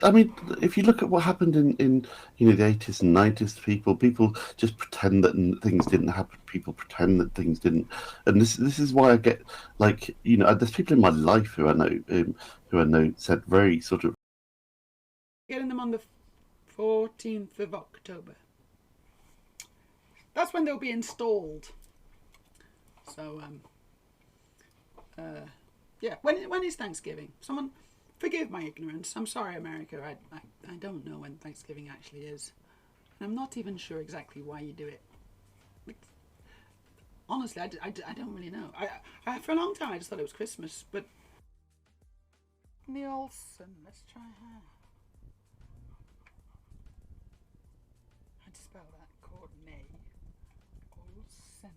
I mean, if you look at what happened in the 80s and 90s, people just pretend that things didn't happen. People pretend that things didn't, and this is why I get like there's people in my life who I know said very sort of Getting them on the 14th of October. That's when they'll be installed. So yeah. When is Thanksgiving? Someone forgive my ignorance. I'm sorry, America. I don't know when Thanksgiving actually is. And I'm not even sure exactly why you do it. Like, honestly, I don't really know. I for a long time I just thought it was Christmas, but Nielsen. Let's try her. How to spell that? Courtney Olsen.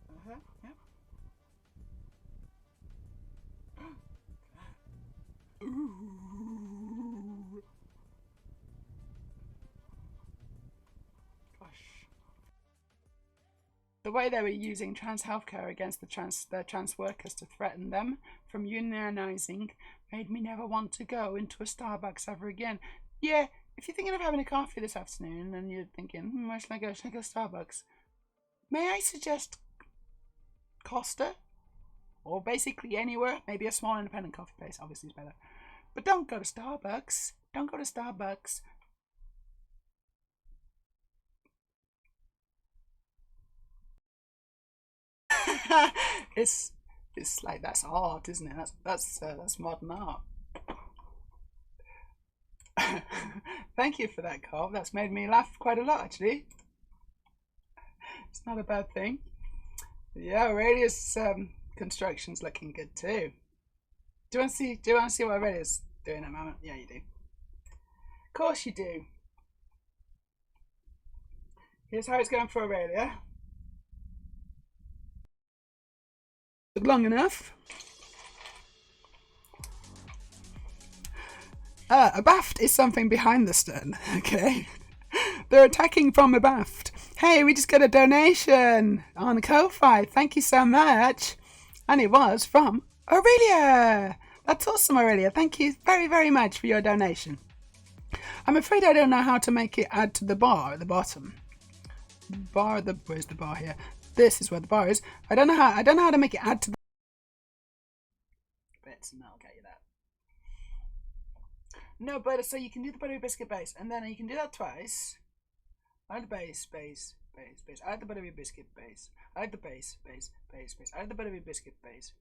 Is that her? Yep. Ooh. Gosh. The way they were using trans healthcare against the trans workers to threaten them from unionising made me never want to go into a Starbucks ever again. Yeah, if you're thinking of having a coffee this afternoon and you're thinking, where should I go? Should I go to Starbucks? May I suggest Costa? Or basically anywhere, maybe a small independent coffee place, obviously is better. But don't go to Starbucks. Don't go to Starbucks. it's like that's art, isn't it? That's modern art. Thank you for that, Carl. That's made me laugh quite a lot, actually. It's not a bad thing. Yeah, Radius construction's looking good too. Do you want to see? Do you want to see what Radius doing at the moment? Yeah, you do. Of course you do. Here's how it's going for Aurelia. Long enough. A baft is something behind the stern, okay? They're attacking from a baft. Hey, we just got a donation on Ko-Fi. Thank you so much. And it was from Aurelia. That's awesome, Aurelia. Thank you very, very much for your donation. I'm afraid I don't know how to make it add to the bar at the bottom. Where's the bar here? This is where the bar is. I don't know how to make it add to the bits, and I'll get you that. No, but so you can do the buttery biscuit base, and then you can do that twice. I like the base. I like the buttery biscuit base. I like the base. I like the buttery biscuit base.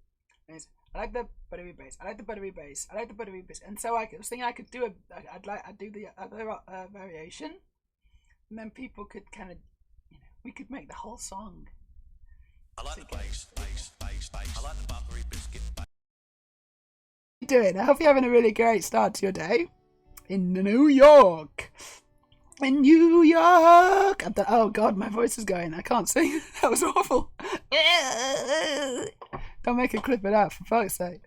I like the buttery base. I like the buttery base. I like the buttery base. And so I was thinking I could do I'd do the other variation, and then people could kind of, we could make the whole song. I like the base. I like the buttery biscuit base. Doing? I hope you're having a really great start to your day in New York. In New York. Oh God, my voice is going. I can't sing. That was awful. Don't make a clip of that, for fuck's sake.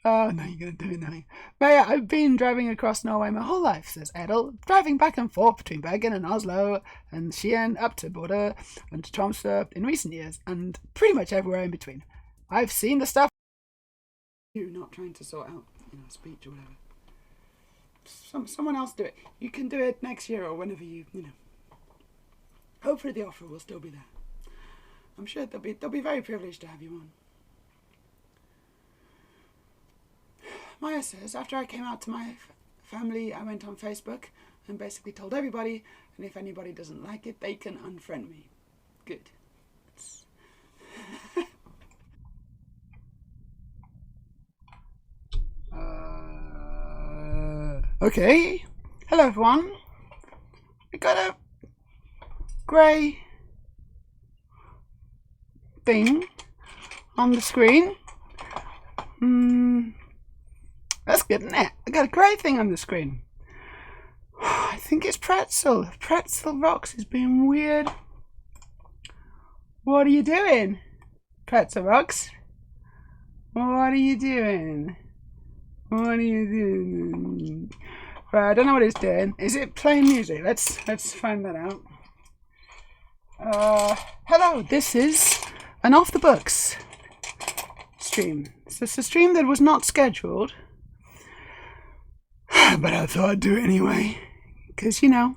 Oh, no, you're going to do it now. Meja, I've been driving across Norway my whole life, says Edel. Driving back and forth between Bergen and Oslo and Skien up to Bodø and to Tromsø in recent years, and pretty much everywhere in between. I've seen the stuff. You're not trying to sort out, speech or whatever. Someone else do it. You can do it next year or whenever you know. Hopefully the offer will still be there. I'm sure they'll be very privileged to have you on. Maya says, after I came out to my family, I went on Facebook and basically told everybody, and if anybody doesn't like it, they can unfriend me. Good. Okay. Hello, everyone. We got a grey thing on the screen. That's good, isn't it? I got a grey thing on the screen. I think it's Pretzel. Pretzel Rocks is being weird. What are you doing, Pretzel Rocks? What are you doing? What are you doing? Right, I don't know what it's doing. Is it playing music? Let's find that out. Hello, this is an Off the Books stream. So it's a stream that was not scheduled, but I thought I'd do it anyway, because you know,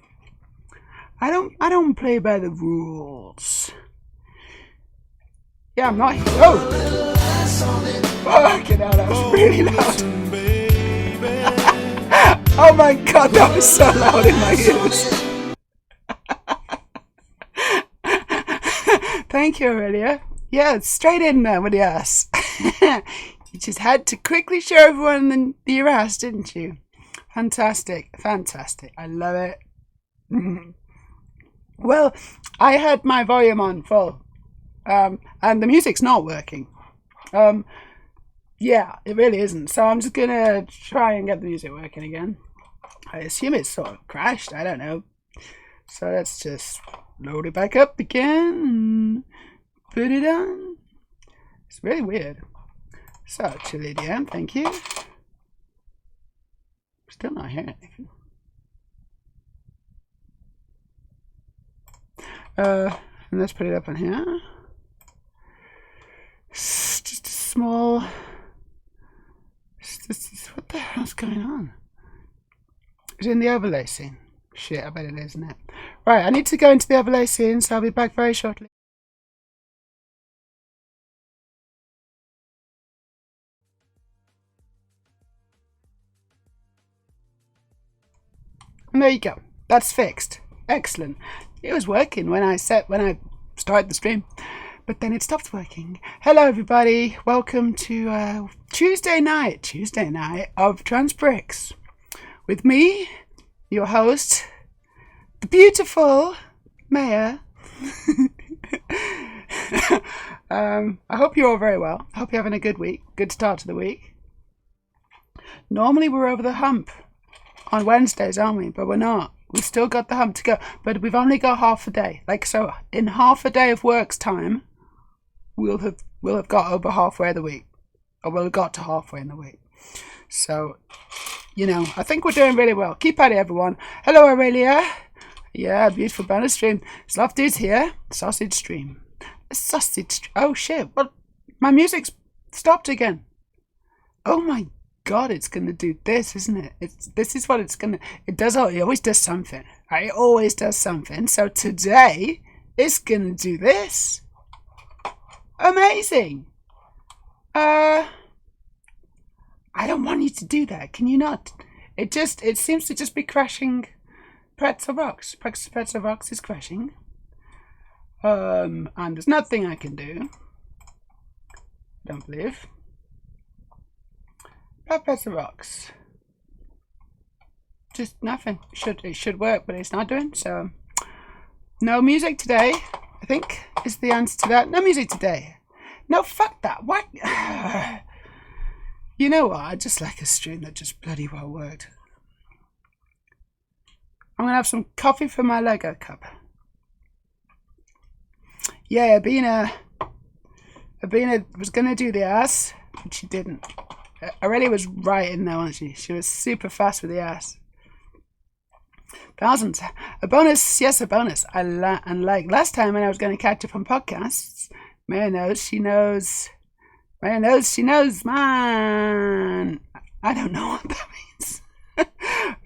I don't play by the rules. Yeah, I'm not. Oh, fucking hell, that was really loud. Oh my god, that was so loud in my ears. Thank you, Aurelia. Yeah, straight in there with the ass. You just had to quickly show everyone your ass, didn't you? Fantastic, fantastic. I love it. Well, I had my volume on full, and the music's not working. Yeah, it really isn't. So I'm just gonna try and get the music working again. I assume it's sort of crashed. I don't know. So let's just load it back up again. Put it on. It's really weird. So, Chili DM, thank you. Still not hearing anything. And let's put it up on here. It's just a small. What the hell's going on? Is it in the overlay scene? Shit, I bet it is, isn't it? Right, I need to go into the overlay scene, so I'll be back very shortly. And there you go. That's fixed. Excellent. It was working when I started the stream, but then it stopped working. Hello, everybody. Welcome to Tuesday night of Transbricks with me, your host, the beautiful Meja. I hope you're all very well. I hope you're having a good week. Good start to the week. Normally we're over the hump on Wednesdays, aren't we? But we're not. We've still got the hump to go. But we've only got half a day. Like, so in half a day of work's time, we'll have got over halfway of the week. Or we'll have got to halfway in the week. So, you know, I think we're doing really well. Keep at it, everyone. Hello, Aurelia. Yeah, beautiful bonus stream. Sloth Dude's here. Sausage stream. A sausage. Oh, shit. Well, my music's stopped again. Oh, my God, it's going to do this, isn't it? This is what it's going to... It always does something. Right? It always does something. So today, it's going to do this. Amazing. I don't want you to do that. Can you not? It seems to just be crashing Pretzel Rocks. Pretzel Rocks is crashing. And there's nothing I can do. I don't believe. Pretzel Rocks. Just nothing. It should work, but it's not doing. So no music today, I think, is the answer to that. No music today. No, fuck that. What? You know what? I just like a stream that just bloody well worked. I'm going to have some coffee for my Lego cup. Yeah, Abina was going to do the ass, but she didn't. Aurelia was right in there, wasn't she? She was super fast with the ass. Thousands. A bonus. Yes, a bonus. And like last time when I was going to catch up on podcasts, Meja knows, she knows. Meja knows, she knows, man. I don't know what that means.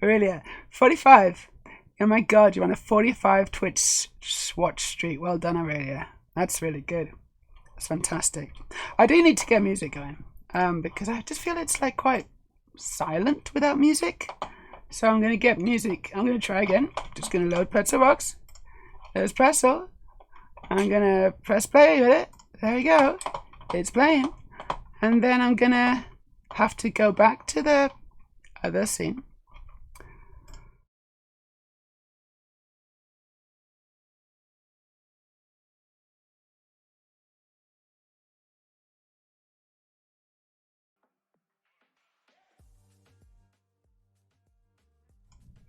Aurelia, 45. Oh my God, you're on a 45 Twitch watch streak. Well done, Aurelia. That's really good. That's fantastic. I do need to get music going. Because I just feel it's like quite silent without music. So I'm going to get music. I'm going to try again. Just going to load Pretzel Box. There's Pretzel. I'm going to press play with it. There you go. It's playing. And then I'm going to have to go back to the other scene.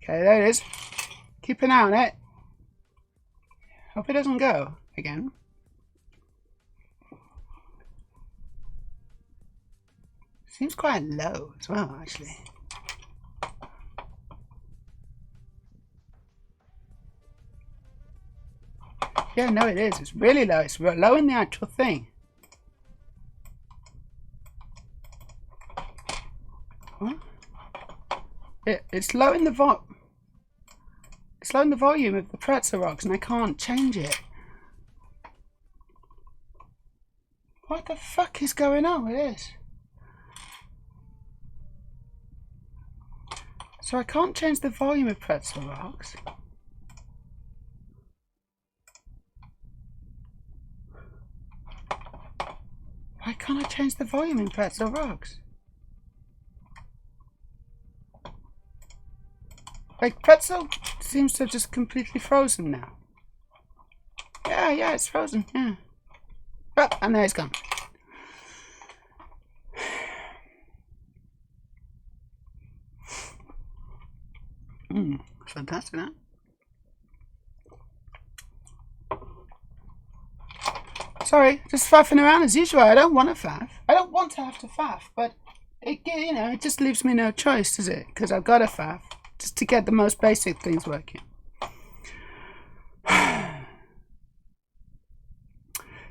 Okay, there it is. Keep an eye on it. Hope it doesn't go again. Seems quite low as well, actually. Yeah, no, it is. It's really low. It's low in the actual thing. What? It's low in the It's low in the volume of the pretzel rocks, and I can't change it. What the fuck is going on with this? So I can't change the volume of pretzel rocks. Why can't I change the volume in pretzel rocks? Like, pretzel seems to have just completely frozen now. Yeah, it's frozen, yeah. Oh, and there it's gone. Fantastic, huh? Sorry, just faffing around as usual. I don't want to faff. I don't want to have to faff, but it, you know, it just leaves me no choice, does it? Because I've got to faff just to get the most basic things working.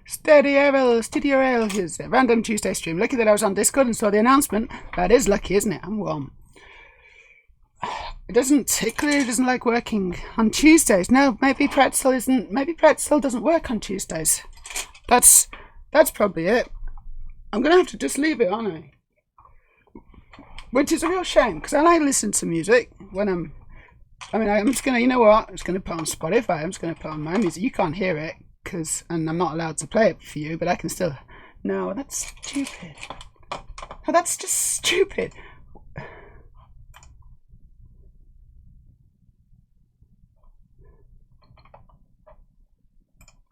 Studio Rail, here's a random Tuesday stream. Lucky that I was on Discord and saw the announcement. That is lucky, isn't it? I'm warm. It clearly doesn't like working on Tuesdays. No, maybe pretzel doesn't work on Tuesdays. That's probably it. I'm gonna have to just leave it, aren't I? Which is a real shame, because I like listening to music when I'm just gonna, you know what? I'm just gonna put on Spotify. I'm just gonna put on my music. You can't hear it, and I'm not allowed to play it for you, but I can still. No, that's stupid. No, that's just stupid.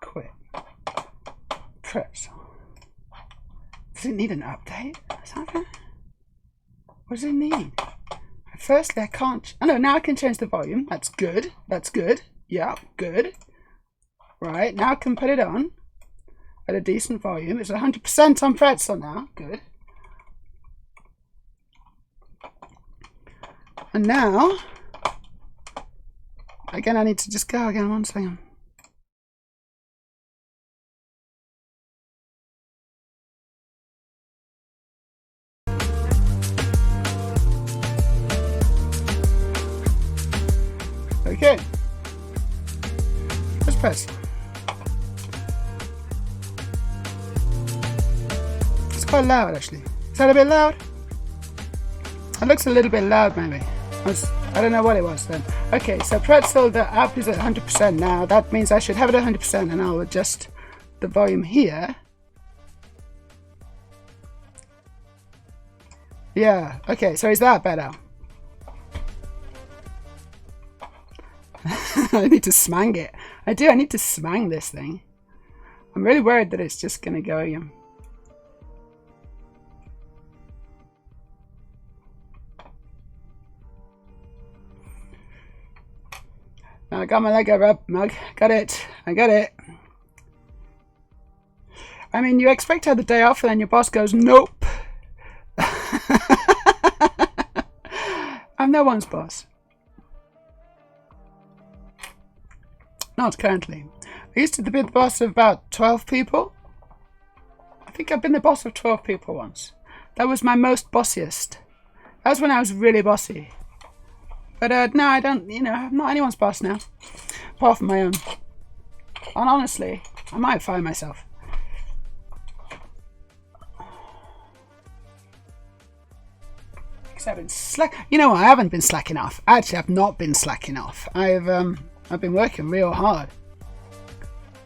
Quit. Pretzel. Does it need an update? Something? What does it need? Firstly, I can't. Oh no, now I can change the volume. That's good. That's good. Yeah, good. Right, now I can put it on at a decent volume. It's 100% on pretzel now. Good. And now, again, I need to just go again. 1 second. Okay. Let's press. It's quite loud, actually. Is that a bit loud? It looks a little bit loud, maybe. I don't know what it was then. Okay, so pretzel, the app is at 100% now. That means I should have it at 100%, and I'll adjust the volume here. Yeah, okay, so is that better? I need to smang it. I need to smang this thing. I'm really worried that it's just going to go again. I got my Lego rub mug. Got it. I got it. I mean, you expect to have the day off and then your boss goes, nope. I'm no one's boss. Not currently. I used to be the boss of about 12 people. I think I've been the boss of 12 people once. That was my most bossiest. That was when I was really bossy. But no, I don't, I'm not anyone's boss now. Apart from my own. And honestly, I might fire myself. Because I've been You know what, I haven't been slacking off. Actually, I've not been slacking off. I've been working real hard.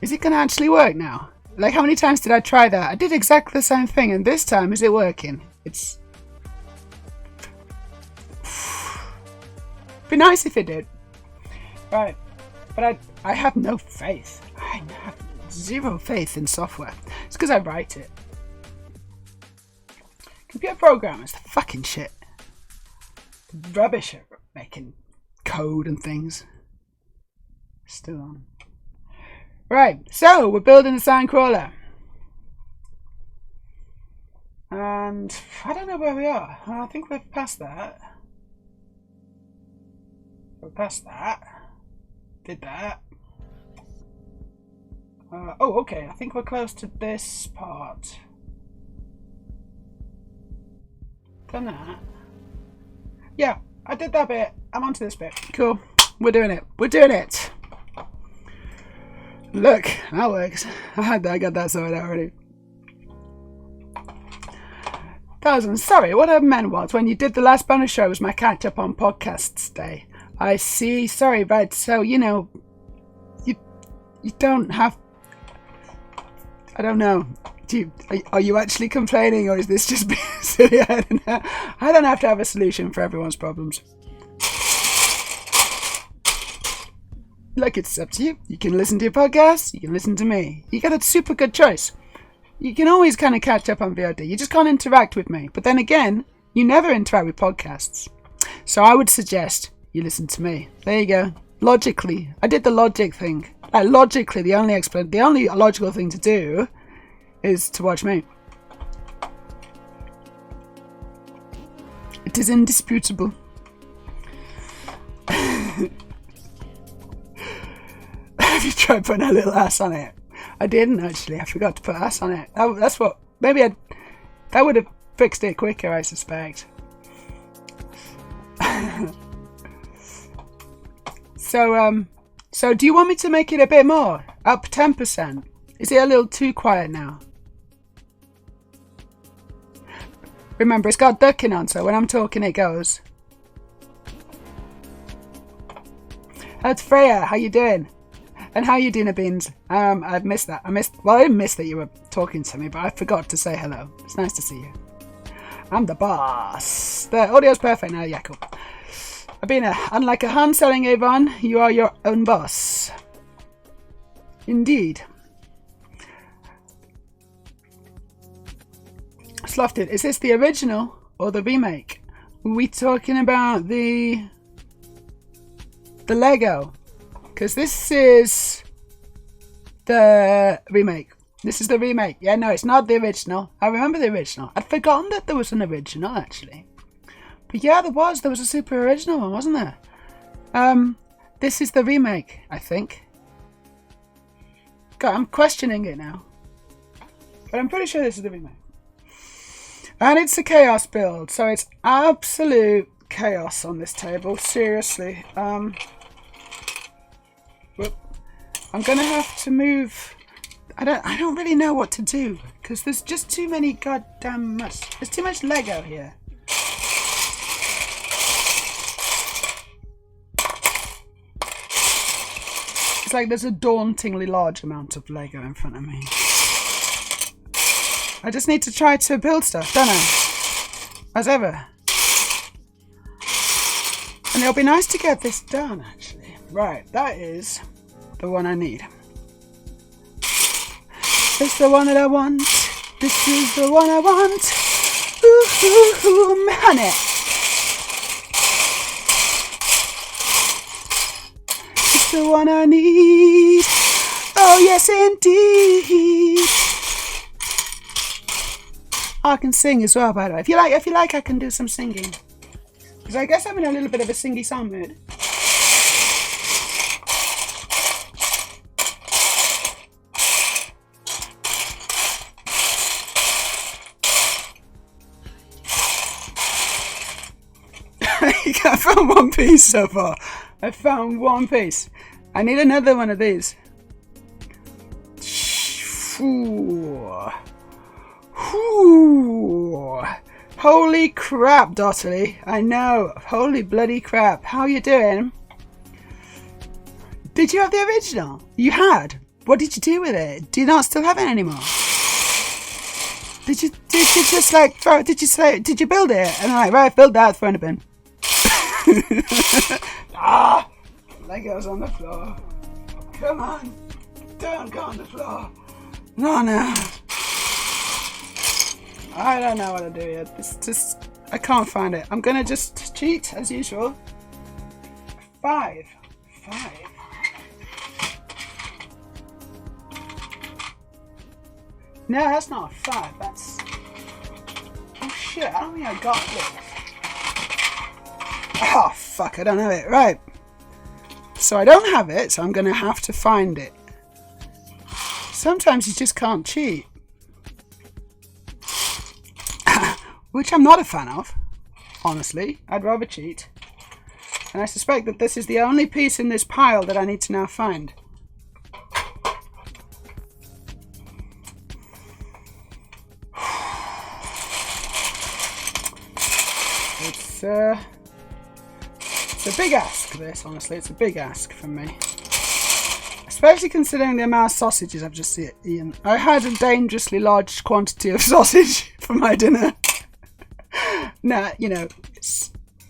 Is it going to actually work now? Like, how many times did I try that? I did exactly the same thing, and this time, is it working? It's... Be nice if it did. Right. But I have no faith. I have zero faith in software. It's because I write it. Computer programmers, the fucking shit. Rubbish at making code and things. Still on. Right, so we're building the Sandcrawler. And I don't know where we are. I think we've passed that. We're past that. Did that. Oh, okay. I think we're close to this part. Done that. Yeah, I did that bit. I'm onto this bit. Cool. We're doing it. We're doing it. Look, that works. I got that sorted out already. Sorry, what I meant was when you did the last bonus show was my catch up on podcasts day. I see. Sorry, but so you know, you don't have. I don't know. Are you actually complaining, or is this just being silly? I don't know. I don't have to have a solution for everyone's problems. Look, it's up to you. You can listen to your podcast. You can listen to me. You got a super good choice. You can always kind of catch up on VOD. You just can't interact with me. But then again, you never interact with podcasts. So I would suggest you listen to me. There you go. Logically, I did the logic thing. Logically, the only logical thing to do is to watch me. It is indisputable. Have you tried putting a little ass on it? I didn't actually. I forgot to put ass on it. That's what. Maybe that would have fixed it quicker, I suspect. So do you want me to make it a bit more? Up 10%? Is it a little too quiet now? Remember, it's got ducking on, so when I'm talking, it goes. That's Freya. How you doing? And how you doing, Beans? I've missed that. I didn't miss that you were talking to me, but I forgot to say hello. It's nice to see you. I'm the boss. The audio's perfect now. Yeah, cool. Unlike a hand selling Avon, you are your own boss. Indeed. Slofted, is this the original or the remake? Are we talking about the Lego? Because this is the remake. This is the remake. Yeah, no, it's not the original. I remember the original. I'd forgotten that there was an original, actually. But yeah, there was a super original one, wasn't there? This is the remake, I think. God, I'm questioning it now. But I'm pretty sure this is the remake. And it's a chaos build, so it's absolute chaos on this table. Seriously. I'm gonna have to move. I don't really know what to do because there's just too many goddamn much. There's too much Lego here. It's like there's a dauntingly large amount of Lego in front of me. I just need to try to build stuff, don't I? As ever. And it'll be nice to get this done, actually. Right, that is the one I need. It's the one that I want. This is the one I want. Ooh, honey. It's the one I need. Oh, yes, indeed. I can sing as well, by the way. If you like, I can do some singing. Because I guess I'm in a little bit of a singy song mood. I found one piece so far. I found one piece. I need another one of these. Ooh. Ooh. Holy crap, Dotterly. I know. Holy bloody crap. How you doing? Did you have the original? You had? What did you do with it? Do you not still have it anymore? Did you just like throw it? Did you build it? And I'm like, right, build that, throw in a bin. Ah! Legos on the floor. Come on. Don't go on the floor. No. I don't know what to do yet. It's just, I can't find it. I'm gonna just cheat as usual. 5. No, that's not a 5. That's. Oh shit! I don't think I got this. Oh fuck! I don't have it. Right. So I don't have it. So I'm gonna have to find it. sometimes you just can't cheat. Which I'm not a fan of, honestly. I'd rather cheat. And I suspect that this is the only piece in this pile that I need to now find. It's a big ask, this, honestly. It's a big ask from me. Especially considering the amount of sausages I've just eaten. I had a dangerously large quantity of sausage for my dinner. Nah, you know,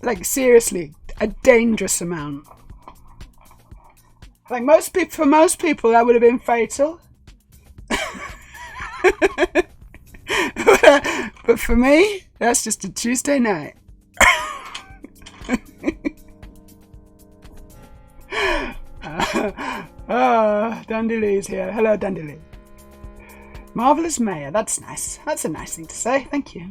like seriously, a dangerous amount. Like for most people, that would have been fatal. But for me, that's just a Tuesday night. Dandily's here. Hello, Dandily. Marvelous Meja. That's nice. That's a nice thing to say. Thank you.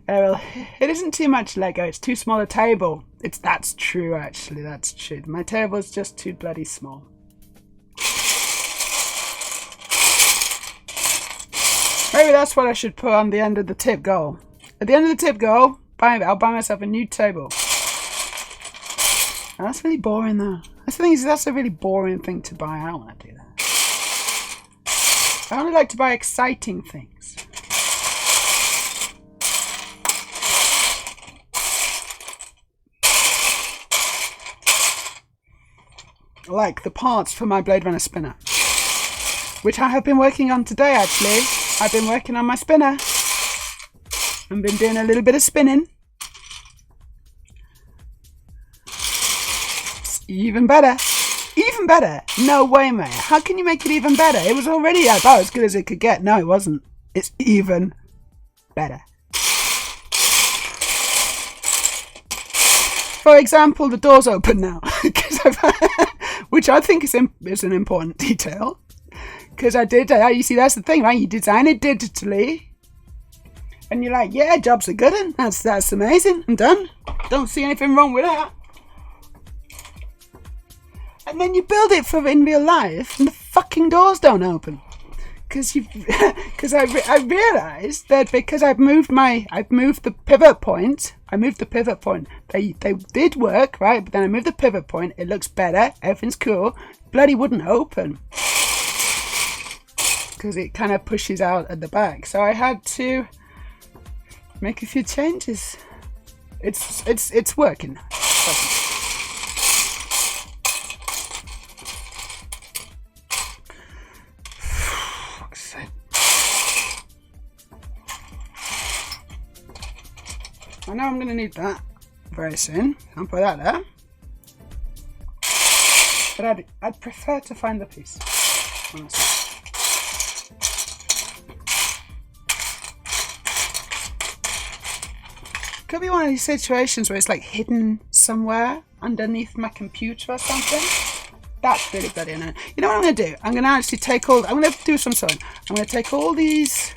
Well, it isn't too much Lego. It's too small a table. That's true, actually. That's true. My table is just too bloody small. Maybe that's what I should put on the end of the tip goal. At the end of the tip goal, I'll buy myself a new table. Oh, that's really boring, though. That's a really boring thing to buy. I don't want to do that. I only like to buy exciting things. Like the parts for my Blade Runner spinner, which I have been working on today, actually. I've been working on my spinner. I've been doing a little bit of spinning. It's even better. Even better. No way, mate. How can you make it even better? It was already about as good as it could get. No, it wasn't. It's even better. For example, the door's open now. Which I think is an important detail. Because you see, that's the thing, right? You design it digitally. And you're like, yeah, job's a good one. That's amazing. I'm done. Don't see anything wrong with that. And then you build it in real life, and the fucking doors don't open. Because I realised that because I've moved the pivot point. They did work, right? But then I moved the pivot point. It looks better. Everything's cool. Bloody wouldn't open. Because it kind of pushes out at the back. So I had to make a few changes. It's working. I know I'm going to need that very soon. I'll put that there. But I'd prefer to find the piece, honestly. Could be one of these situations where it's like hidden somewhere underneath my computer or something. That's really bloody annoying. You know what I'm going to do? I'm going to actually I'm going to do some sewing. I'm going to take all these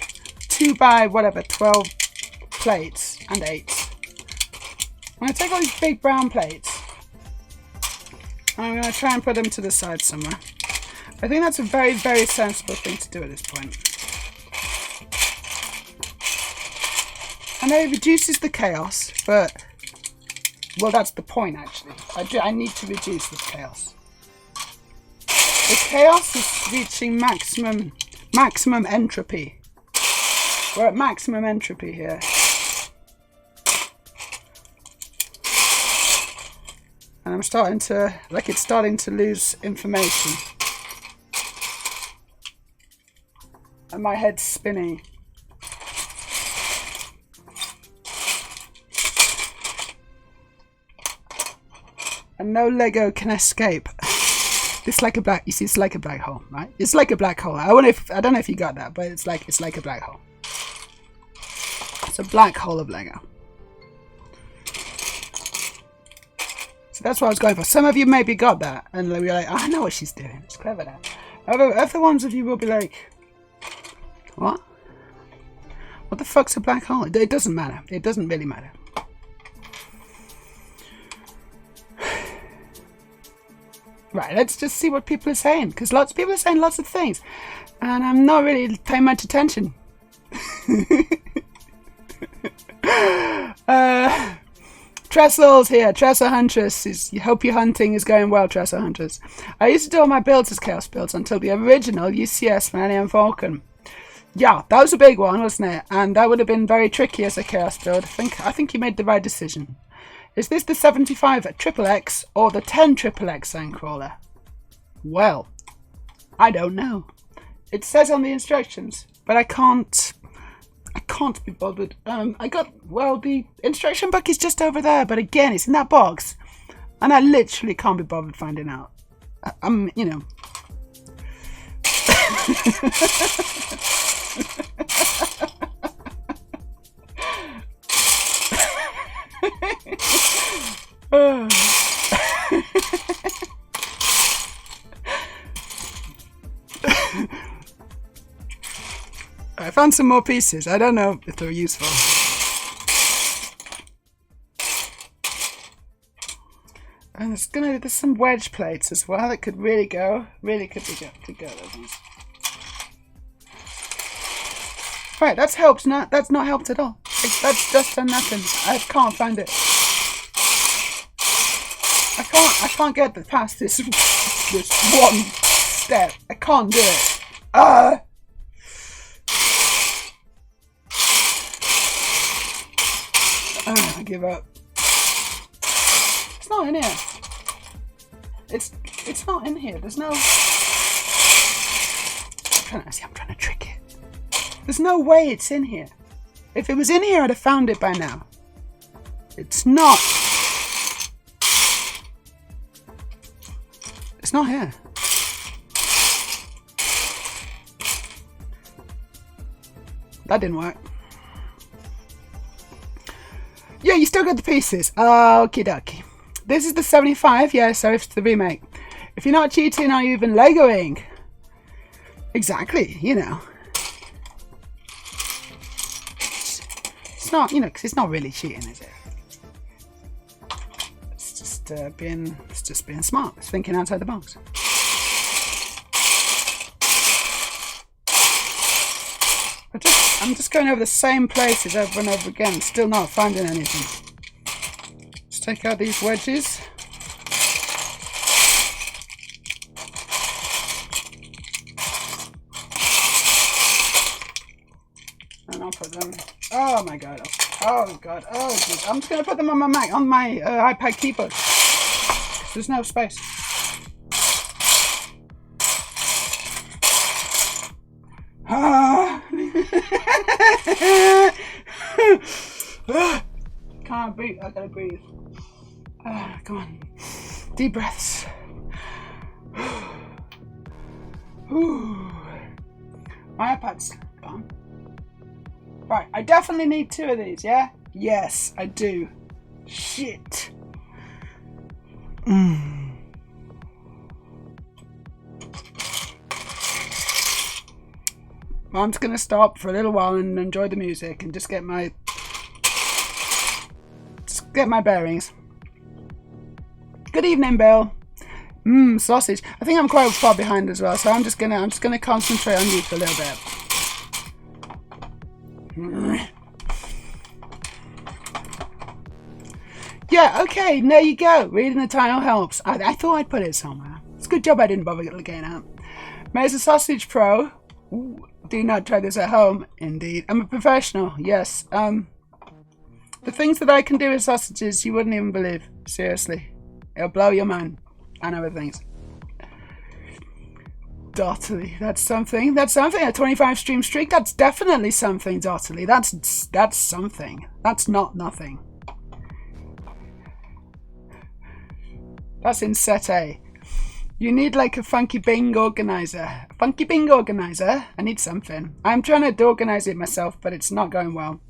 2 by 12 plates and 8. I'm going to take all these big brown plates. And I'm going to try and put them to the side somewhere. I think that's a very, very sensible thing to do at this point. I know it reduces the chaos, but... Well, that's the point, actually. I need to reduce the chaos. The chaos is reaching maximum entropy. We're at maximum entropy here. And I'm starting to... it's starting to lose information. And my head's spinning. And no Lego can escape. It's like a black. You see, it's like a black hole, right? It's like a black hole. I don't know if you got that, but it's like a black hole. It's a black hole of Lego. So that's what I was going for. Some of you maybe got that, and you're like, oh, I know what she's doing. It's clever that. Other ones of you will be like, what? What the fuck's a black hole? It doesn't matter. It doesn't really matter. Right, let's just see what people are saying, because lots of people are saying lots of things, and I'm not really paying much attention. Trestle's here. Trestle Huntress. Hope your hunting is going well, Trestle Huntress. I used to do all my builds as Chaos builds until the original UCS Millennium Falcon. Yeah, that was a big one, wasn't it? And that would have been very tricky as a Chaos build. I think you made the right decision. Is this the 75 XXX or the 10 XXX Sandcrawler? Well, I don't know. It says on the instructions, but I can't be bothered. The instruction book is just over there, but again, it's in that box, and I literally can't be bothered finding out. You know. I found some more pieces. I don't know if they're useful. And there's some wedge plates as well that could really go. Really could go those. Right, that's helped. That's not helped at all. That's just done nothing. I can't find it. I can't get past this one step. I can't do it. I give up. It's not in here. It's not in here. There's no. I'm trying to trick it. There's no way it's in here. If it was in here, I'd have found it by now. It's not. It's not here. That didn't work. Yeah, you still got the pieces. Okie dokie. This is the 75. Yeah, so it's the remake. If you're not cheating, are you even Legoing? Exactly, you know. It's not, because it's not really cheating, is it? It's just being smart. It's thinking outside the box. I'm just going over the same places over and over again, still not finding anything. Let's take out these wedges. And I'll put them. Oh my god. Oh god. Oh geez. I'm just going to put them on my iPad keyboard. There's no space. Can't breathe. I gotta breathe. Come on. Deep breaths. My iPad's gone. Right, I definitely need 2 of these, yeah? Yes, I do. Shit. I'm just going to stop for a little while and enjoy the music and just get my bearings. Good evening, Bill. Sausage. I think I'm quite far behind as well, so I'm just gonna concentrate on you for a little bit. Yeah, okay, there you go. Reading the title helps. I thought I'd put it somewhere. It's a good job I didn't bother getting out. Meja Sausage Pro. Ooh, do not try this at home. Indeed. I'm a professional. Yes. The things that I can do with sausages, you wouldn't even believe. Seriously. It'll blow your mind. And other things. Dotterly. That's something. That's something. A 25 stream streak. That's definitely something, Dotterly. That's something. That's not nothing. That's in set A. You need like a funky bing organizer. A funky bing organizer? I need something. I'm trying to organize it myself, but it's not going well.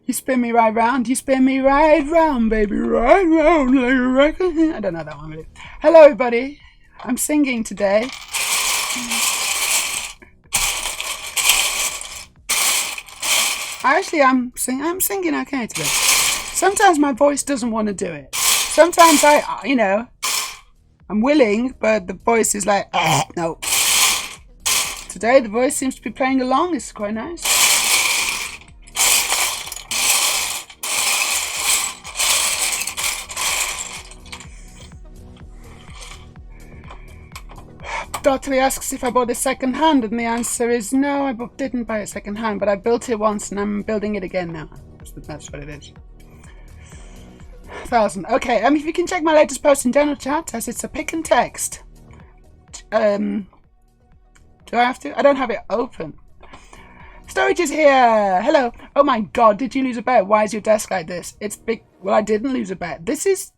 You spin me right round. You spin me right round, baby. Right round like a record. I don't know that one really. Hello, everybody. I'm singing today. I'm singing okay today. Sometimes my voice doesn't want to do it. Sometimes I'm willing, but the voice is like, no. Today the voice seems to be playing along. It's quite nice. Dottley asks if I bought this second hand, and the answer is no, I didn't buy it second hand, but I built it once and I'm building it again now. That's what it is. 1,000. Okay, if you can check my latest post in general chat, as it's a pick and text. Do I have to? I don't have it open. Storage is here. Hello. Oh my god, did you lose a bet? Why is your desk like this? It's big. Well, I didn't lose a bet. This is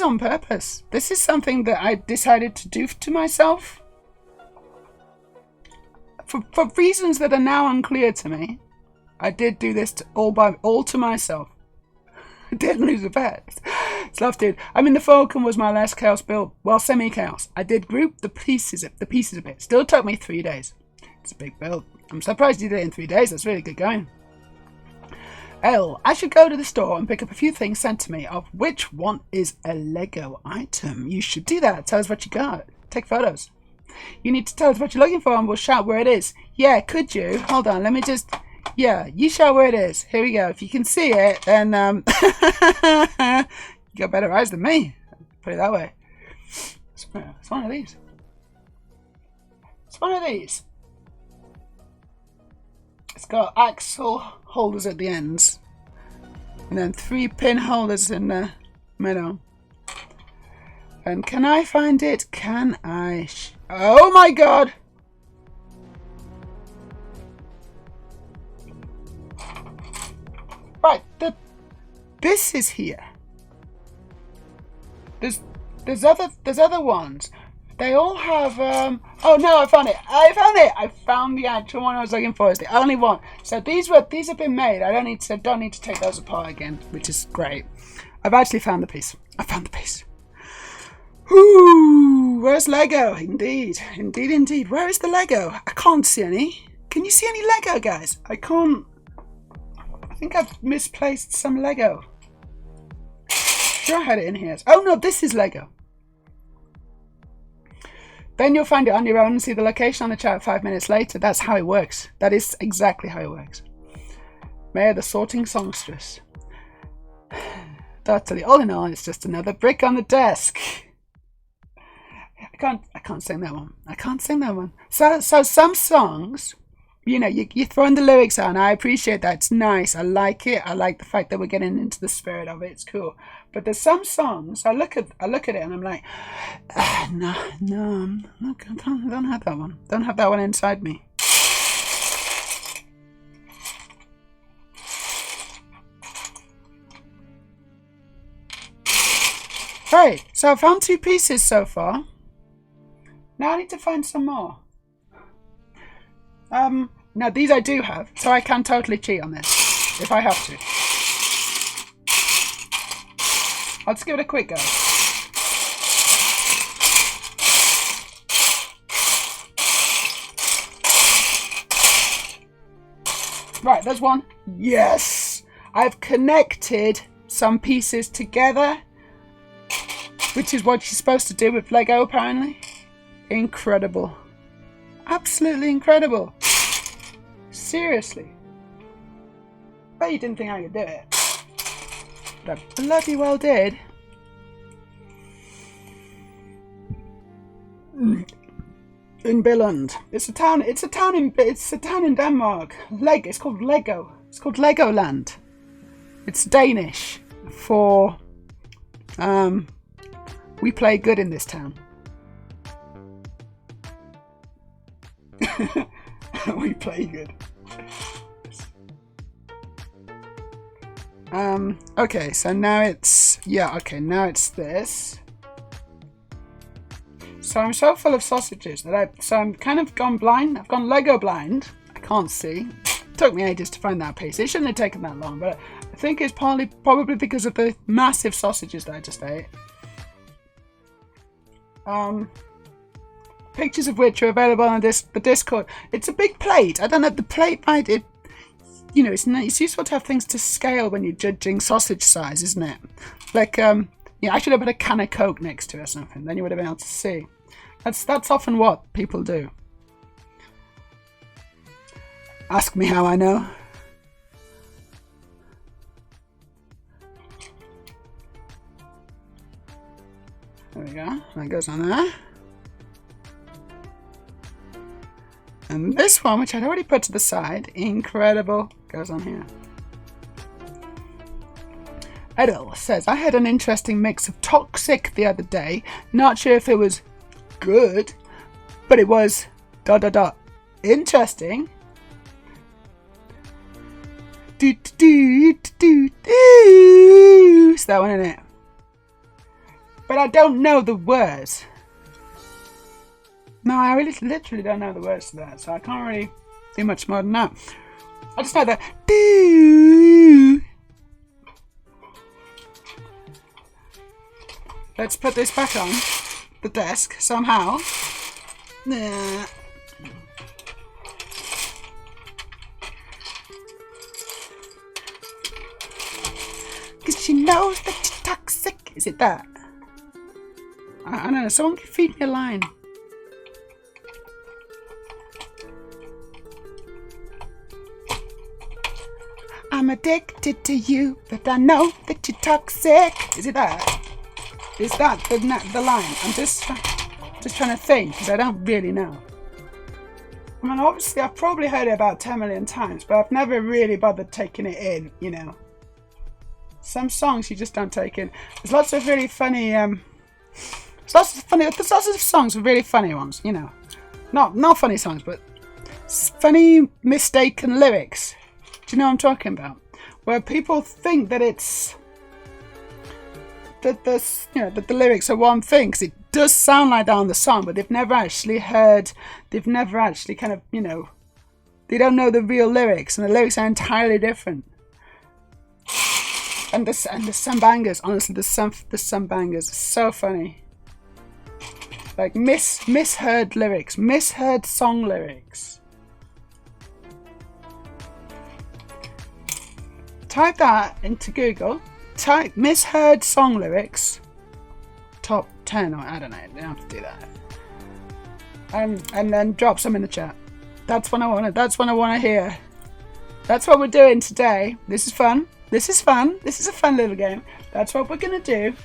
on purpose. This is something that I decided to do to myself. For reasons that are now unclear to me, I did do this all to myself. I didn't lose a bet. It's love, dude. The Falcon was my last chaos build. Well, semi-chaos. I did group the pieces a bit. Still took me 3 days. It's a big build. I'm surprised you did it in 3 days. That's really good going. I should go to the store and pick up a few things sent to me, of which one is a Lego item. You should do that. Tell us what you got. Take photos. You need to tell us what you're looking for and we'll shout where it is. Yeah, could you? Hold on, let me just... Yeah, you shout where it is. Here we go. If you can see it, then you got better eyes than me. Put it that way. It's one of these. It's one of these. It's got axle holders at the ends. And then 3 pin holders in the middle. And can I find it? Can I? Oh my god! Right, this is here. There's other ones. They all have oh no, I found it. I found the actual one I was looking for. It's the only one. So these have been made. I don't need to take those apart again, which is great. I've actually found the piece. I found the piece. Ooh, where's Lego? Indeed. Where is the Lego? I can't see any. Can you see any Lego, guys? I can't. I think I've misplaced some Lego. Sure, I had it in here. Oh no, this is Lego. Then you'll find it on your own and see the location on the chat 5 minutes later. That's how it works. That is exactly how it works. Meja the sorting songstress. Totally. All in all, it's just another brick on the desk. I can't sing that one. I can't sing that one. So some songs, you're throwing the lyrics on. I appreciate that. It's nice. I like it. I like the fact that we're getting into the spirit of it. It's cool. But there's some songs I look at it and I'm like, no, don't have that one. Don't have that one inside me. Right, so I found 2 pieces so far. Now I need to find some more. Now these I do have, so I can totally cheat on this, if I have to. I'll just give it a quick go. Right, there's one. Yes! I've connected some pieces together, which is what you're supposed to do with Lego, apparently. Incredible. Absolutely incredible. Seriously. Bet you didn't think I could do it. But I bloody well did. In Billund. It's a town in Denmark. It's called Lego. It's called Legoland. It's Danish for we play good in this town. We play good. Okay, so now it's now it's this. So I'm so full of sausages that I'm kind of gone blind. I've gone Lego blind. I can't see. It took me ages to find that piece. It shouldn't have taken that long, but I think it's probably because of the massive sausages that I just ate. Pictures of which are available on the Discord. It's a big plate. I don't know, the plate might... it's useful to have things to scale when you're judging sausage size, isn't it? Like, Yeah, I should have put a can of Coke next to it or something. Then you would have been able to see. That's often what people do. Ask me how I know. There we go. That goes on there. And this one, which I'd already put to the side, incredible, goes on here. Edel says, I had an interesting mix of Toxic the other day. Not sure if it was good, but it was ... interesting. It's that one, isn't it? But I don't know the words. No, I really literally don't know the words to that, so I can't really do much more than that. I just know that do. Let's put this back on the desk somehow. Nah. Cause she knows that you're toxic. Is it that? I don't know. Someone can feed me a line. I'm addicted to you, but I know that you're toxic. Is it that? Is that the line? I'm just trying to think, because I don't really know. I mean, obviously, I've probably heard it about 10 million times, but I've never really bothered taking it in, you know. Some songs you just don't take in. There's lots of really funny, there's lots of songs with really funny ones, you know. Not funny songs, but funny mistaken lyrics. Do you know what I'm talking about? Where people think that it's that the lyrics are one thing, because it does sound like that on the song, but they've never actually kind of, you know, they don't know the real lyrics, and the lyrics are entirely different. And there's some bangers, honestly, there's some bangers, it's so funny. Like misheard lyrics, misheard song lyrics. Type that into Google. Type misheard song lyrics. Top 10, or I don't know. You don't have to do that. And then drop some in the chat. That's what I want to hear. That's what we're doing today. This is fun. This is fun. This is a fun little game. That's what we're gonna do.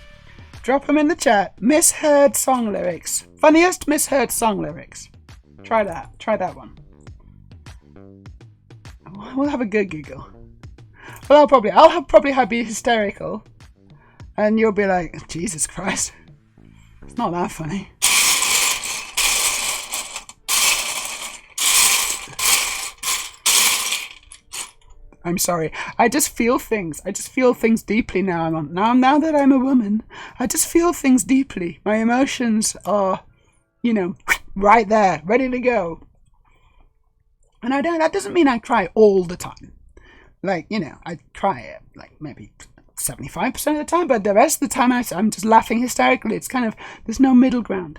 Drop them in the chat. Misheard song lyrics. Funniest misheard song lyrics. Try that. Try that one. We'll have a good Google. Well, I'll probably be hysterical, and you'll be like, Jesus Christ, it's not that funny. I'm sorry. I just feel things. I just feel things deeply now. Now that I'm a woman, I just feel things deeply. My emotions are, you know, right there, ready to go. And that doesn't mean I cry all the time. Like, you know, I cry like maybe 75% of the time, but the rest of the time I'm just laughing hysterically. It's kind of, there's no middle ground.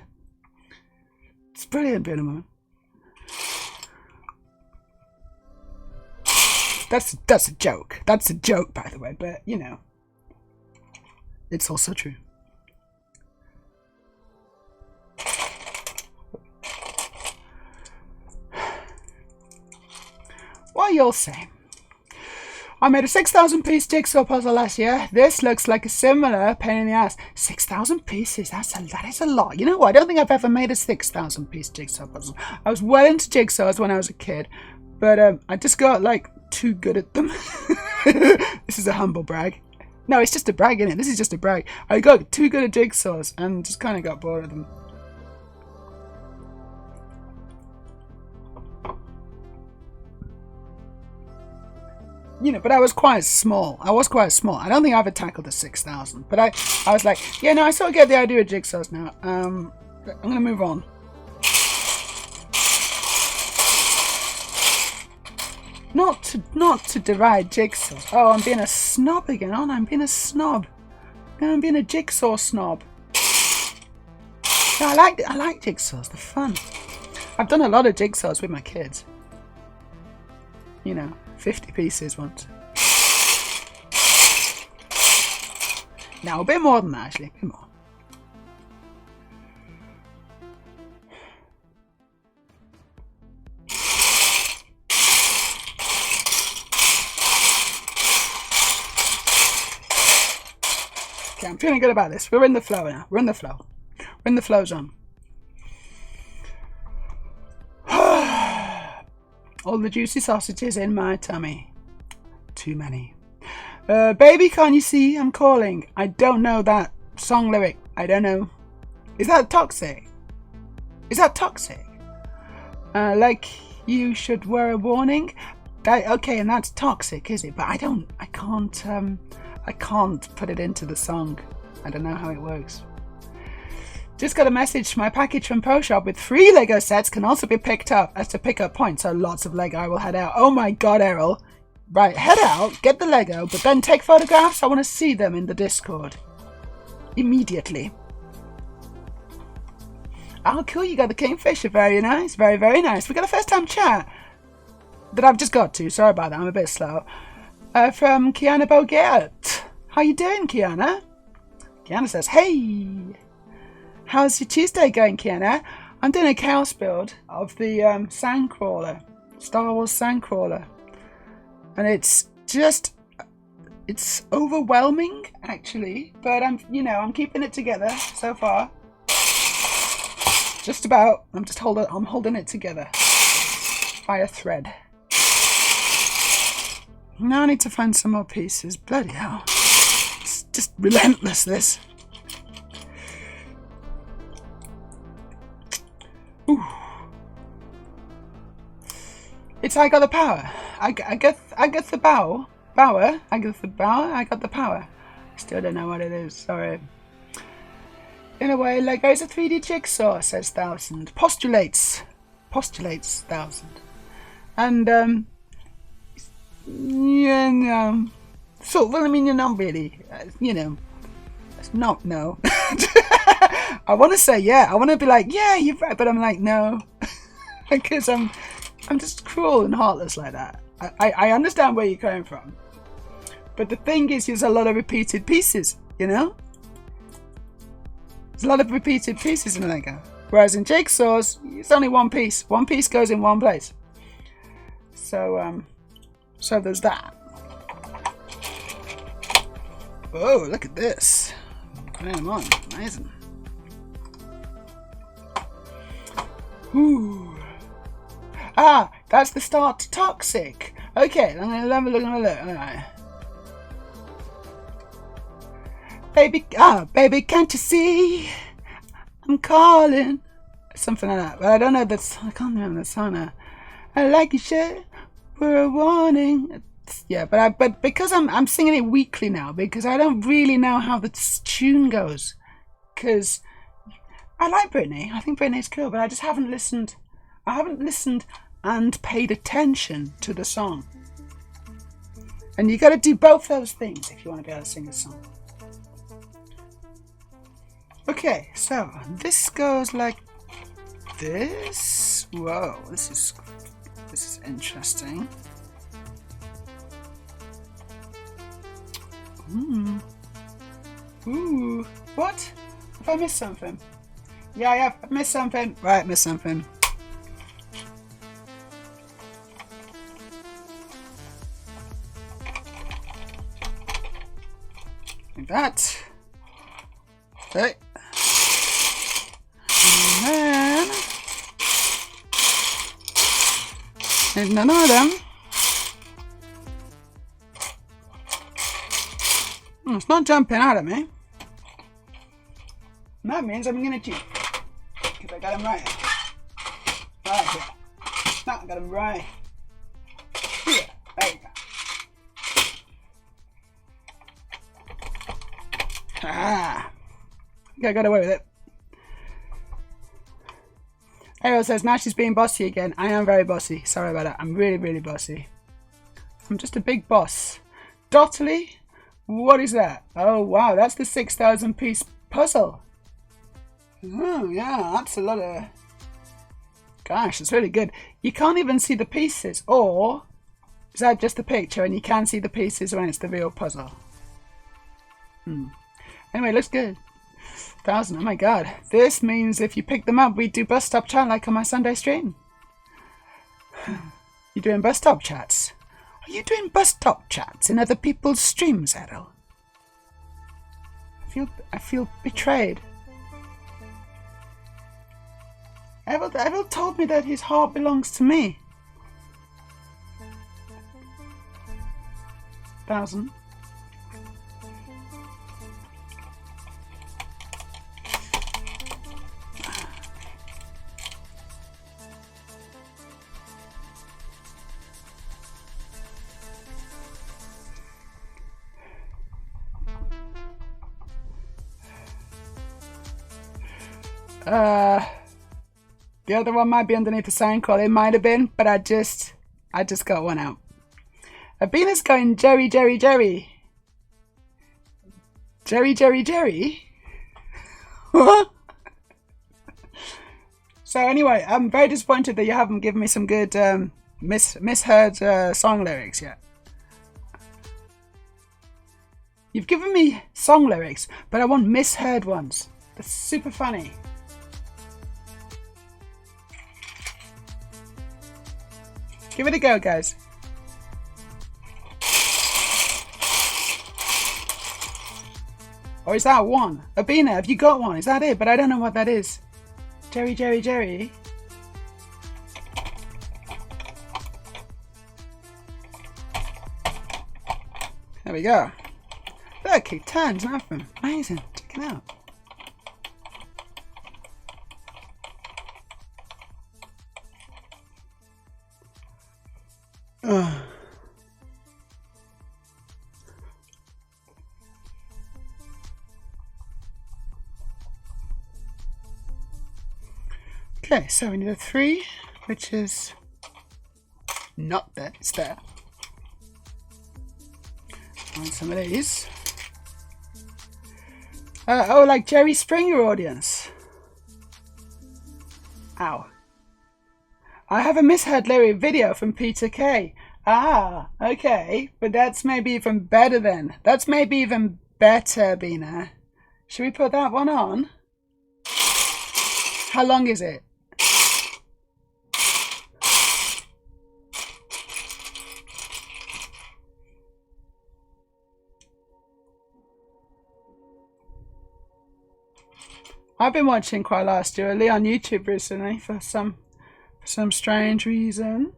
It's brilliant being a woman. That's a joke. That's a joke, by the way, but, you know, it's also true. What you'll say? I made a 6,000 piece jigsaw puzzle last year. This looks like a similar pain in the ass. 6,000 pieces, that is a lot. You know what? I don't think I've ever made a 6,000 piece jigsaw puzzle. I was well into jigsaws when I was a kid, but I just got like too good at them. This is a humble brag. No, it's just a brag, isn't it? This is just a brag. I got too good at jigsaws and just kind of got bored of them. You know, but I was quite small. I don't think I ever tackled a 6,000. But I was like, yeah, no, I sort of get the idea of jigsaws now. I'm going to move on. Not to deride jigsaws. Oh, I'm being a snob again, aren't I? I'm being a snob. I'm being a jigsaw snob. No, I like jigsaws. They're fun. I've done a lot of jigsaws with my kids. You know, 50 pieces once. No, a bit more than that, actually. A bit more. Okay, I'm feeling good about this. We're in the flow now. We're in the flow. We're in the flow zone. All the juicy sausages in my tummy. Too many. Baby, can't you see I'm calling? I don't know that song lyric. I don't know. Is that toxic? Is that toxic? Like you should wear a warning? Okay, and that's toxic, is it? But I can't put it into the song. I don't know how it works. Just got a message. My package from Pro Shop with 3 Lego sets can also be picked up as a pickup point. So lots of Lego. I will head out. Oh my god, Errol. Right, head out, get the Lego, but then take photographs. I want to see them in the Discord. Immediately. Oh, cool. You got the Kingfisher. Very nice. Very, very nice. We got a first time chat that I've just got to. Sorry about that. I'm a bit slow. From Kiana Boget. How you doing, Kiana? Kiana says, hey. How's your Tuesday going, Kiana? I'm doing a chaos build of the Sandcrawler. Star Wars Sandcrawler. And it's overwhelming, actually. But I'm keeping it together so far. Just about. I'm holding it together by a thread. Now I need to find some more pieces. Bloody hell. It's just relentless, this. Ooh. It's I got the power. I got the bow. Bower. I got the bower. I got the power. Still don't know what it is. Sorry. In a way, Lego's a 3D jigsaw, says Thousand. Postulates 1000. And yeah, no. So, well, I mean, you're not really, it's not, no. I want to say, yeah, I want to be like, yeah, you're right, but I'm like, no. Because I'm just cruel and heartless like that. I understand where you're coming from. But the thing is, there's a lot of repeated pieces, you know? There's a lot of repeated pieces in Lego. Whereas in jigsaws, it's only one piece. One piece goes in one place. So there's that. Oh, look at this. Putting them on. Amazing. Ooh. Ah, that's the start to Toxic. Okay, I'm going to have a look. Alright. Baby, can't you see? I'm calling. Something like that. But I don't know that's. I can't remember the song now. I like your shirt for a warning. Yeah, but because I'm singing it weekly now, because I don't really know how the tune goes. Because I like Britney. I think Britney's cool, but I just haven't listened. I haven't listened and paid attention to the song. And you got to do both those things if you want to be able to sing a song. Okay, so this goes like this. Whoa, this is interesting. Ooh, what? Have I missed something? Yeah, I have. I missed something. Right, missed something. Like that. Okay. And then there's none of them. It's not jumping out at me. And that means I'm gonna cheat. Because I got them right. Right here. No, I got them right here. There you go. Ah. I think I got away with it. Ariel says, now she's being bossy again. I am very bossy. Sorry about that. I'm really, really bossy. I'm just a big boss. Dotterly? What is that? Oh, wow. That's the 6,000 piece puzzle. Oh, yeah. That's a lot of... Gosh, it's really good. You can't even see the pieces. Or is that just the picture and you can see the pieces when it's the real puzzle? Anyway, looks good. 1,000. Oh my god. This means if you pick them up, we do bus stop chat like on my Sunday stream. You doing bus stop chats? Are you doing bus stop chats in other people's streams, Errol? I feel betrayed. Errol told me that his heart belongs to me. 1,000. The other one might be underneath the Sandcrawler. It might have been, but I just got one out. Abina's going Jerry. What? So anyway, I'm very disappointed that you haven't given me some good misheard song lyrics yet. You've given me song lyrics, but I want misheard ones. That's super funny. Give it a go, guys. Or is that one? Abina, have you got one? Is that it? But I don't know what that is. Jerry. There we go. Look, it turns nothing. Amazing. Check it out. Okay, so we need a 3, which is not there. It's there. Find some of these. Oh, like Jerry Springer audience. Ow. I have a misheard lyric video from Peter Kay. Ah, okay. But that's maybe even better then. That's maybe even better, Bina. Should we put that one on? How long is it? I've been watching quite a lot of Stuart Lee on YouTube recently for some strange reason.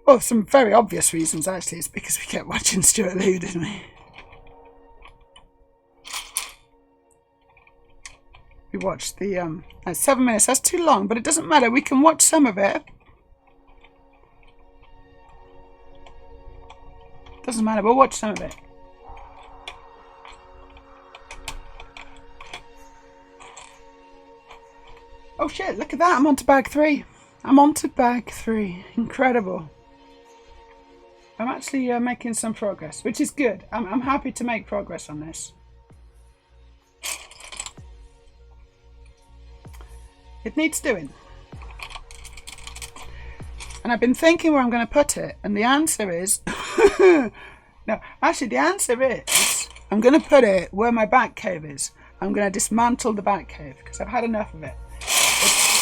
Well, some very obvious reasons actually. It's because we kept watching Stuart Lee, didn't we? We watched the 7 minutes. That's too long, but it doesn't matter. We can watch some of it. Doesn't matter. We'll watch some of it. Oh shit, look at that, I'm on to bag 3. Incredible. I'm actually making some progress, which is good. I'm happy to make progress on this. It needs doing. And I've been thinking where I'm going to put it, and the answer is... No, actually the answer is I'm going to put it where my bat cave is. I'm going to dismantle the bat cave, because I've had enough of it.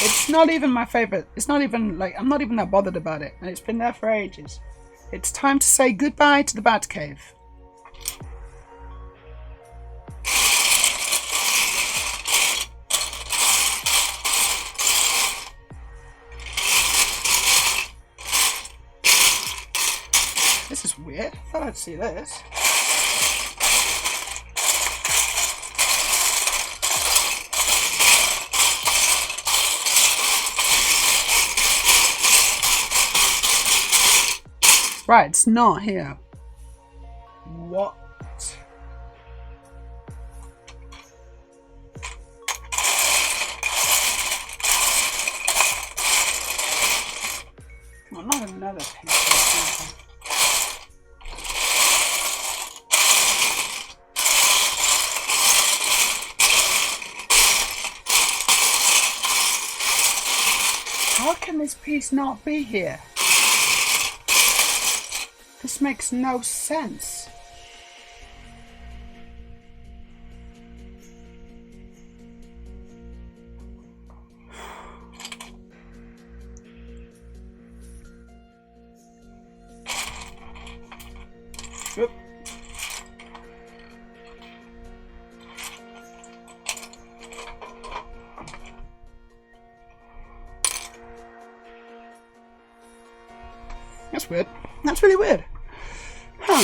It's not even my favourite. It's not even like, I'm not even that bothered about it. And it's been there for ages. It's time to say goodbye to the bat cave. This is weird. I thought I'd see this. Right, it's not here. What? Come on, not another piece. How can this piece not be here? This makes no sense. Whoop. That's weird. That's really weird. Huh.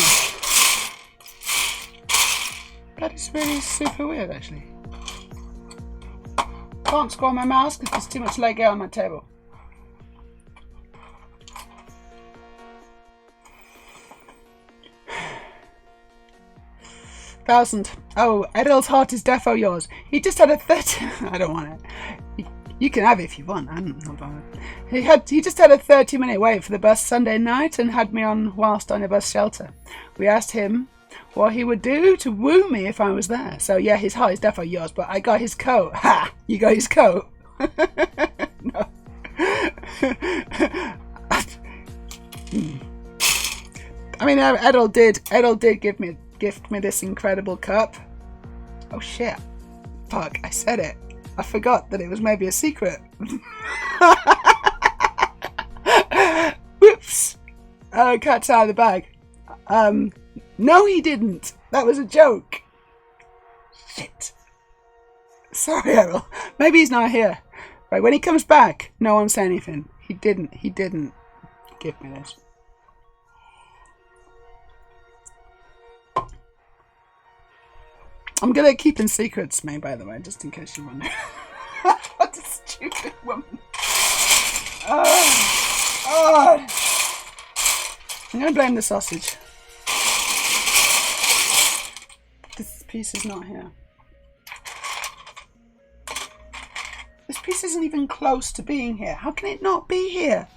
That is really super weird, actually. Can't scroll my mouse because there's too much Lego on my table. Thousand. Oh, Edel's heart is defo yours. He just had a 30. I don't want it. You can have it if you want. I'm not bothered. He just had a 30-minute wait for the bus Sunday night and had me on whilst on a bus shelter. We asked him what he would do to woo me if I was there. So yeah, his heart is definitely yours, but I got his coat. Ha! You got his coat? No. I mean, Edel did gift me this incredible cup. Oh shit! Fuck! I said it. I forgot that it was maybe a secret. Whoops! Cat's out of the bag. No, he didn't. That was a joke. Shit. Sorry, Errol. Maybe he's not here. Right, when he comes back, no one say anything. He didn't give me this. I'm good at keeping secrets, May, by the way, just in case you wonder. What a stupid woman. Oh. I'm going to blame the sausage. This piece is not here. This piece isn't even close to being here. How can it not be here?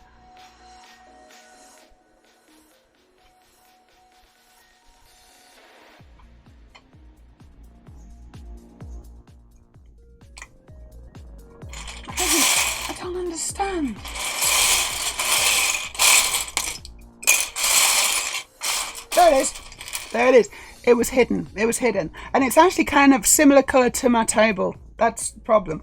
I don't understand. There it is. There it is. It was hidden. It was hidden. And it's actually kind of similar colour to my table. That's the problem.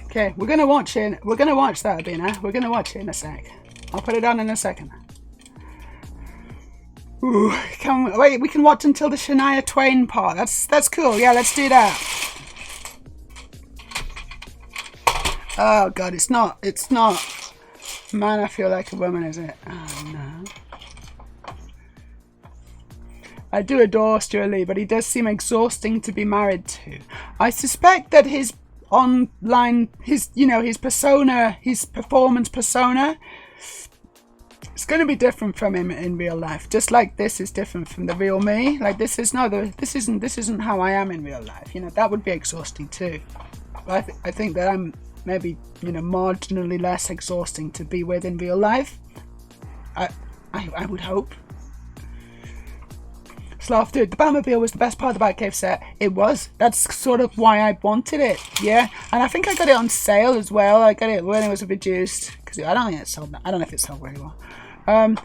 Okay, we're gonna watch it. We're gonna watch that, Abina. We're gonna watch it in a sec. I'll put it on in a second. Ooh, wait, we can watch until the Shania Twain part. That's cool. Yeah, let's do that. Oh god, it's not. Man, I feel like a woman, is it? Oh no. I do adore Stuart Lee, but he does seem exhausting to be married to. I suspect that his online, his persona, his performance persona, it's going to be different from him in real life. Just like this is different from the real me. Like this isn't how I am in real life. You know, that would be exhausting too. But I think that I'm maybe, marginally less exhausting to be with in real life. I would hope. Sloth, dude, the Batmobile was the best part of the Batcave set. It was. That's sort of why I wanted it. Yeah, and I think I got it on sale as well. I got it when it was reduced because I don't think it sold. I don't know if it sold very well. And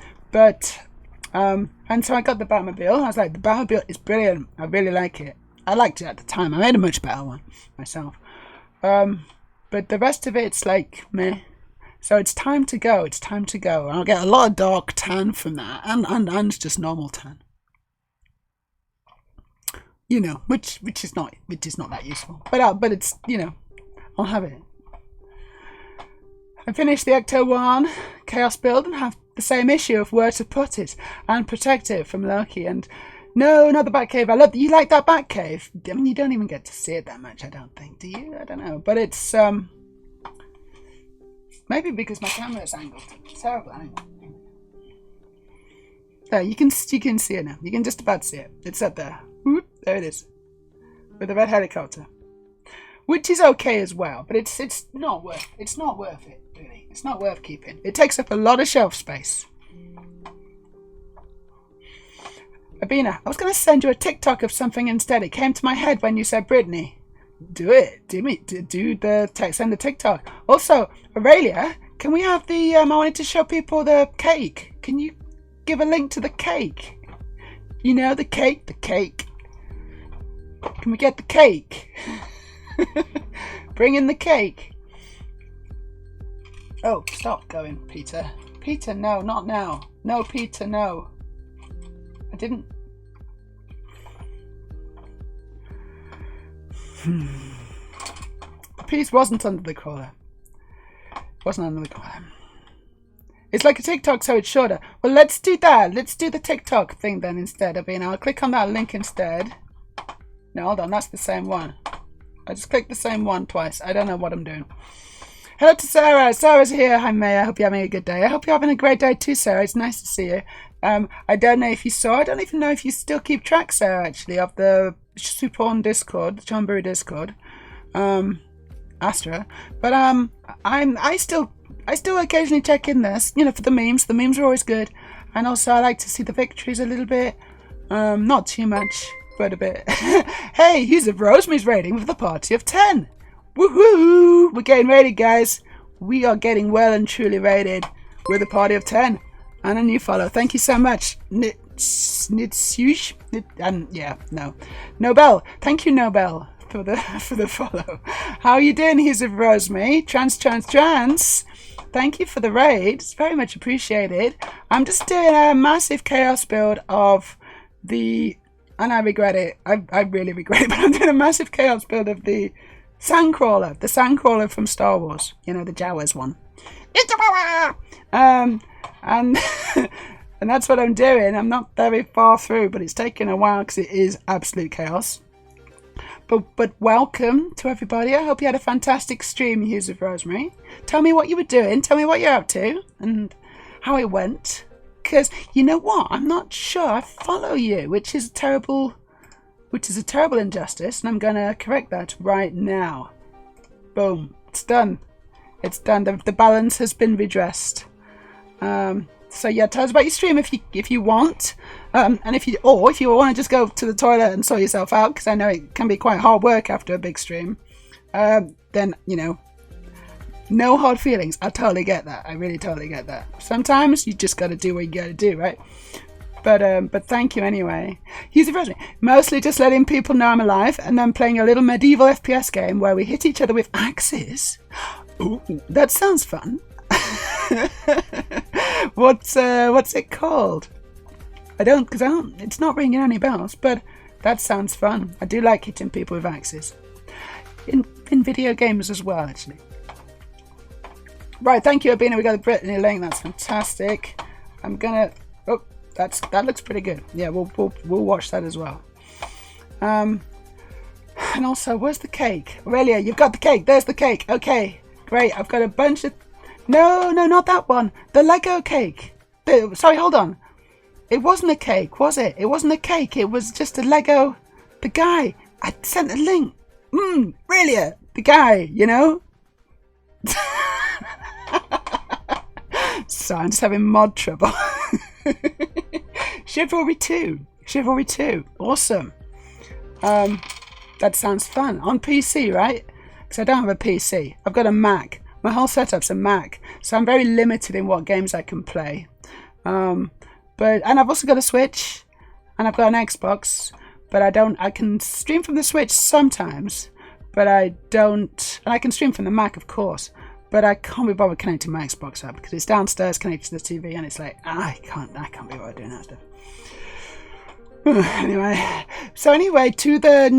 so I got the Batmobile. I was like, the Batmobile is brilliant. I really like it. I liked it at the time. I made a much better one myself. But the rest of it's like meh. So it's time to go. It's time to go. And I'll get a lot of dark tan from that, and just normal tan. Which is not that useful. But it's I'll have it. I finished the Ecto 1 Chaos build and have the same issue of where to put it and protect it from Loki. And no, not the Batcave. I love that you like that Batcave. I mean, you don't even get to see it that much, I don't think. Do you? I don't know. But it's maybe because my camera is angled. It's terrible angle. There, you can see it now. You can just about see it. It's up there. Whoop, there it is. With the red helicopter. Which is okay as well, but it's not worth it, really. It's not worth keeping. It takes up a lot of shelf space. Abina, I was going to send you a TikTok of something instead. It came to my head when you said Brittany. Do it. Do the text. Send the TikTok. Also, Aurelia, can we have the? I wanted to show people the cake. Can you give a link to the cake? The cake. The cake. Can we get the cake? Bring in the cake. Oh, stop going, Peter. Peter, no, not now. No, Peter, no. I didn't... The piece wasn't under the crawler. It wasn't under the crawler. It's like a TikTok, so it's shorter. Well, let's do that. Let's do the TikTok thing then instead. I'll click on that link instead. No, hold on. That's the same one. I just clicked the same one twice. I don't know what I'm doing. Hello to Sarah. Sarah's here. Hi, May. I hope you're having a good day. I hope you're having a great day too, Sarah. It's nice to see you. I don't know if you saw. I don't even know if you still keep track, Sarah, actually, of the Supporn Discord, the Chonburi Discord. Astra. But I still occasionally check in this, you know, for the memes. The memes are always good. And also I like to see the victories a little bit. Not too much, but a bit. Hey, here's a Rosemary's rating with a party of 10. Woohoo! We're getting rated, guys. We are getting well and truly rated with a party of 10. And a new follow. Thank you so much. Nitsush? Nobel. Thank you, Nobel, for the follow. How are you doing, here's a Rosemary? Trans. Thank you for the raid. It's very much appreciated. I'm just doing a massive chaos build of the... And I regret it. I really regret it, but I'm doing a massive chaos build of the Sandcrawler. The Sandcrawler from Star Wars. You know, the Jawas one. And and that's what I'm doing. I'm not very far through, but it's taking a while because it is absolute chaos. But welcome to everybody. I hope you had a fantastic stream, Hughes of Rosemary. Tell me what you were doing. Tell me what you're up to and how it went. Because you know what? I'm not sure I follow you, which is a terrible injustice, and I'm going to correct that right now. Boom. It's done. It's done. The balance has been redressed. So yeah, tell us about your stream if you want, and if you want to just go to the toilet and sort yourself out, because I know it can be quite hard work after a big stream. Then you know, no hard feelings. I totally get that. I really totally get that. Sometimes you just got to do what you got to do, right? But thank you anyway. Here's the first one. Mostly just letting people know I'm alive, and then playing a little medieval FPS game where we hit each other with axes. Ooh, that sounds fun. What's it called? It's not ringing any bells, but that sounds fun. I do like hitting people with axes. In video games as well, actually. Right, thank you, Abina. We got the Brittany link. That's fantastic. I'm gonna... Oh, that looks pretty good. Yeah, we'll watch that as well. And also, where's the cake? Aurelia, you've got the cake. There's the cake. Okay, great. I've got a bunch of... No, not that one. The Lego cake. Sorry, hold on. It wasn't a cake, was it? It wasn't a cake. It was just a Lego... The guy. I sent a link. Really? The guy, you know? So I'm just having mod trouble. Chivalry 2. Awesome. That sounds fun. On PC, right? Because I don't have a PC. I've got a Mac. My whole setup's a Mac. So I'm very limited in what games I can play. And I've also got a Switch. And I've got an Xbox. But I can stream from the Switch sometimes. But I don't... And I can stream from the Mac, of course. But I can't be bothered connecting my Xbox up because it's downstairs connected to the TV, and it's like I can't be bothered doing that stuff. Anyway, to the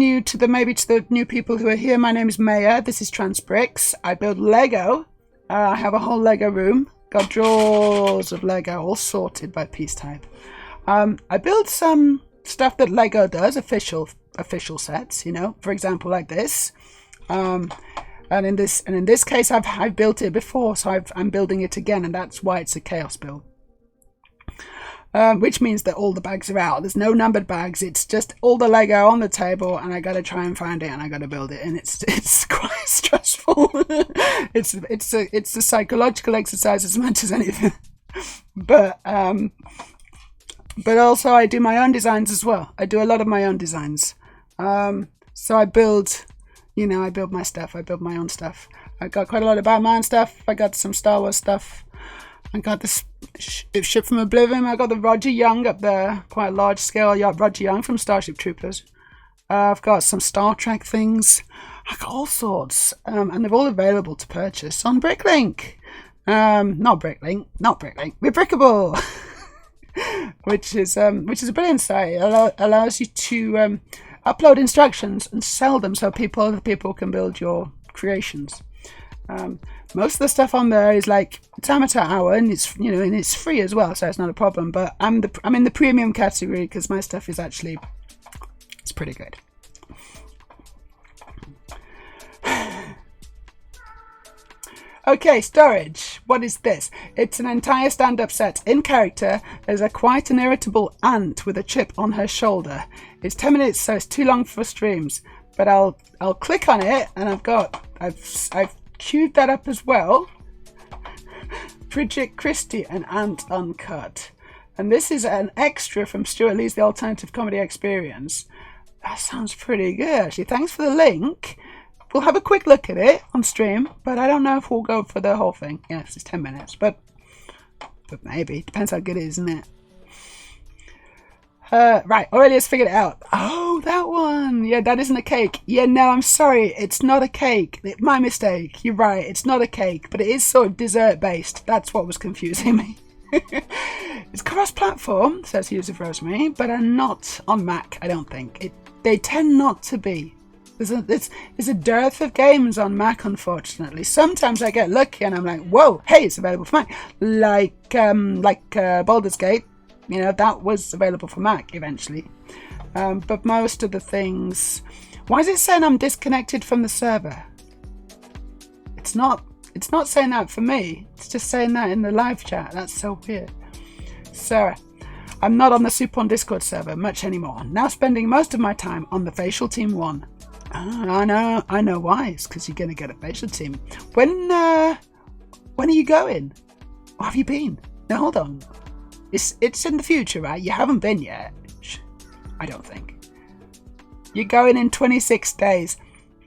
new people who are here, my name is Meja. This is Transbricks. I build Lego. I have a whole Lego room. Got drawers of Lego, all sorted by piece type. I build some stuff that Lego does, official sets. You know, for example, like this. And in this case, I've built it before, so I'm building it again, and that's why it's a chaos build. Which means that all the bags are out. There's no numbered bags. It's just all the Lego on the table, and I got to try and find it, and I got to build it, and it's quite stressful. it's a psychological exercise as much as anything. But also I do my own designs as well. I do a lot of my own designs. So I build. You know, I build my stuff. I build my own stuff. I got quite a lot of Batman stuff. I got some Star Wars stuff. I got this ship from Oblivion. I got the Roger Young up there. Quite a large scale. Yeah, Roger Young from Starship Troopers. I've got some Star Trek things. I got all sorts. And they're all available to purchase on Bricklink. Not Bricklink, we're Brickable. which is a brilliant site. It allows you to upload instructions and sell them so other people can build your creations. Most of the stuff on there is like it's amateur hour, and it's free as well, so it's not a problem. But I'm in the premium category because my stuff is actually it's pretty good. Okay, storage. What is this? It's an entire stand-up set. In character, there's a quite an irritable ant with a chip on her shoulder. It's 10 minutes, so it's too long for streams. But I'll click on it, and I've queued that up as well. Bridget Christie, an ant uncut. And this is an extra from Stuart Lee's The Alternative Comedy Experience. That sounds pretty good, actually. Thanks for the link. We'll have a quick look at it on stream, but I don't know if we'll go for the whole thing. Yeah, it's 10 minutes, but maybe. Depends how good it is, isn't it? Right, Aurelia's figured it out. Oh, that one. Yeah, that isn't a cake. Yeah, no, I'm sorry. It's not a cake. My mistake. You're right. It's not a cake, but it is sort of dessert-based. That's what was confusing me. It's cross-platform, says Hughes of Rosemary, but are not on Mac, I don't think. They tend not to be. There's a dearth of games on Mac, unfortunately. Sometimes I get lucky and I'm like, whoa, hey, it's available for Mac. Like Baldur's Gate, that was available for Mac eventually. But most of the things... Why is it saying I'm disconnected from the server? It's not saying that for me. It's just saying that in the live chat. That's so weird. Sarah, I'm not on the Supon Discord server much anymore. Now spending most of my time on the Facial Team 1. I know why. It's because you're going to get a facial team. When are you going? Or have you been? No, hold on. It's in the future, right? You haven't been yet. I don't think. You're going in 26 days.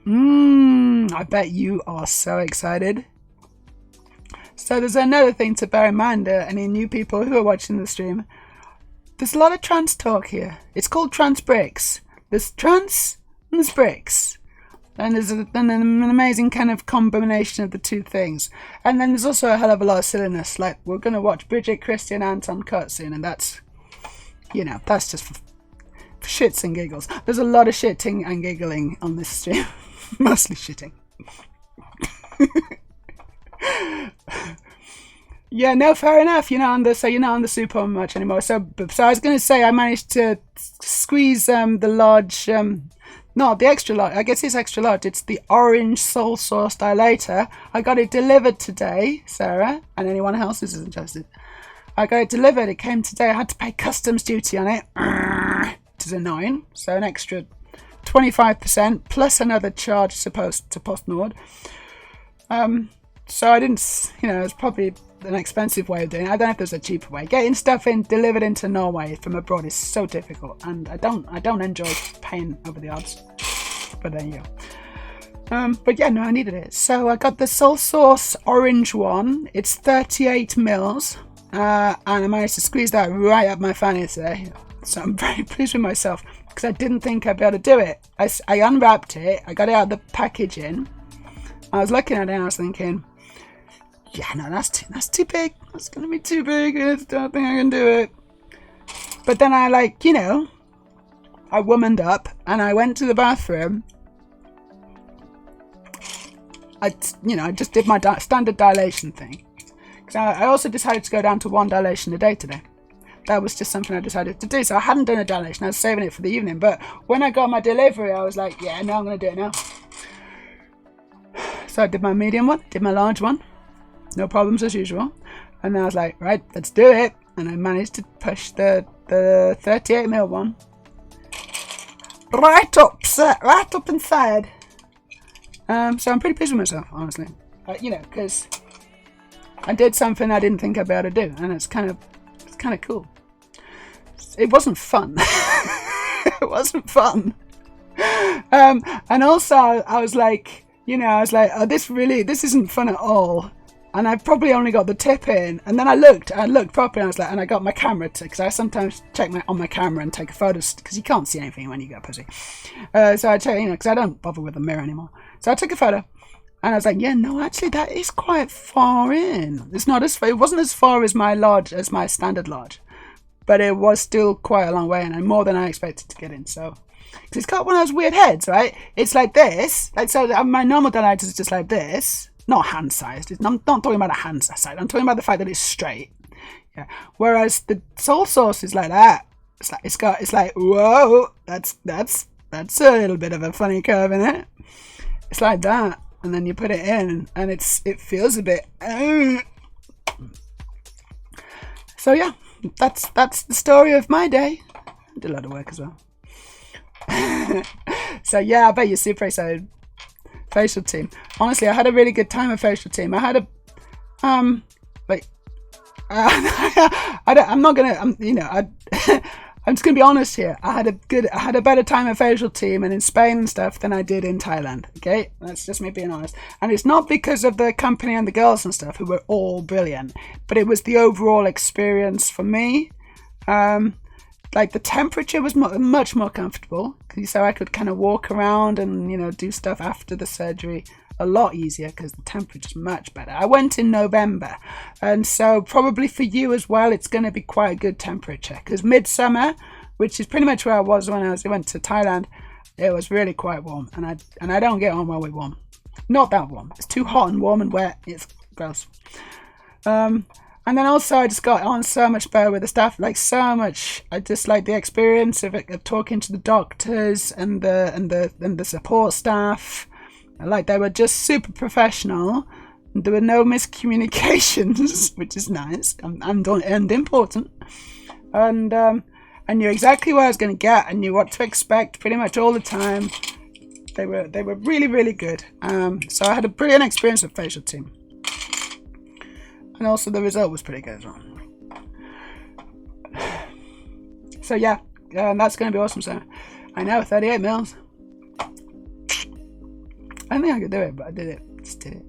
I bet you are so excited. So there's another thing to bear in mind, any new people who are watching the stream. There's a lot of trans talk here. It's called Trans Bricks. There's trans... There's bricks, and there's an amazing kind of combination of the two things, and then there's also a hell of a lot of silliness. Like, we're going to watch Bridget Christie and Anton cutscene, and that's just for shits and giggles. There's a lot of shitting and giggling on this stream. Mostly shitting. Yeah, no, fair enough. You're not on the super much anymore. So I was going to say I managed to squeeze the large... Not the extra large. I guess it's extra large. It's the orange soul source dilator. I got it delivered today, Sarah, and anyone else who's interested. I got it delivered. It came today. I had to pay customs duty on it, which is annoying. So an extra 25% plus another charge supposed to PostNord. So I didn't. It's probably an expensive way of doing it. I don't know if there's a cheaper way. Getting stuff delivered into Norway from abroad is so difficult, and I don't enjoy paying over the odds. But there you go. But yeah, no, I needed it. So I got the Soul Source orange one. It's 38 mils, and I managed to squeeze that right up my fanny today. So I'm very pleased with myself because I didn't think I'd be able to do it. I unwrapped it. I got it out of the packaging. I was looking at it and I was thinking, yeah, no, that's too big. That's going to be too big. I don't think I can do it. But then I I womaned up and I went to the bathroom. I just did my standard dilation thing. Because I also decided to go down to 1 dilation a day today. That was just something I decided to do. So I hadn't done a dilation. I was saving it for the evening. But when I got my delivery, I was like, yeah, no, I'm going to do it now. So I did my medium one, did my large one. No problems as usual. And then I was like, right, let's do it. And I managed to push the 38mm one right up inside. So I'm pretty pleased with myself, honestly. Because I did something I didn't think I'd be able to do, and it's kind of cool. It wasn't fun. It wasn't fun. And also I was like, oh, this isn't fun at all. And I probably only got the tip in, and then I looked properly, and I was like, and I got my camera because I sometimes check on my camera and take photos because you can't see anything when you go pussy. So I check, because I don't bother with the mirror anymore. So I took a photo, And I was like, yeah, no, actually, that is quite far in. It's not as far, it wasn't as far as my large, as my standard large, but it was still quite a long way, and more than I expected to get in. So, because it's got one of those weird heads, right? It's like this, like so. My normal diameter is just like this, not hand sized. I'm not talking about a hand size. I'm talking about the fact that it's straight. Yeah. Whereas the soul source is like that. It's like whoa, that's a little bit of a funny curve in it. It's like that. And then you put it in, and it feels a bit. So yeah, that's the story of my day. I did a lot of work as well. So yeah, I bet you're super excited. Facial team. Honestly, I had a really good time at facial team. I had a I'm just gonna be honest here. I had a better time at facial team and in Spain and stuff than I did in Thailand. Okay, that's just me being honest. And it's not because of the company and the girls and stuff who were all brilliant, but it was the overall experience for me. Like the temperature was much more comfortable, so I could kind of walk around and do stuff after the surgery a lot easier because the temperature's much better. I went in November, and so probably for you as well, it's going to be quite a good temperature because midsummer, which is pretty much where I was when I went to Thailand, it was really quite warm, and I don't get on well with warm. Not that warm. It's too hot and warm and wet. It's gross. And then also I just got on so much better with the staff, like so much. I just like the experience of talking to the doctors and the support staff. Like they were just super professional. There were no miscommunications, which is nice and important. And I knew exactly what I was going to get. I knew what to expect pretty much all the time. They were really, really good. So I had a brilliant experience with facial team. And also the result was pretty good as well. So yeah, that's going to be awesome. So I know 38 mils. I don't think I could do it, but I did it. Just did it.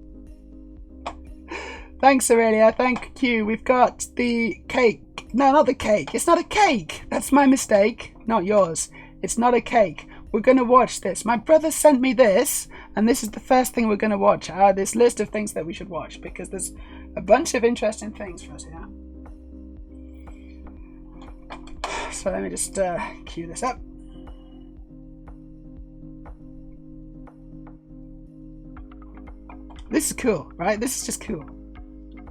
Thanks, Aurelia. Thank you. We've got the cake. No, not the cake. It's not a cake. That's my mistake, not yours. It's not a cake. We're going to watch this. My brother sent me this, and this is the first thing we're going to watch. This list of things that we should watch, because there's a bunch of interesting things for us here. So let me just cue this up. This is cool, right? This is just cool.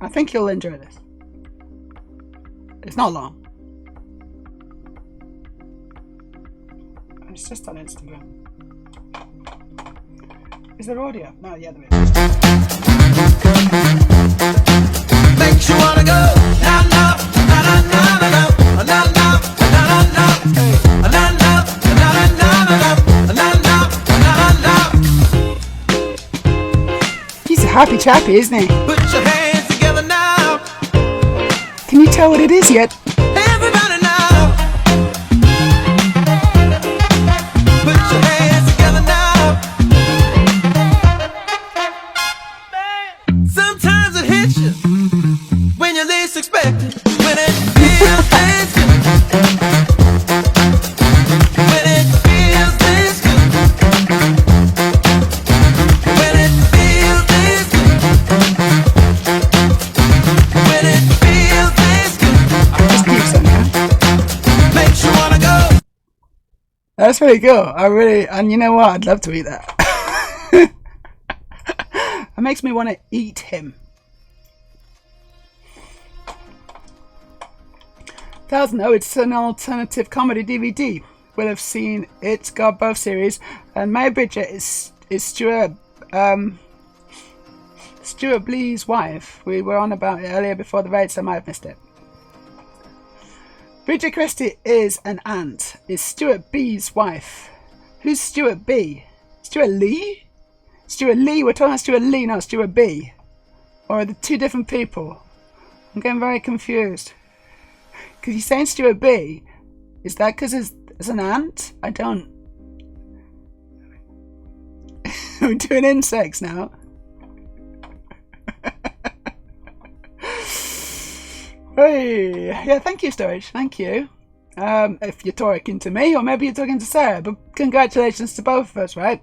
I think you'll enjoy this. It's not long. It's just on Instagram. Is there audio? No, yeah, there is. Makes you wanna go na na na na na na na na na na na na na. He's a happy chappy, isn't he? Put your hands together now. Can you tell what it is yet? Everybody now. Put your hands together now. Sometimes it hits you when you least expect it. When it feels this good. When it feels this good. When it feels this good. When it feels this good. Just keep saying, Makes you wanna go. that's really cool. And you know what? I'd love to eat that. It makes me want to eat him. 1000. Oh, it's an alternative comedy DVD. We'll have seen it. Got both series. And Meja Bridget is Stuart Blee's wife. We were on about it earlier before the raid, so I might have missed it. Bridget Christie is an aunt. Is Stuart B's wife. Who's Stuart B? Stuart Lee? Stuart Lee? We're talking about Stuart Lee, not Stuart B. Or are they two different people? I'm getting very confused. Because he's saying Stuart B. Is that because it's an aunt? I don't... We're doing insects now. Hey, yeah, thank you, Storage. Thank you. If you're talking to me, or maybe you're talking to Sarah, but congratulations to both of us, right?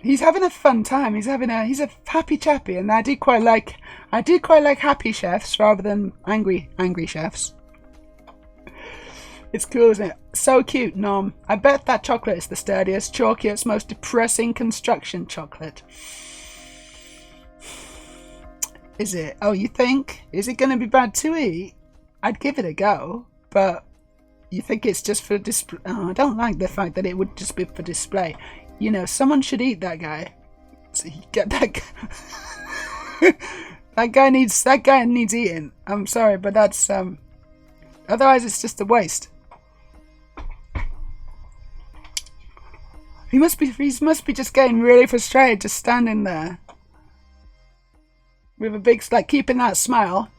He's having a fun time. He's a happy chappy, and I do quite like happy chefs rather than angry chefs. It's cool, isn't it? So cute, Nom. I bet that chocolate is the sturdiest, chalkiest, most depressing construction chocolate. Is it? Oh, you think? Is it going to be bad to eat? I'd give it a go, but you think it's just for display? Oh, I don't like the fact that it would just be for display. You know, someone should eat that guy. So you get that guy. that guy needs eating. I'm sorry, but that's otherwise it's just a waste. He must be just getting really frustrated, just standing there with a big, like, keeping that smile,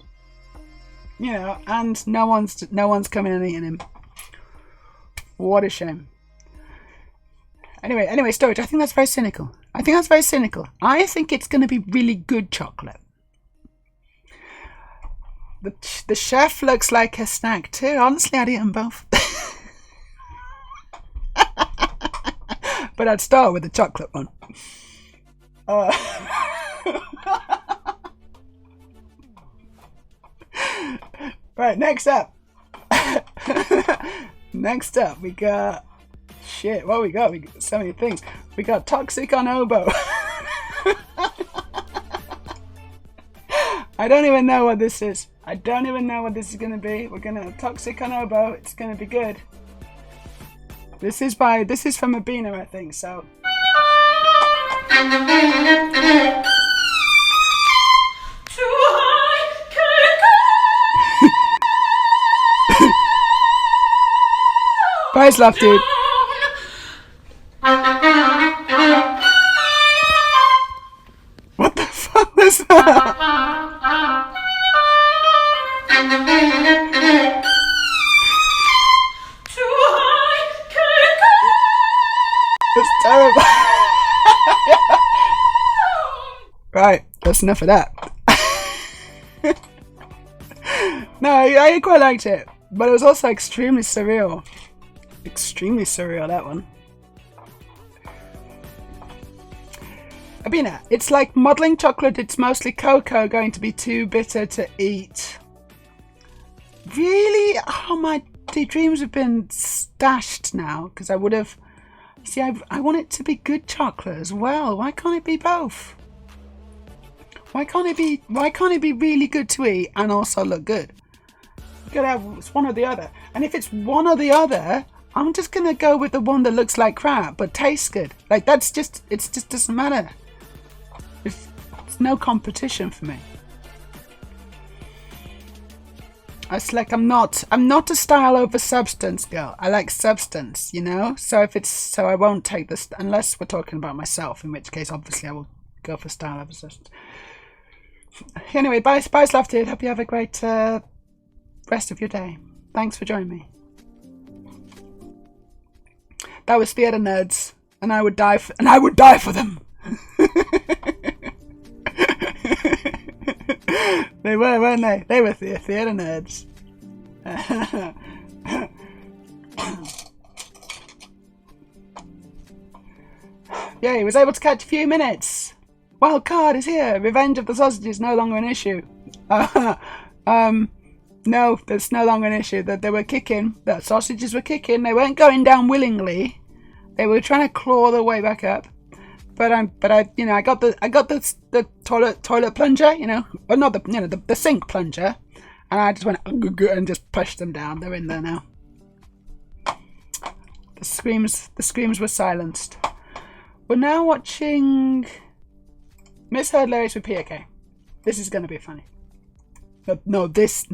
you know, and no one's coming and eating him. What a shame. Anyway, storage. I think that's very cynical. I think it's going to be really good chocolate. The chef looks like a snack too. Honestly, I'd eat them both. But I'd start with the chocolate one. Right, next up. We got... Shit, what we got? We got so many things. We got Toxic on Oboe. I don't even know what this is. I don't even know what this is going to be. We're going to Toxic on Oboe. It's going to be good. This is from Abina, I think, so. Price love, dude. What the fuck was that? That's terrible. Right, that's enough of that. No, I quite liked it, but it was also extremely surreal. Extremely surreal, that one. Abina, it's like modelling chocolate. It's mostly cocoa, going to be too bitter to eat. Really? Oh, my dreams have been stashed now, because I would have... See, I want it to be good chocolate as well. Why can't it be both? Why can't it be really good to eat and also look good? You gotta have, it's one or the other. And if it's one or the other, I'm just gonna go with the one that looks like crap but tastes good. Like, it just doesn't matter. It's no competition for me. It's like I'm not a style over substance girl. I like substance, you know. So I won't take this unless we're talking about myself, in which case obviously I will go for style over substance. Anyway, bye, love, dude. Hope you have a great rest of your day. Thanks for joining me. That was Theatre Nerds, and I would die for them. They were, weren't they? They were theatre nerds. Yeah, he was able to catch a few minutes. Wild card is here. Revenge of the sausage is no longer an issue. No, that's no longer an issue. That they were kicking. The sausages were kicking. They weren't going down willingly. They were trying to claw their way back up. But I got the toilet plunger, you know, or not the sink plunger, and I just went and just pushed them down. They're in there now. The screams were silenced. We're now watching Misheard Lyrics with PAK. This is gonna be funny. This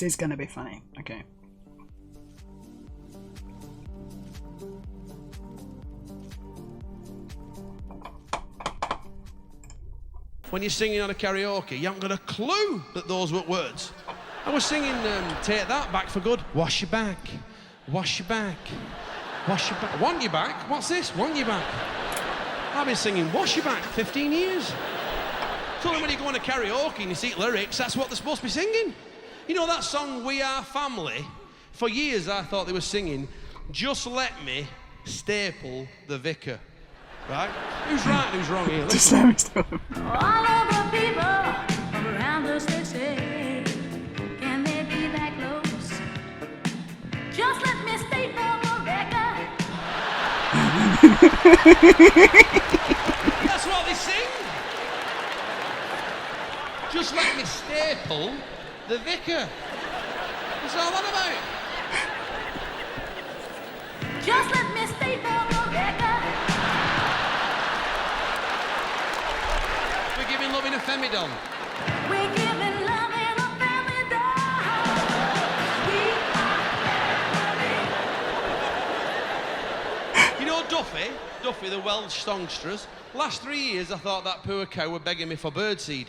is gonna be funny. Okay. When you're singing on a karaoke, you haven't got a clue that those were words. I was singing Take That, Back for Good. Wash your back, wash your back, wash your back. Want your back? What's this? Want your back? I've been singing Wash Your Back 15 years. So when you go on a karaoke and you see lyrics, that's what they're supposed to be singing. You know that song, We Are Family? For years I thought they were singing, Just Let Me Staple the Vicar. Right? Who's right and who's wrong here? Just Listen. let me stop. All of the people around the state say, can they be that close? Just let me state for the record. That's what they sing. Just let me staple the vicar. What's all that about? Just let me state for the record. We're giving love in a femidon. We're giving love in a family dog. We are family. You know Duffy, the Welsh songstress. Last 3 years I thought that poor cow were begging me for birdseed.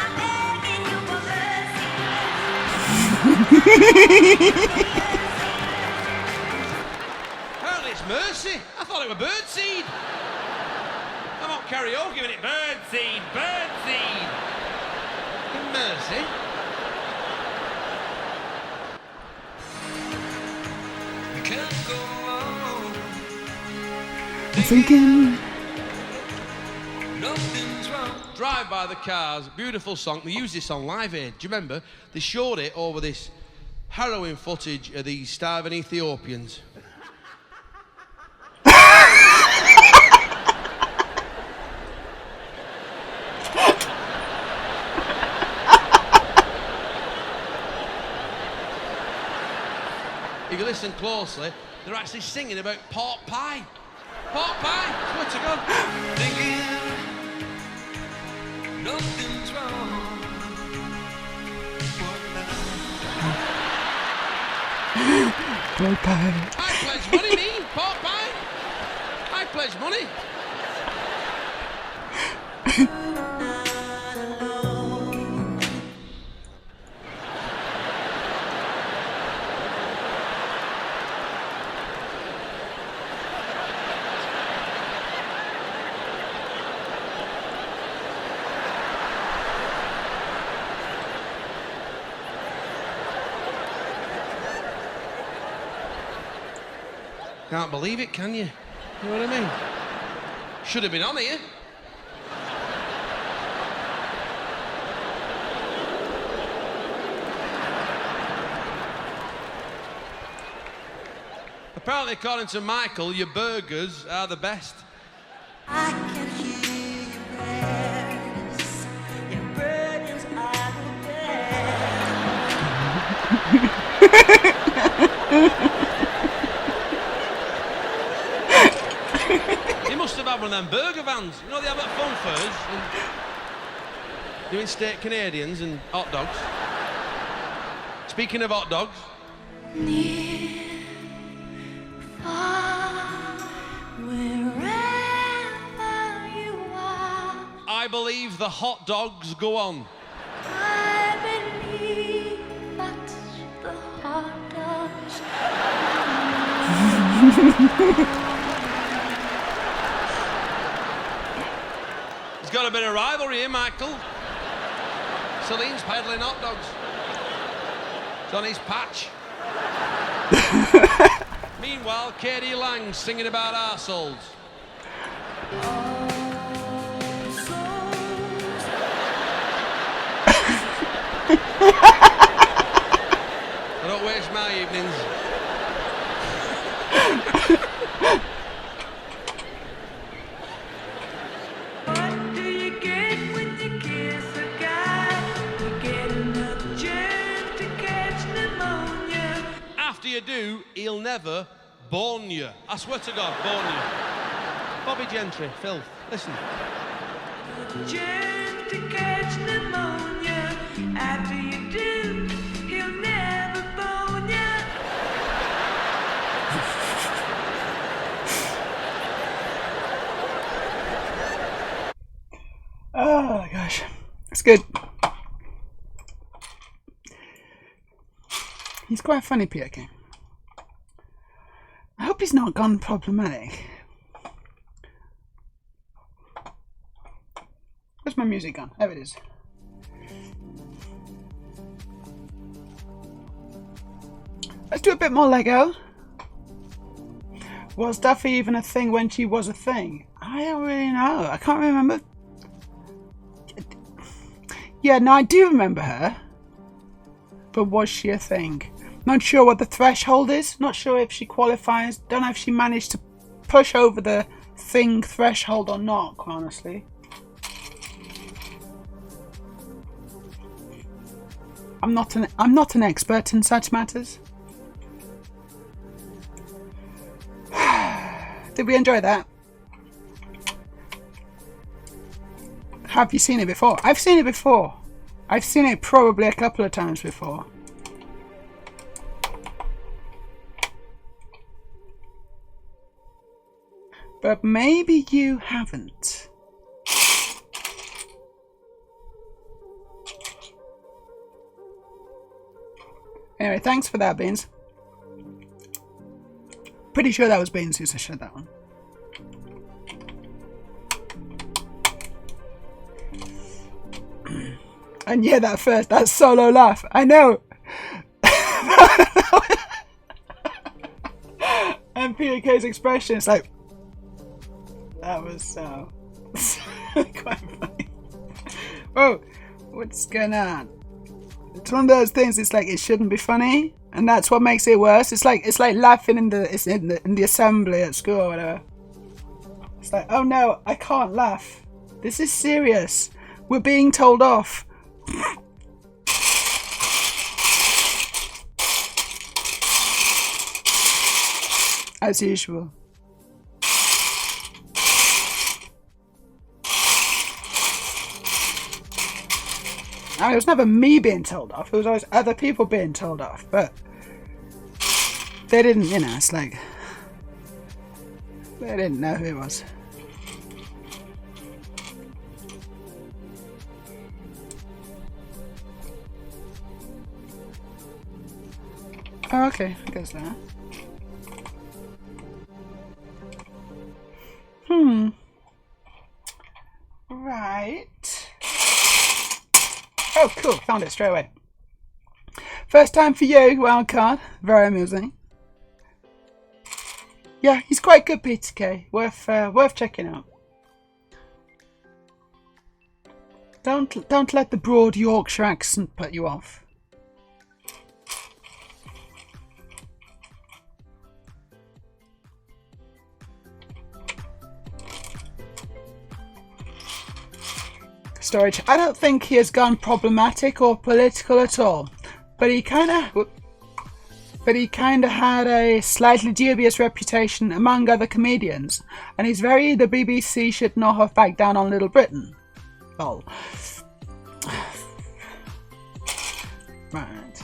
I'm begging you for mercy. Apparently it's mercy. I thought it were birdseed. I'm on karaoke giving it birdseed, birdseed. Mercy. We can't go on. I'm thinking. Nothing's wrong. Drive by the Cars, beautiful song. They used this on Live Aid. Do you remember? They showed it over this harrowing footage of these starving Ethiopians. If you listen closely, they're actually singing about pork pie. Pork pie, swear to God. Thinking nothing's wrong. What now? Pork pie. I pledge money, me, pork pie. I pledge money. Can't believe it, can you? You know what I mean? Should have been on here. Apparently, according to Michael, your burgers are the best. I can hear your prayers. Your burdens I will bear. He must have had one of them burger vans. You know they have at fun fairs and doing steak Canadians and hot dogs. Speaking of hot dogs, Near, far, wherever you are, I believe the hot dogs go on. I believe that the hot dogs. He's got a bit of rivalry here, Michael. Celine's peddling hot dogs. It's on his patch. Meanwhile, Katie Lang's singing about arseholes. I don't waste my evenings. What do you get when you kiss a guy? You get enough germs to catch pneumonia. After you do, he'll never bone you. I swear to God, bone you. Bobby Gentry, filth. Listen. Germs to catch pneumonia. After you do, he'll never bone ya. Oh gosh, it's good. He's quite funny, Pierre King. I hope he's not gone problematic. Where's my music gone? There it is. Let's do a bit more Lego. Was Duffy even a thing when she was a thing? I don't really know. I can't remember. Yeah, no, I do remember her. But was she a thing? Not sure what the threshold is. Not sure if she qualifies. Don't know if she managed to push over the thing threshold or not, quite honestly. I'm not an expert in such matters. Did we enjoy that? Have you seen it before? I've seen it before. I've seen it probably a couple of times before. But maybe you haven't. Anyway, thanks for that, Beans. Pretty sure that was Beans who said that one. And yeah, that solo laugh. I know. And Peter K's expression is like, that was so quite funny. Oh, what's going on? It's one of those things. It's like it shouldn't be funny, and that's what makes it worse. It's like laughing in the assembly at school or whatever. It's like, oh no, I can't laugh. This is serious. We're being told off. As usual. I mean, it was never me being told off. It was always other people being told off. But they didn't, you know, it's like they didn't know who it was. Oh, okay, I guess that. Right. Oh, cool. Found it straight away. First time for you, wildcard. Very amusing. Yeah, he's quite good, Peter K. Worth checking out. Don't let the broad Yorkshire accent put you off. Storage. I don't think he has gone problematic or political at all, but he kind of had a slightly dubious reputation among other comedians, and he's very the BBC should not have backed down on Little Britain. Lol. Right.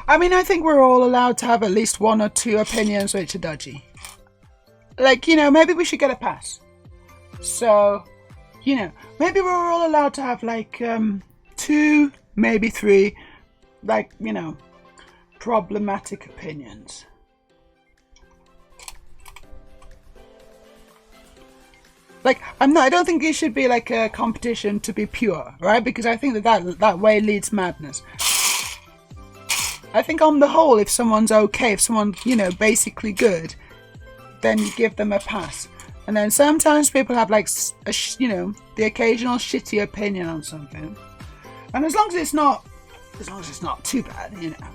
I mean, I think we're all allowed to have at least one or two opinions which are dodgy. Like, you know, maybe we should get a pass. So, you know, maybe we're all allowed to have like 2, maybe 3, like, you know, problematic opinions. Like, I don't think it should be like a competition to be pure, right? Because I think that way leads madness. I think on the whole, if someone's okay, if someone's, you know, basically good, then you give them a pass. And then sometimes people have like, you know, the occasional shitty opinion on something. And as long as it's not too bad, you know.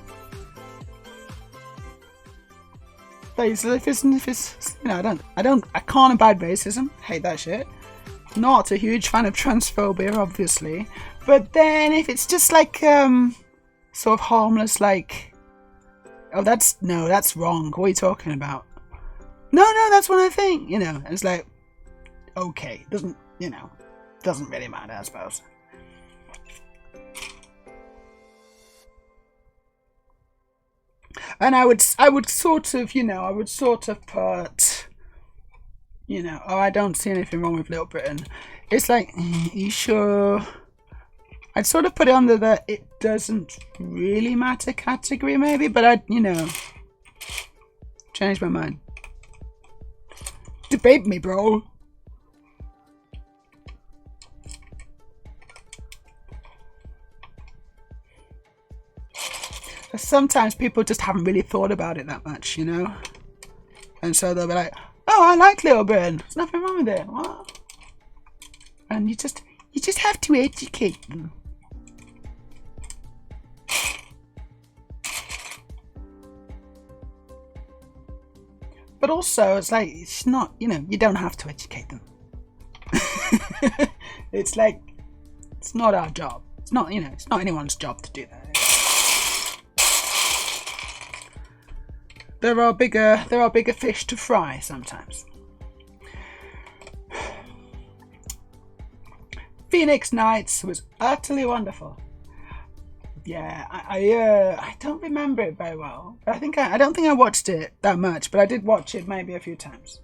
But if it's, you know, I can't abide racism. Hate that shit. Not a huge fan of transphobia, obviously. But then if it's just like, sort of harmless, like, oh, that's wrong. What are you talking about? No, that's what I think. You know, it's like, okay, doesn't really matter, I suppose. And I would sort of put, you know, oh, I don't see anything wrong with Little Britain. It's like, you sure? I'd sort of put it under the it doesn't really matter category maybe, but I'd, change my mind. Debate me, bro. Sometimes people just haven't really thought about it that much, And so they'll be like, oh, I like Little Britain. There's nothing wrong with it. What? And you just have to educate them. But also, it's like, it's not, you don't have to educate them. It's like, it's not our job. It's not, it's not anyone's job to do that. There are bigger fish to fry sometimes. Phoenix Nights was utterly wonderful. Yeah, I don't remember it very well. I don't think I watched it that much, but I did watch it maybe a few times.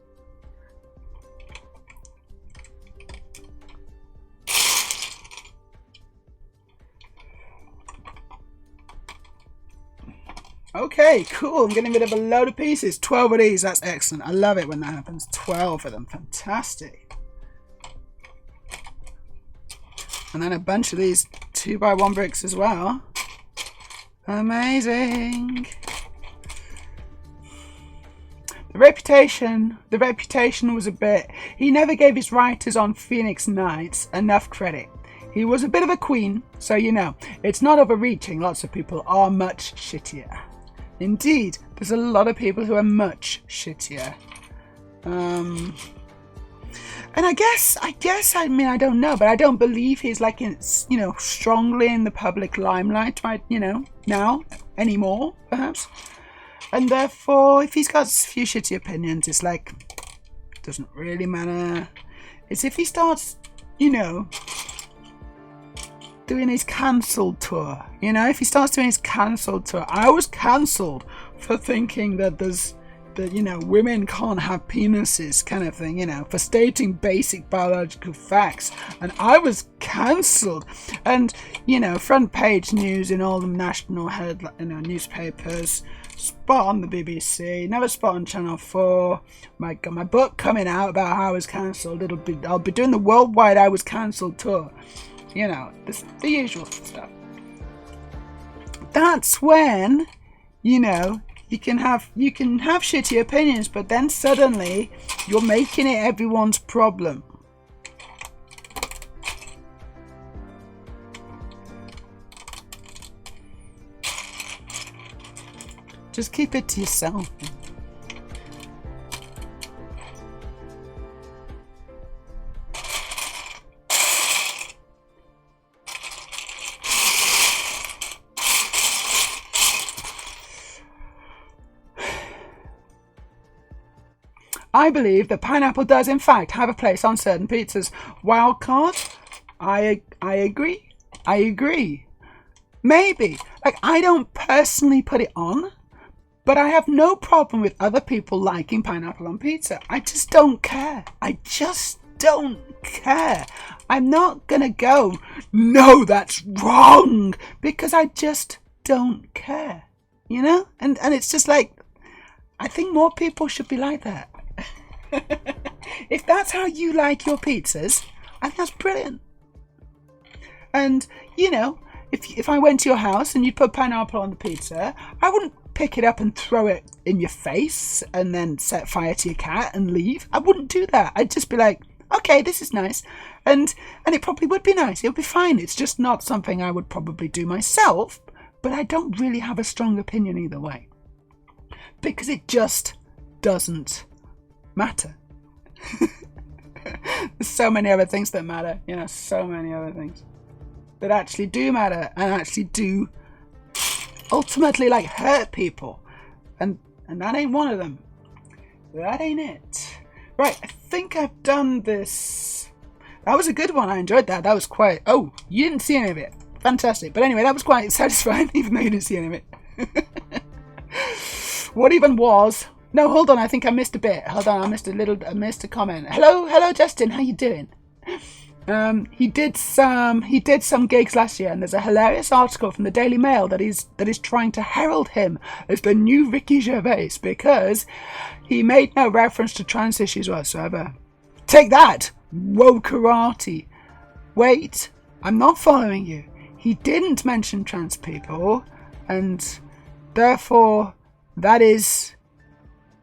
Okay, cool. I'm getting rid of a load of pieces. 12 of these. That's excellent. I love it when that happens. 12 of them. Fantastic. And then a bunch of these 2x1 bricks as well. Amazing. The reputation was a bit... He never gave his writers on Phoenix Nights enough credit. He was a bit of a queen, so it's not overreaching. Lots of people are much shittier. Indeed, there's a lot of people who are much shittier. And I guess, I don't know, but I don't believe he's like, strongly in the public limelight right, now, anymore, perhaps. And therefore, if he's got a few shitty opinions, it's like, it doesn't really matter. It's if he starts, doing his cancelled tour. If he starts doing his cancelled tour. I was cancelled for thinking that women can't have penises kind of thing, for stating basic biological facts. And I was cancelled. And, front page news in all the national newspapers. Spot on the BBC, never spot on Channel 4. My God, my book coming out about how I was cancelled. I'll be doing the worldwide I was cancelled tour. The usual stuff. That's when, you can have shitty opinions, but then suddenly you're making it everyone's problem. Just keep it to yourself. I believe that pineapple does in fact have a place on certain pizzas. Wildcard? I agree. Maybe. Like, I don't personally put it on, but I have no problem with other people liking pineapple on pizza. I just don't care. I'm not gonna go, no, that's wrong, because I just don't care. And it's just like, I think more people should be like that. If that's how you like your pizzas, I think that's brilliant. And if I went to your house and you put pineapple on the pizza, I wouldn't pick it up and throw it in your face and then set fire to your cat and leave. I wouldn't do that. I'd just be like, okay, this is nice. And it probably would be nice. It would be fine. It's just not something I would probably do myself, but I don't really have a strong opinion either way. Because it just doesn't matter. There's so many other things that matter, so many other things that actually do matter and actually do ultimately hurt people, and that ain't one of them. That ain't it. Right, I think I've done this. That was a good one. I enjoyed that. That was quite... Oh, you didn't see any of it. Fantastic. But anyway, that was quite satisfying, even though you didn't see any of it. What even was... No, hold on. I think I missed a bit. Hold on. I missed a comment. Hello, Justin. How you doing? He did some gigs last year, and there's a hilarious article from the Daily Mail that is trying to herald him as the new Ricky Gervais because he made no reference to trans issues whatsoever. Take that, wokerati. Wait, I'm not following you. He didn't mention trans people, and therefore that is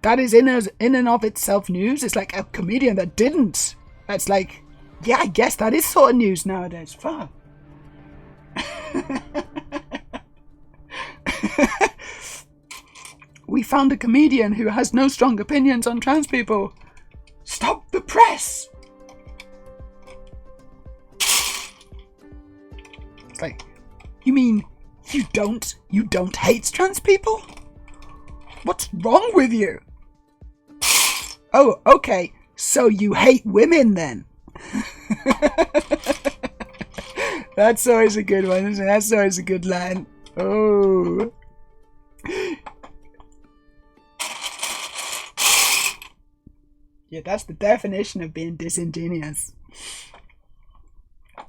in and of itself news. It's like a comedian that didn't. That's like, yeah, I guess that is sort of news nowadays. Fuck. We found a comedian who has no strong opinions on trans people. Stop the press! It's like, you mean you don't hate trans people? What's wrong with you? Oh, okay. So you hate women then? That's always a good one, isn't it? That's always a good line. Oh. Yeah, that's the definition of being disingenuous.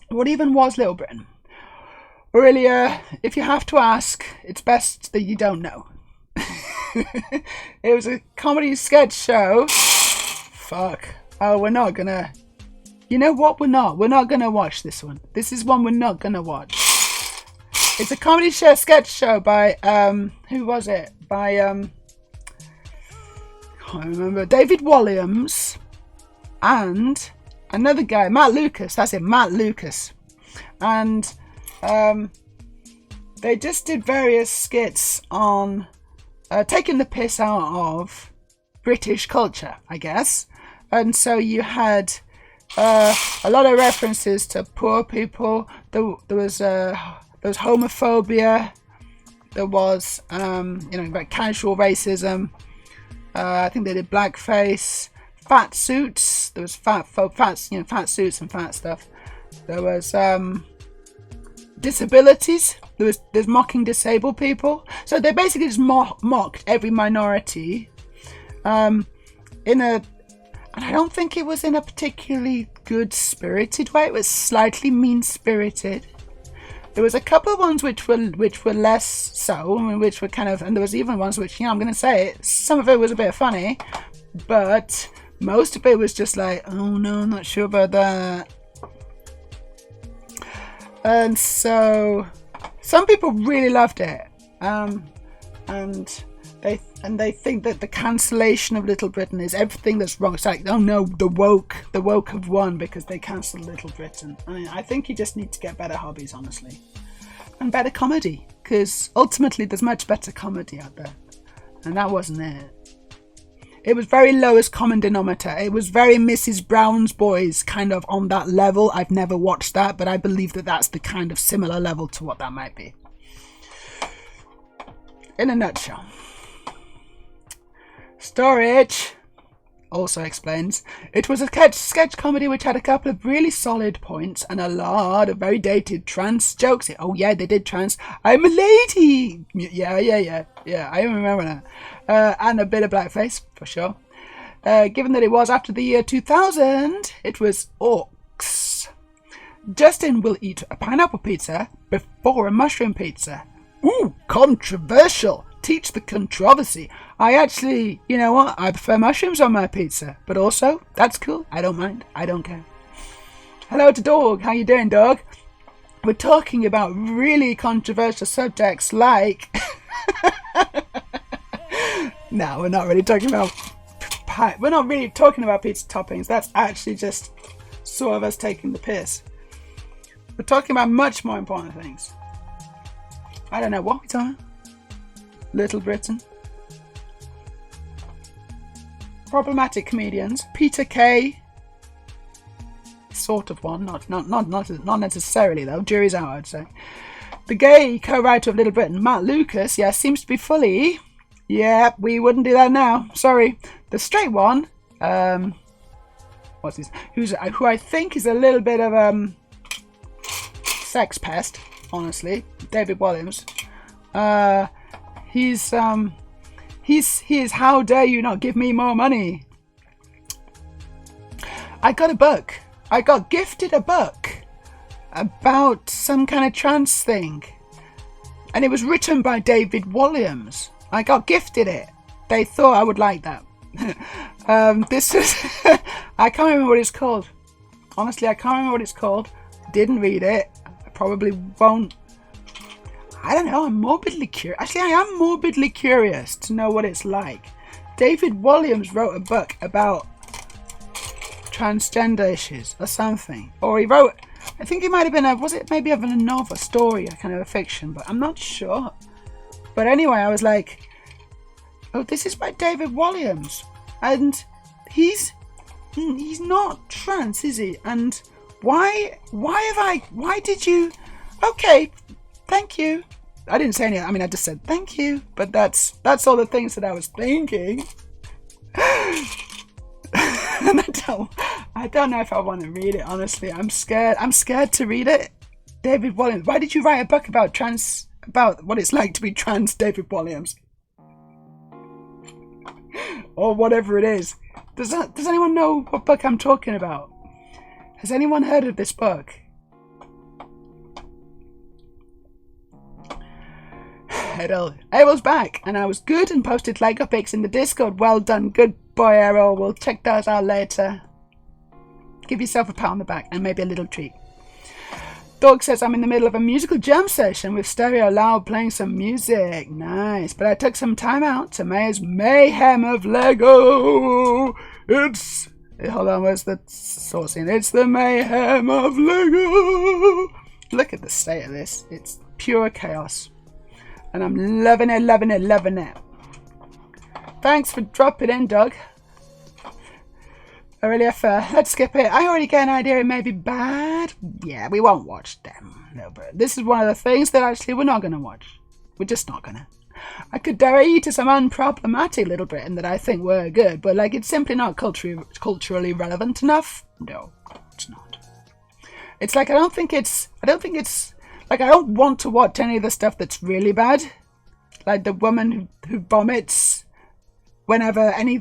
What even was Little Britain? Aurelia, if you have to ask, it's best that you don't know. It was a comedy sketch show. Fuck. Oh, we're not gonna... You know what? We're not gonna watch this one. This is one we're not gonna watch. It's a comedy show, sketch show by, who was it? By, can't remember. David Walliams and another guy, Matt Lucas. That's it, Matt Lucas. And, they just did various skits on taking the piss out of British culture, I guess. And so you had a lot of references to poor people. There was homophobia. There was like casual racism. I think they did blackface, fat suits. There was fat suits and fat stuff. There was disabilities. There's mocking disabled people. So they basically just mocked every minority. And I don't think it was in a particularly good-spirited way. It was slightly mean-spirited. There was a couple of ones which were less so, which were kind of, and there was even ones which, I'm going to say it, some of it was a bit funny, but most of it was just like, oh no, I'm not sure about that. And so some people really loved it, and they think that the cancellation of Little Britain is everything that's wrong. It's like, oh no, the woke have won because they cancelled Little Britain. I mean, I think you just need to get better hobbies, honestly, and better comedy, because ultimately there's much better comedy out there, and that wasn't it. It was very lowest common denominator. It was very Mrs. Brown's Boys kind of on that level. I've never watched that, but I believe that that's the kind of similar level to what that might be. In a nutshell. Storage also explains, it was a sketch comedy which had a couple of really solid points and a lot of very dated trans jokes. Oh yeah, they did trans. I'm a lady. Yeah, I remember that. And a bit of blackface, for sure. Given that it was after the year 2000, it was orcs. Justin will eat a pineapple pizza before a mushroom pizza. Ooh, controversial. Teach the controversy. I actually, you know what? I prefer mushrooms on my pizza. But also, that's cool. I don't mind. I don't care. Hello to Dog. How you doing, Dog? We're talking about really controversial subjects like... No, we're not really talking about... We're not really talking about pizza toppings. That's actually just sort of us taking the piss. We're talking about much more important things. I don't know what we're talking about. Little Britain. Problematic comedians. Peter Kay. Sort of one. Not necessarily though. Jury's out, I'd say. The gay co-writer of Little Britain, Matt Lucas, seems to be fully... Yeah, we wouldn't do that now. Sorry. The straight one, what's his? Who I think is a little bit of sex pest, honestly. David Walliams. He is how dare you not give me more money. I got a book I got gifted a book about some kind of trans thing. And it was written by David Williams. I got gifted it. They thought I would like that. This is... I can't remember what it's called. Honestly, I can't remember what it's called. Didn't read it. I probably won't. I don't know. I'm morbidly curious. Actually, I am morbidly curious to know what it's like. David Williams wrote a book about transgender issues or something. Or he wrote... I think it might have been was it maybe even a novel, story, a kind of a fiction, but I'm not sure. But anyway, I was like, oh, this is by David Williams. And he's not trans, is he? And why did you, okay, thank you. I didn't say anything, I mean, I just said thank you, but that's all the things that I was thinking. And I don't know if I want to read it, honestly. I'm scared to read it. David Williams. Why did you write a book about what it's like to be trans, David Williams? Or whatever it is. Does anyone know what book I'm talking about? Has anyone heard of this book? Errol's back, and I was good and posted Lego pics in the Discord. Well done, good boy, Errol. We'll check those out later. Give yourself a pat on the back and maybe a little treat. Dog says I'm in the middle of a musical jam session with stereo loud playing some music. Nice. But I took some time out to Meja's mayhem of Lego. Hold on, where's the source in? It's the mayhem of Lego. Look at the state of this. It's pure chaos. And I'm loving it, loving it, loving it. Thanks for dropping in, Doug. Let's skip it. I already get an idea it may be bad. Yeah, we won't watch them. No, but this is one of the things that actually we're not going to watch. We're just not going to. I could direct you to some unproblematic Little Britain that I think were good, but like it's simply not culturally relevant enough. No, it's not. It's like I don't think it's like I don't want to watch any of the stuff that's really bad. Like the woman who vomits whenever any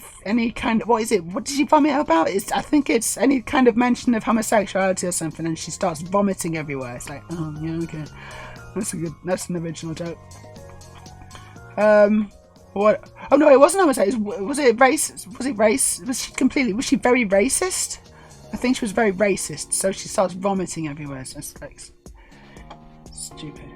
kind of, what is it? What did she vomit about? I think it's any kind of mention of homosexuality or something, and she starts vomiting everywhere. It's like, oh yeah, okay, that's an original joke. What? Oh no, it wasn't homosexual. Was it racist? Was it race? Was she very racist? I think she was very racist, so she starts vomiting everywhere. So it's like stupid.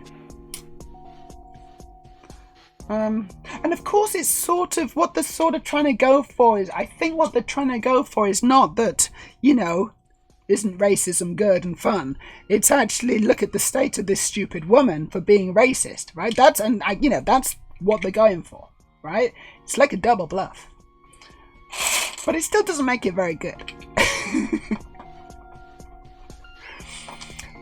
And of course it's sort of what they're sort of trying to go for is, I think what they're trying to go for is not that, isn't racism good and fun? It's actually look at the state of this stupid woman for being racist, right? That's what they're going for, right? It's like a double bluff. But it still doesn't make it very good.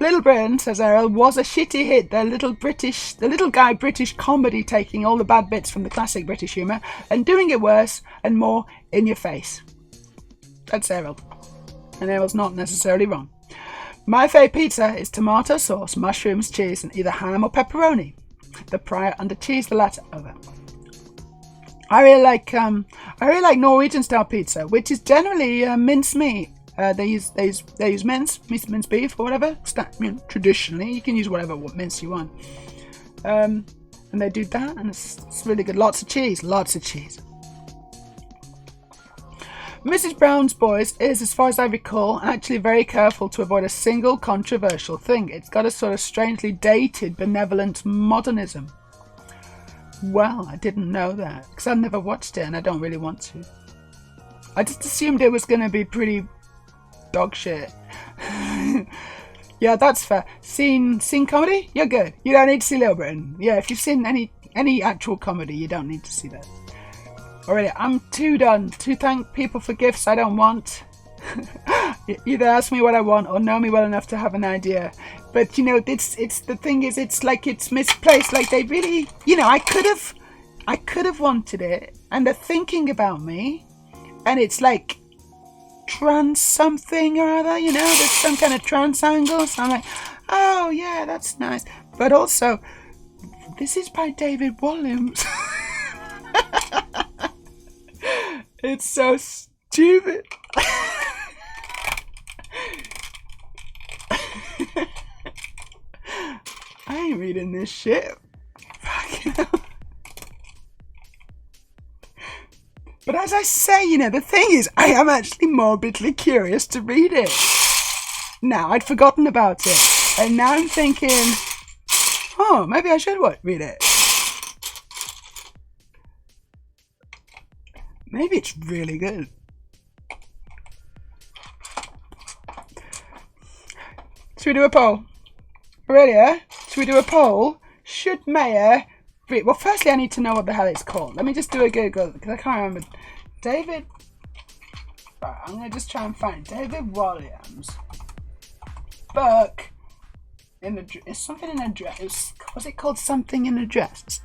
Little Britain, says Errol, was a shitty hit. The little guy British comedy taking all the bad bits from the classic British humour and doing it worse and more in your face. That's Errol. And Errol's not necessarily wrong. My favourite pizza is tomato sauce, mushrooms, cheese, and either ham or pepperoni. The prior under cheese, the latter over. I really like Norwegian style pizza, which is generally minced meat. They use minced beef or whatever. Traditionally, you can use whatever mince you want. And they do that, and it's really good. Lots of cheese. Mrs. Brown's Boys is, as far as I recall, actually very careful to avoid a single controversial thing. It's got a sort of strangely dated, benevolent modernism. Well, I didn't know that, because I've never watched it, and I don't really want to. I just assumed it was going to be pretty dog shit. Yeah, that's fair. Seen comedy? You're good. You don't need to see Little Britain. Yeah, if you've seen any actual comedy, you don't need to see that. Alright, I'm too done to thank people for gifts I don't want. Either ask me what I want or know me well enough to have an idea. But it's the thing is, it's like it's misplaced. Like they really, I could have wanted it, and they're thinking about me, and it's like trans something or other, there's some kind of trans angle, so I'm like, oh yeah, that's nice. But also, this is by David Williams. It's so stupid. ain't reading this shit. Fucking hell. But as I say, you know, the thing is, I am actually morbidly curious to read it. Now, I'd forgotten about it. And now I'm thinking, oh, maybe I should read it. Maybe it's really good. Should we do a poll? Ready, yeah? Should we do a poll? Should Meja read... Well, firstly, I need to know what the hell it's called. Let me just do a Google, because I can't remember. David... Right, I'm going to just try and find David Williams. Book... Is something in a dress? Was it called Something in a Dress?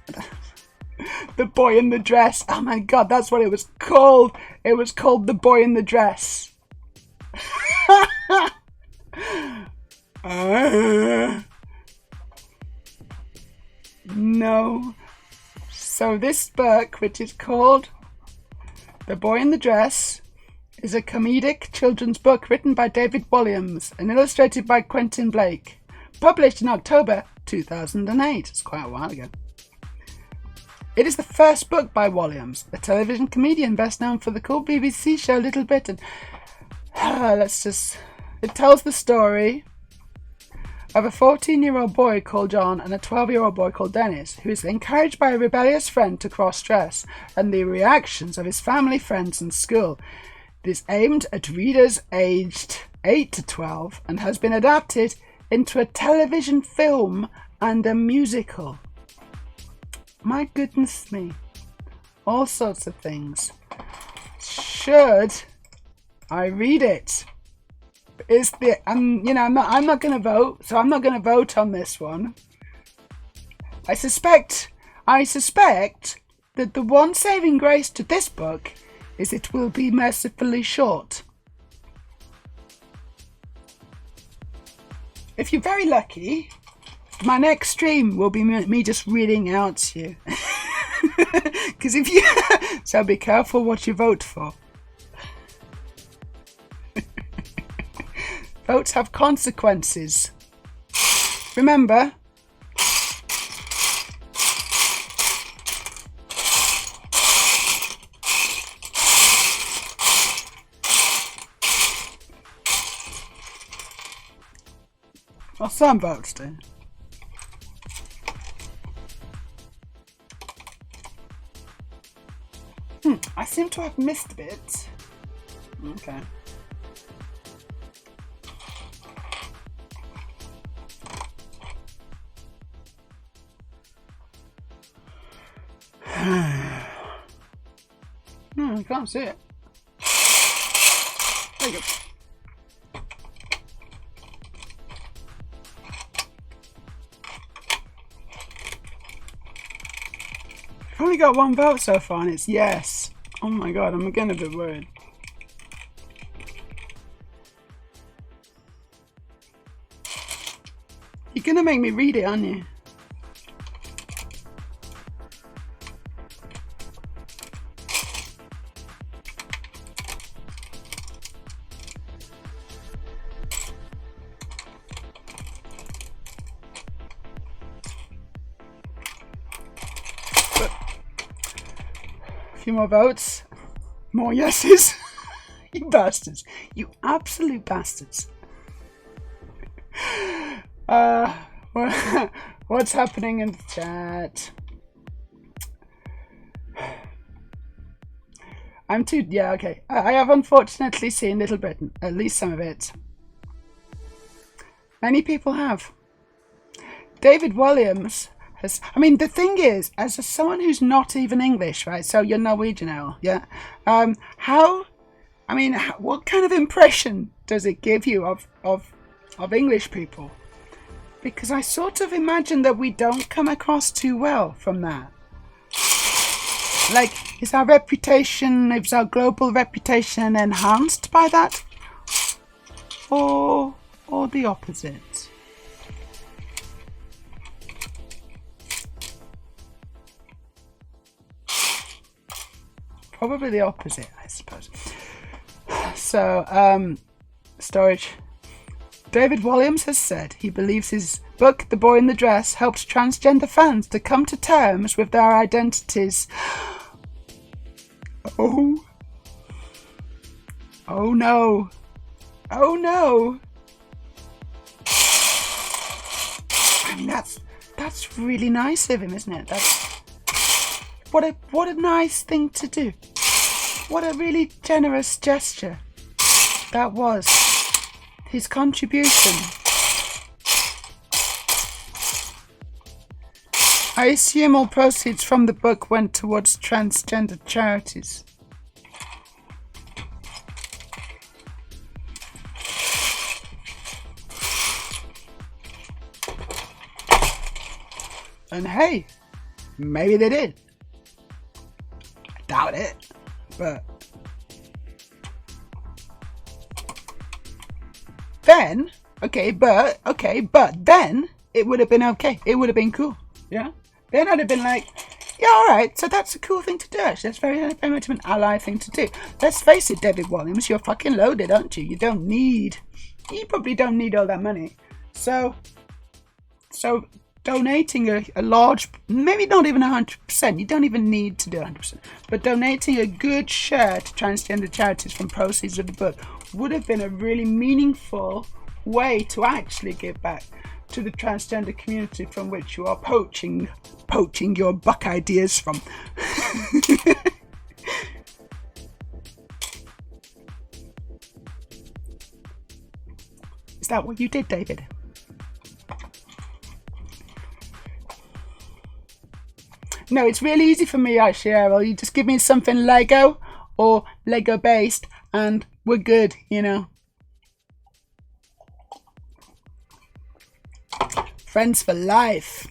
The Boy in the Dress. Oh my god, that's what it was called. It was called The Boy in the Dress. No. So this book, which is called The Boy in the Dress, is a comedic children's book written by David Williams and illustrated by Quentin Blake. Published in October 2008. It's quite a while ago. It is the first book by Williams, a television comedian best known for the cool BBC show Little Britain. It tells the story of a 14-year-old boy called John and a 12-year-old boy called Dennis, who is encouraged by a rebellious friend to cross-dress, and the reactions of his family, friends and school. It is aimed at readers aged 8 to 12 and has been adapted into a television film and a musical. My goodness me. All sorts of things. Should I read it? I'm not going to vote, so I'm not going to vote on this one. I suspect that the one saving grace to this book is it will be mercifully short. If you're very lucky, my next stream will be me just reading out to you. Because so be careful what you vote for. Votes have consequences. Remember, well, some votes do. I seem to have missed a bit. Okay. I can't see it. There you go. I've only got one vote so far and it's yes. Oh my god, I'm getting a bit worried. You're gonna make me read it, aren't you? Few more votes, more yeses. You bastards, you absolute bastards. What's happening in the chat? Okay. I have unfortunately seen Little Britain, at least some of it. Many people have. David Williams has, the thing is, as someone who's not even English, right? So you're Norwegian now, yeah? What kind of impression does it give you of English people? Because I sort of imagine that we don't come across too well from that. Like, is our global reputation enhanced by that? Or the opposite? Probably the opposite, I suppose. So, storage. David Walliams has said he believes his book, The Boy in the Dress, helps transgender fans to come to terms with their identities. Oh no. Oh no. I mean, that's really nice of him, isn't it? That's what a nice thing to do. What a really generous gesture that was. His contribution. I assume all proceeds from the book went towards transgender charities. And hey, maybe they did. I doubt it, but then, but then it would have been okay. It would have been cool. Yeah? Then I'd have been like, yeah, alright, so that's a cool thing to do, actually. That's very, very much of an ally thing to do. Let's face it, David Walliams, you're fucking loaded, aren't you? You probably don't need all that money. So donating a large, maybe not even 100%, you don't even need to do 100%, but donating a good share to transgender charities from proceeds of the book would have been a really meaningful way to actually give back to the transgender community from which you are poaching your buck ideas from. Is that what you did, David? No, it's really easy for me, actually, Errol. You just give me something Lego or Lego based and we're good, you know. Friends for life.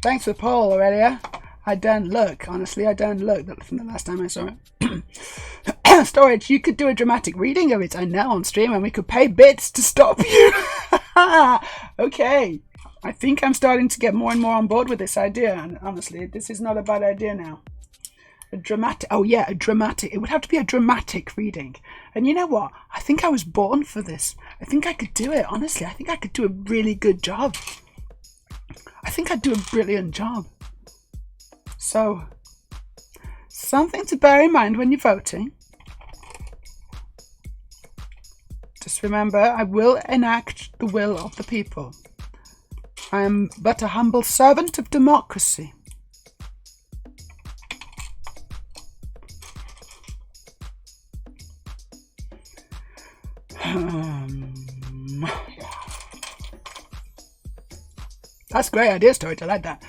Thanks for the poll, Aurelia. I don't look, honestly, from the last time I saw it. Storage, you could do a dramatic reading of it, I know, on stream, and we could pay bits to stop you. Okay. I think I'm starting to get more and more on board with this idea, and honestly, this is not a bad idea now. A dramatic, it would have to be a dramatic reading. And you know what? I think I was born for this. I think I could do it, honestly. I think I could do a really good job. I think I'd do a brilliant job. So, something to bear in mind when you're voting. Just remember, I will enact the will of the people. I am but a humble servant of democracy. That's a great idea, Storage. I like that.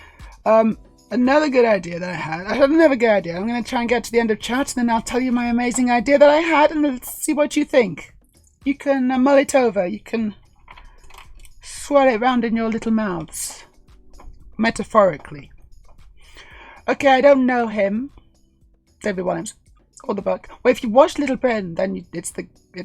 Another good idea that I had another good idea. I'm going to try and get to the end of chat, and then I'll tell you my amazing idea that I had, and let's see what you think. You can mull it over. You can swirl it round in your little mouths. Metaphorically. Okay, I don't know him. David Walliams. Or the book. Well, if you watch Little Britain, then it's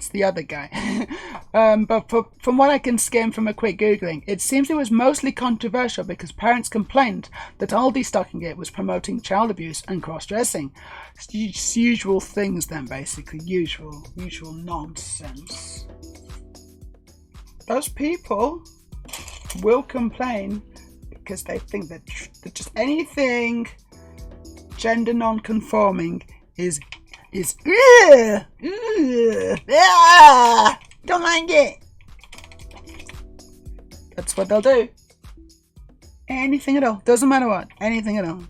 the other guy. But from what I can skim from a quick Googling, it seems it was mostly controversial because parents complained that all destocking it was promoting child abuse and cross-dressing. It's usual things then, basically. Usual nonsense. Those people will complain because they think that just anything gender non-conforming is don't like it. That's what they'll do. Anything at all. Doesn't matter what. Anything at all.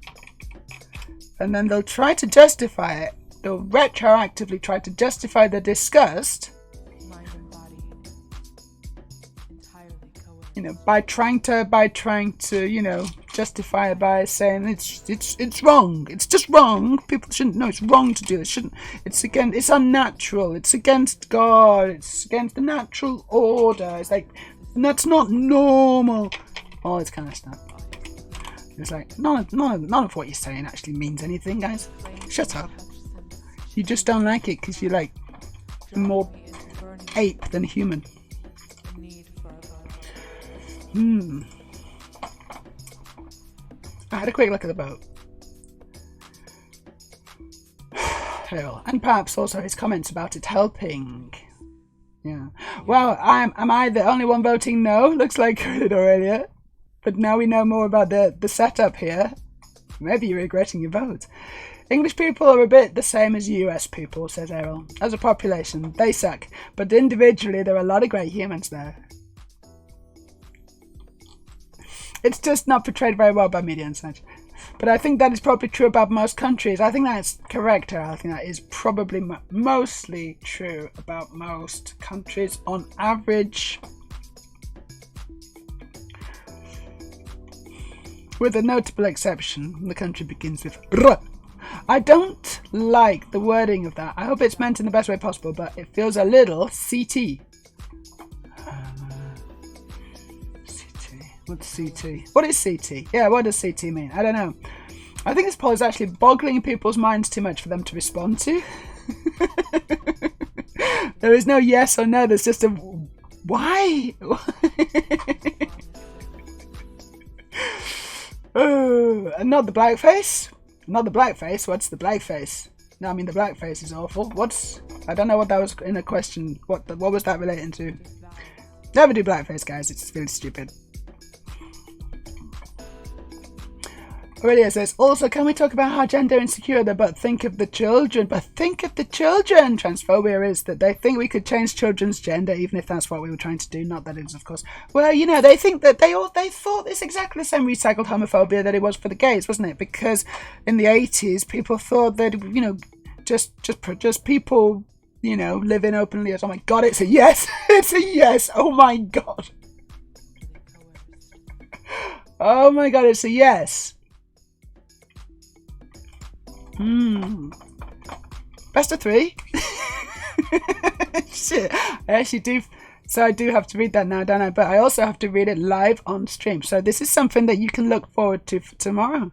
And then they'll try to justify it. They'll retroactively try to justify the disgust. You know, by trying to, you know, justify it by saying it's wrong. It's just wrong. People shouldn't know it's wrong to do this. It's unnatural. It's against God. It's against the natural order. It's like that's not normal. All this kind of stuff. It's like none of what you're saying actually means anything, guys. Shut up. You just don't like it because you're like more ape than human. I had a quick look at the boat. And perhaps also his comments about it helping. Yeah. Well, am I the only one voting no? Looks like I did already. But now we know more about the setup here. Maybe you're regretting your vote. English people are a bit the same as US people, says Errol. As a population, they suck. But individually, there are a lot of great humans there. It's just not portrayed very well by media and such. But I think that is probably true about most countries. I think that's correct, Errol. I think that is probably mostly true about most countries on average. With a notable exception, the country begins with R. I don't like the wording of that. I hope it's meant in the best way possible, but it feels a little CT. CT. What's CT? What is CT? Yeah, what does CT mean? I don't know. I think this poll is actually boggling people's minds too much for them to respond to. There is no yes or no, there's just a why? And not the blackface? Not the blackface. What's the blackface? No, I mean the blackface is awful. I don't know what that was in a question. What was that relating to? Never do blackface, guys. It's really stupid. Aurelia says, also, can we talk about how gender insecure they're, but think of the children. Transphobia is that they think we could change children's gender, even if that's what we were trying to do. Not that it is, of course. Well, you know, they think that they thought it's exactly the same recycled homophobia that it was for the gays, wasn't it? Because in the 80s, people thought that, you know, just people, you know, living openly. Oh my God, it's a yes. It's a yes. Oh my God. Oh my God, it's a yes. Best of 3. Shit, I actually do. So I do have to read that now, don't I? But I also have to read it live on stream. So this is something that you can look forward to for tomorrow.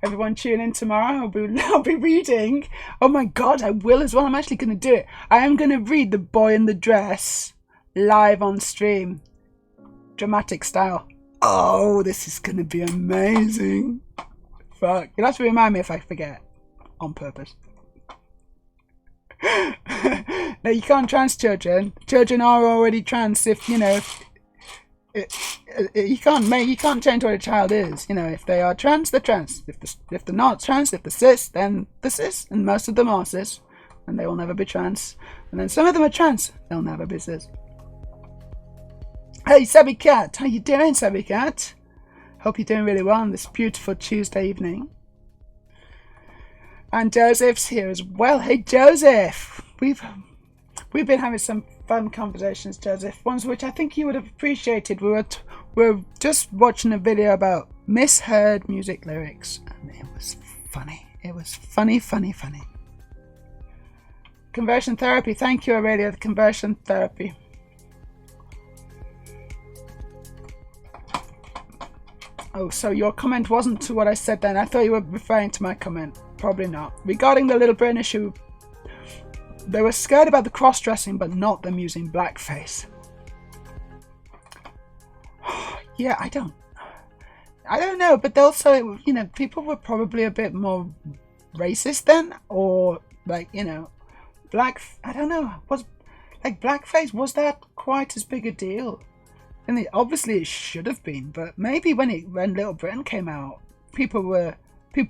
Everyone tune in tomorrow. I'll be reading. Oh my God, I will as well. I'm actually going to do it. I am going to read The Boy in the Dress live on stream. Dramatic style. Oh, this is going to be amazing. Fuck. You'll have to remind me if I forget. On purpose. No, you can't trans children. Children are already trans. If you know, you can't change what a child is. You know, if they are trans, they're trans. If they're not trans, if they're cis, then they're cis. And most of them are cis, and they will never be trans. And then some of them are trans. They'll never be cis. Hey, Sabby Cat, how you doing, Sabby Cat? Hope you're doing really well on this beautiful Tuesday evening. And Joseph's here as well. Hey, Joseph! We've been having some fun conversations, Joseph. Ones which I think you would have appreciated. We were just watching a video about misheard music lyrics, and it was funny. It was funny. Conversion therapy. Thank you, Aurelia. The conversion therapy. Oh, so your comment wasn't to what I said then. I thought you were referring to my comment. Probably not. Regarding the Little Britain issue, they were scared about the cross-dressing, but not them using blackface. Yeah, I don't know, but also, you know, people were probably a bit more racist then, or like, you know, I don't know, blackface, was that quite as big a deal? And obviously it should have been, but maybe when Little Britain came out, people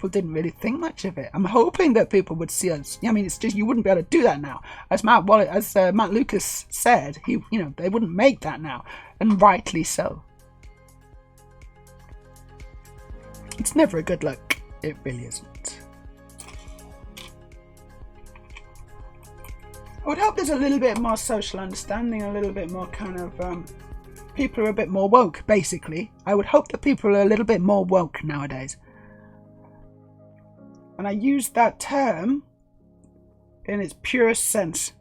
didn't really think much of it. I'm hoping that people would see us. I mean, it's just you wouldn't be able to do that now. As Matt Lucas said, they wouldn't make that now, and rightly so. It's never a good look. It really isn't. I would hope there's a little bit more social understanding, a little bit more kind of people are a bit more woke. Basically, I would hope that people are a little bit more woke nowadays. And I use that term in its purest sense,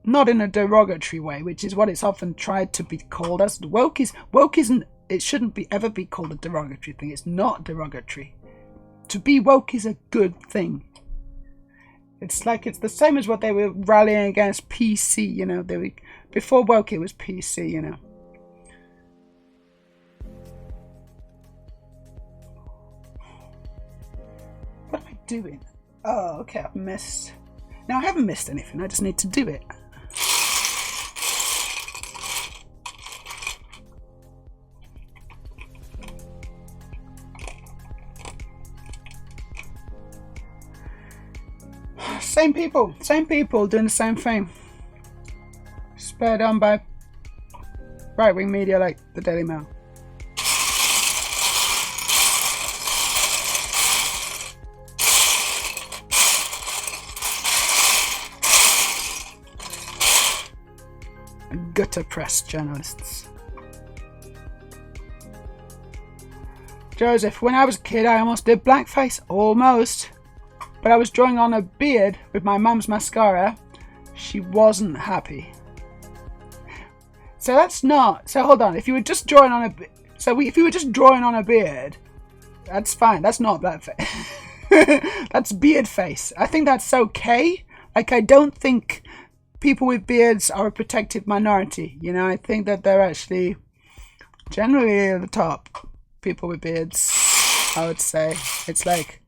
not in a derogatory way, which is what it's often tried to be called as. Woke isn't. It shouldn't ever be called a derogatory thing. It's not derogatory. To be woke is a good thing. It's like it's the same as what they were rallying against PC. You know, before woke it was PC. You know. What am I doing? Oh, okay, I've missed. No, I haven't missed anything. I just need to do it. Same people doing the same thing. Spurred on by right-wing media like the Daily Mail. And gutter press journalists. Joseph, when I was a kid, I almost did blackface. Almost. But I was drawing on a beard with my mum's mascara. She wasn't happy. So that's not. So hold on. If you were just drawing on a, if you were just drawing on a beard, that's fine. That's not blackface. That's beard face. I think that's okay. Like, I don't think people with beards are a protected minority. You know, I think that they're actually generally at the top. People with beards, I would say. It's like,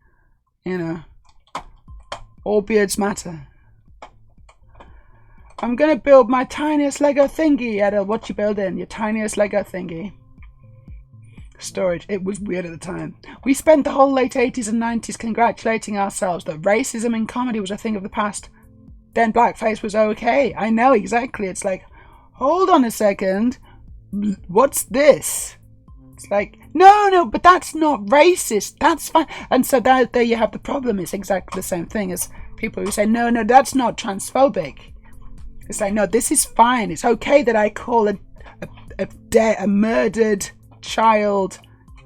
you know, all beards matter. I'm gonna build my tiniest Lego thingy, Edel. What you building? Your tiniest Lego thingy. Storage. It was weird at the time. We spent the whole late 80s and 90s congratulating ourselves that racism in comedy was a thing of the past. Then blackface was okay. I know, exactly. It's like, hold on a second. What's this? It's like, no, but that's not racist. That's fine. And so there you have the problem. It's exactly the same thing as people who say, no, that's not transphobic. It's like, no, this is fine. It's okay that I call a murdered child,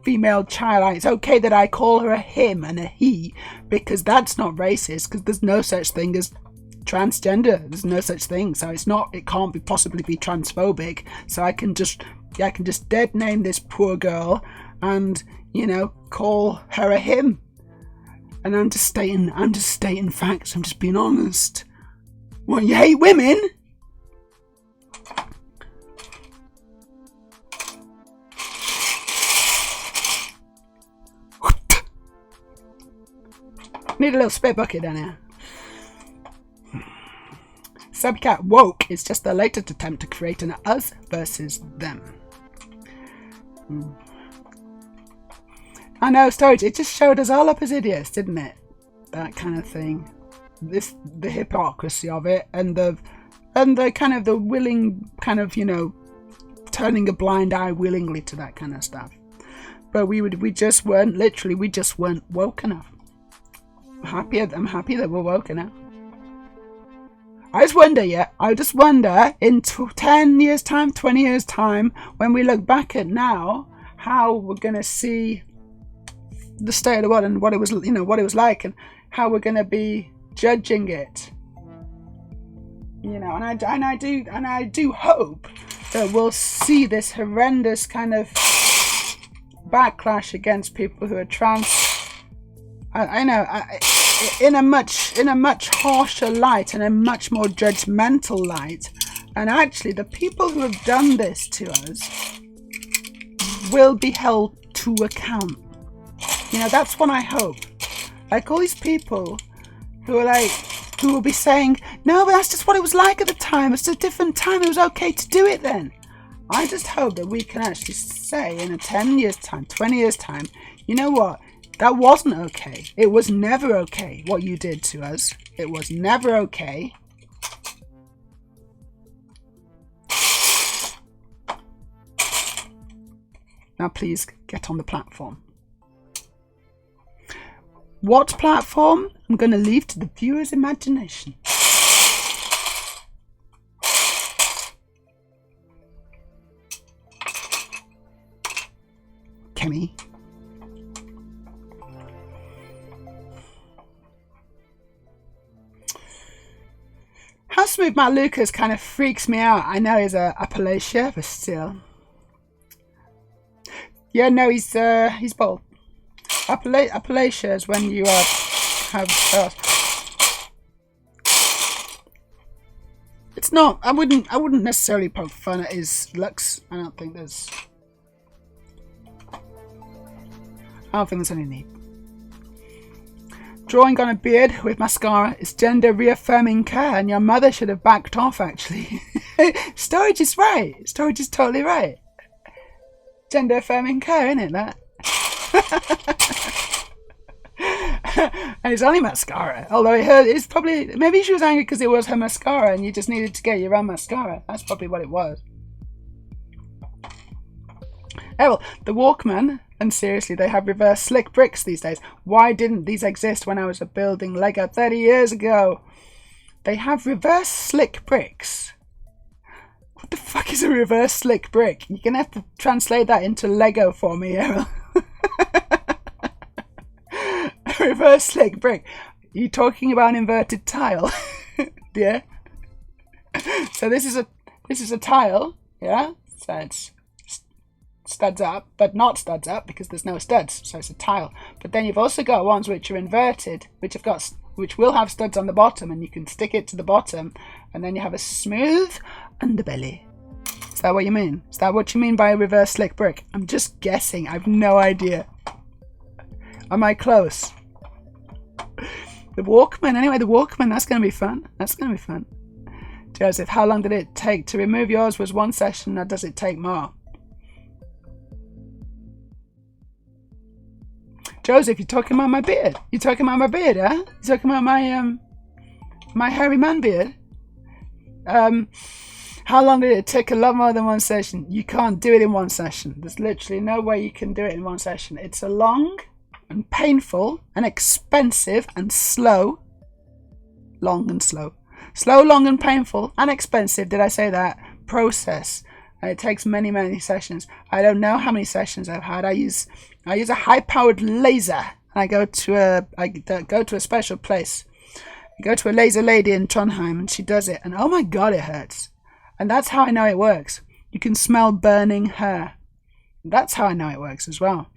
female child. It's okay that I call her a him and a he, because that's not racist, because there's no such thing as transgender. There's no such thing. So it can't possibly be transphobic. So I can just dead name this poor girl and, you know, call her a him. And I'm just stating facts. I'm just being honest. What, you hate women? Need a little spare bucket down here. Subcat woke is just the latest attempt to create an us versus them. I know, storage. It just showed us all up as idiots, didn't it? That kind of thing. The hypocrisy of it, and the kind of the willing kind of, you know, turning a blind eye willingly to that kind of stuff. But we just weren't woke enough. I'm happy that we're woke enough. I just wonder in 10 years time, 20 years time, when we look back at now, how we're gonna see the state of the world and what it was, you know, what it was like, and how we're gonna be judging it, you know. And I do hope that we'll see this horrendous kind of backlash against people who are trans. In a much harsher light and a much more judgmental light. And actually, the people who have done this to us will be held to account. You know, that's what I hope. Like, all these people who will be saying, no, but that's just what it was like at the time. It's a different time. It was okay to do it then. I just hope that we can actually say in a 10 years time, 20 years time, you know what? That wasn't okay. It was never okay what you did to us. It was never okay. Now please get on the platform. What platform? I'm going to leave to the viewer's imagination. Kemi. How Smooth Matt Lucas kind of freaks me out. I know he's a Appalachia, but still. Yeah, no, he's bald. Appalachia is when you have. It's not. I wouldn't necessarily poke fun at his looks. I don't think there's any need. Drawing on a beard with mascara is gender reaffirming care, and your mother should have backed off, actually. Storage is right. Storage is totally right. Gender affirming care, isn't it, that? And it's only mascara. Although it's probably, maybe she was angry because it was her mascara and you just needed to get your own mascara. That's probably what it was. Oh, well, the Walkman, and seriously, they have reverse slick bricks these days. Why didn't these exist when I was building Lego 30 years ago? They have reverse slick bricks. What the fuck is a reverse slick brick? You're going to have to translate that into Lego for me, Errol. Reverse slick brick. Are you talking about an inverted tile? Yeah. So this is a tile, yeah? So it's studs up, but not studs up because there's no studs, so it's a tile. But then you've also got ones which are inverted, which will have studs on the bottom, and you can stick it to the bottom, and then you have a smooth underbelly. Is that what you mean? Is that what you mean by a reverse slick brick? I'm just guessing. I've no idea. Am I close? The Walkman. Anyway, the Walkman. That's going to be fun. That's going to be fun. Joseph, how long did it take to remove yours? Was one session, or does it take more? Joseph, you're talking about my beard. You're talking about my beard, huh? You're talking about my hairy man beard. How long did it take? A lot more than one session. You can't do it in one session. There's literally no way you can do it in one session. It's a long and painful and expensive and slow. Long and slow. Slow, long and painful and expensive, did I say that? Process. And it takes many, many sessions. I don't know how many sessions I've had. I use a high-powered laser. And I go to a special place. I go to a laser lady in Trondheim and she does it. And oh my God, it hurts. And that's how I know it works. You can smell burning hair. That's how I know it works as well.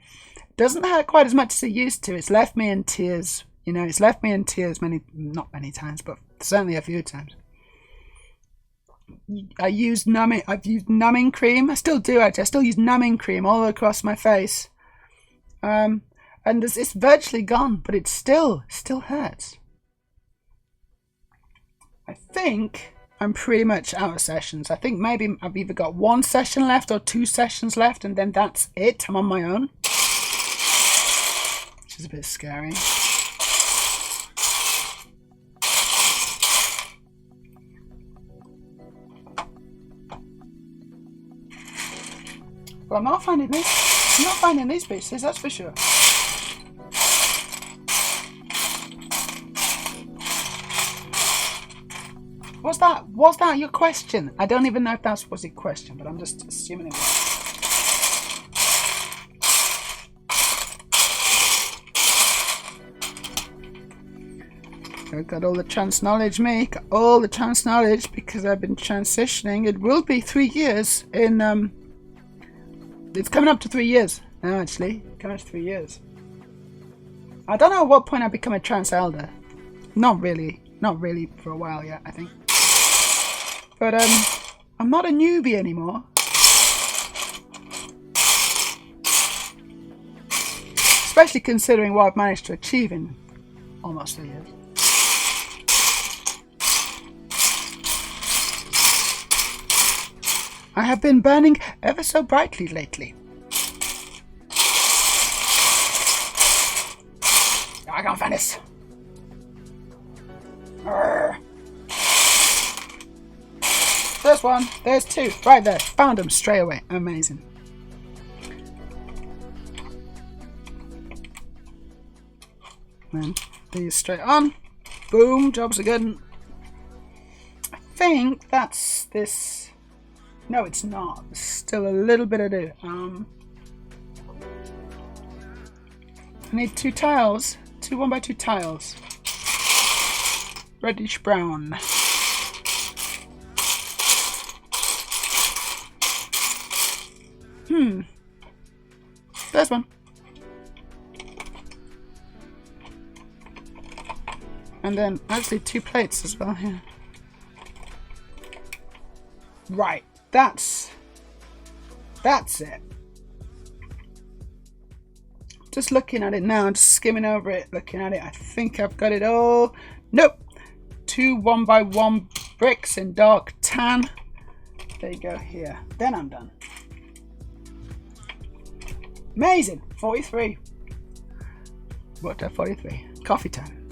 It doesn't hurt quite as much as it used to. It's left me in tears. You know, it's left me in tears not many times, but certainly a few times. I've used numbing cream. I still do actually. I still use numbing cream all across my face. And it's virtually gone, but it still hurts. I think I'm pretty much out of sessions. I think maybe I've either got one session left or two sessions left, and then that's it. I'm on my own. Which is a bit scary. Well, I'm not finding these pieces, that's for sure. Was that your question? I don't even know if that was a question, but I'm just assuming it was. I've got all the trans knowledge, me. Got all the trans knowledge because I've been transitioning. It will be 3 years in it's coming up to 3 years now, actually. Coming up to 3 years. I don't know at what point I become a trans elder. Not really for a while yet, I think. But I'm not a newbie anymore. Especially considering what I've managed to achieve in almost 3 years. I have been burning ever so brightly lately. I can't find this. There's one. There's two. Right there. Found them straight away. Amazing. Then these straight on. Boom. Jobs are good. I think that's this. No, it's not. There's still a little bit to do. I need 2 tiles. 2 1x2 tiles. Reddish brown. There's one. And then actually 2 plates as well here. Right. That's it. Just looking at it now, just skimming over it, looking at it. I think I've got it all. Nope. 2 1x1 bricks in dark tan. There you go here. Then I'm done. Amazing. 43. Worked out 43. Coffee time.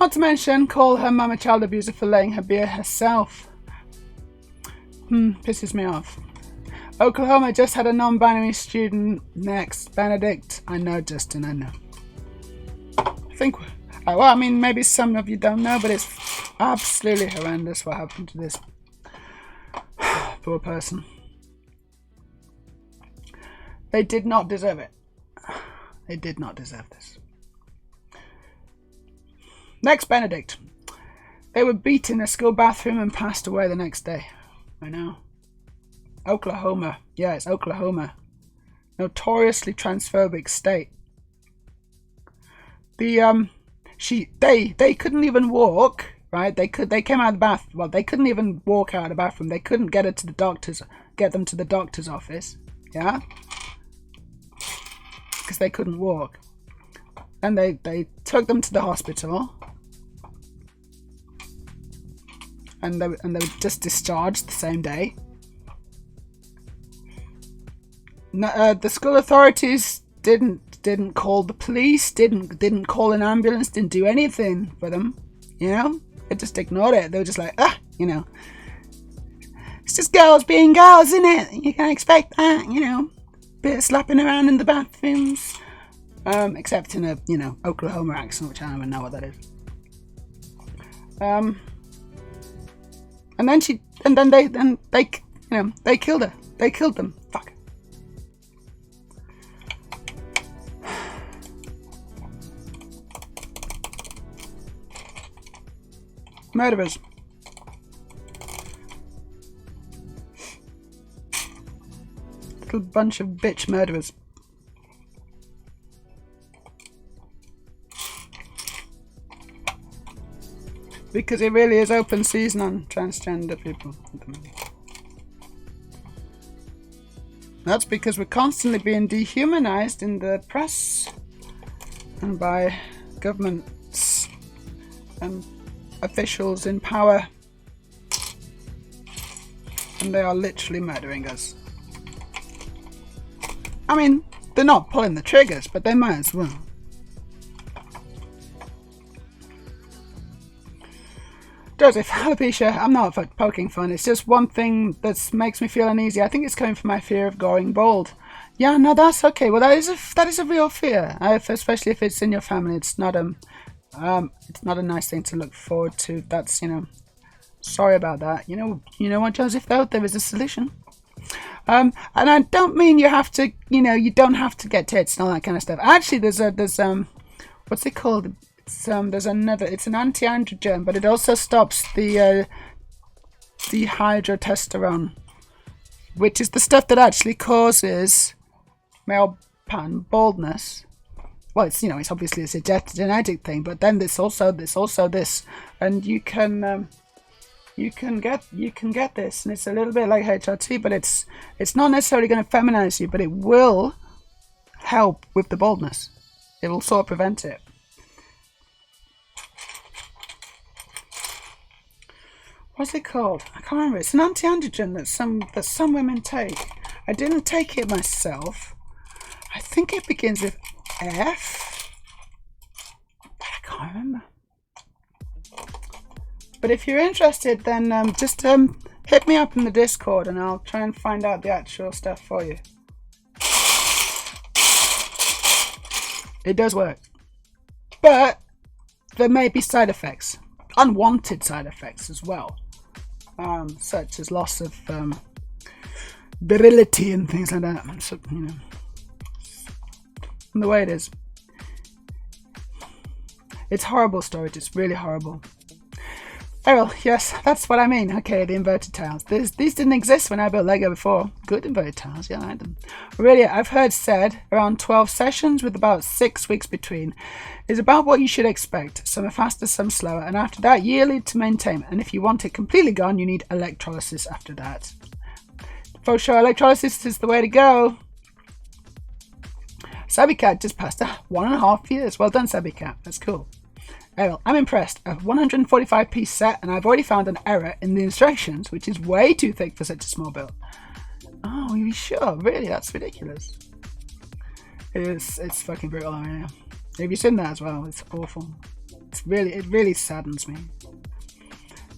Not to mention, call her mum a child abuser for letting her be herself. Pisses me off. Oklahoma just had a non-binary student. Next, Benedict. I know, Justin, I know. I think, well, I mean, maybe some of you don't know, but it's absolutely horrendous what happened to this poor person. They did not deserve it. They did not deserve this. Next, Benedict. They were beaten in a school bathroom and passed away the next day. I know. Oklahoma. Yeah, it's Oklahoma. Notoriously transphobic state. They couldn't even walk, right? They came out of the bath. Well, they couldn't even walk out of the bathroom. They couldn't get them to the doctor's office. Yeah? Because they couldn't walk. And they took them to the hospital. And they were just discharged the same day. No, the school authorities didn't call the police, didn't call an ambulance, didn't do anything for them. You know, they just ignored it. They were just like, it's just girls being girls, isn't it? You can expect that, you know, bit of slapping around in the bathrooms, except in a Oklahoma accent, which I don't even know what that is. And then they killed her. They killed them. Fuck. Murderers. Little bunch of bitch murderers. Because it really is open season on transgender people. That's because we're constantly being dehumanized in the press and by governments and officials in power. And they are literally murdering us. I mean, they're not pulling the triggers, but they might as well. Joseph, alopecia, I'm not poking fun, it's just one thing that makes me feel uneasy. I think it's coming from my fear of going bald. Yeah, no, that's okay. Well, that is a real fear, especially if it's in your family. It's not a nice thing to look forward to. That's, sorry about that. You know what, Joseph, though? There is a solution. And I don't mean you have to, you don't have to get tits and all that kind of stuff. Actually, there's what's it called? It's an anti-androgen, but it also stops the dihydrotestosterone, which is the stuff that actually causes male pattern baldness. Well, it's obviously it's a genetic thing, but then there's also this, and you can get this, and it's a little bit like HRT, but it's not necessarily going to feminize you, but it will help with the baldness. It will sort of prevent it. What's it called? I can't remember. It's an anti-androgen that some women take. I didn't take it myself. I think it begins with F, but I can't remember. But if you're interested, then just hit me up in the Discord and I'll try and find out the actual stuff for you. It does work. But there may be side effects. Unwanted side effects as well. Such as loss of virility and things like that. So, and the way it is. It's horrible storage. It's really horrible. Errol, yes, that's what I mean. Okay, the inverted tiles. These didn't exist when I built Lego before. Good inverted tiles, yeah, I like them. Really, I've heard said around 12 sessions with about 6 weeks between is about what you should expect. Some are faster, some slower, and after that, yearly to maintain. And if you want it completely gone, you need electrolysis after that. For sure, electrolysis is the way to go. Sabicat just passed 1.5 years. Well done, Sabicat. That's cool. Errol, I'm impressed. A 145-piece set, and I've already found an error in the instructions, which is way too thick for such a small build. Oh, are you sure? Really? That's ridiculous. It's fucking brutal. I mean, have you seen that as well? It's awful. It really saddens me.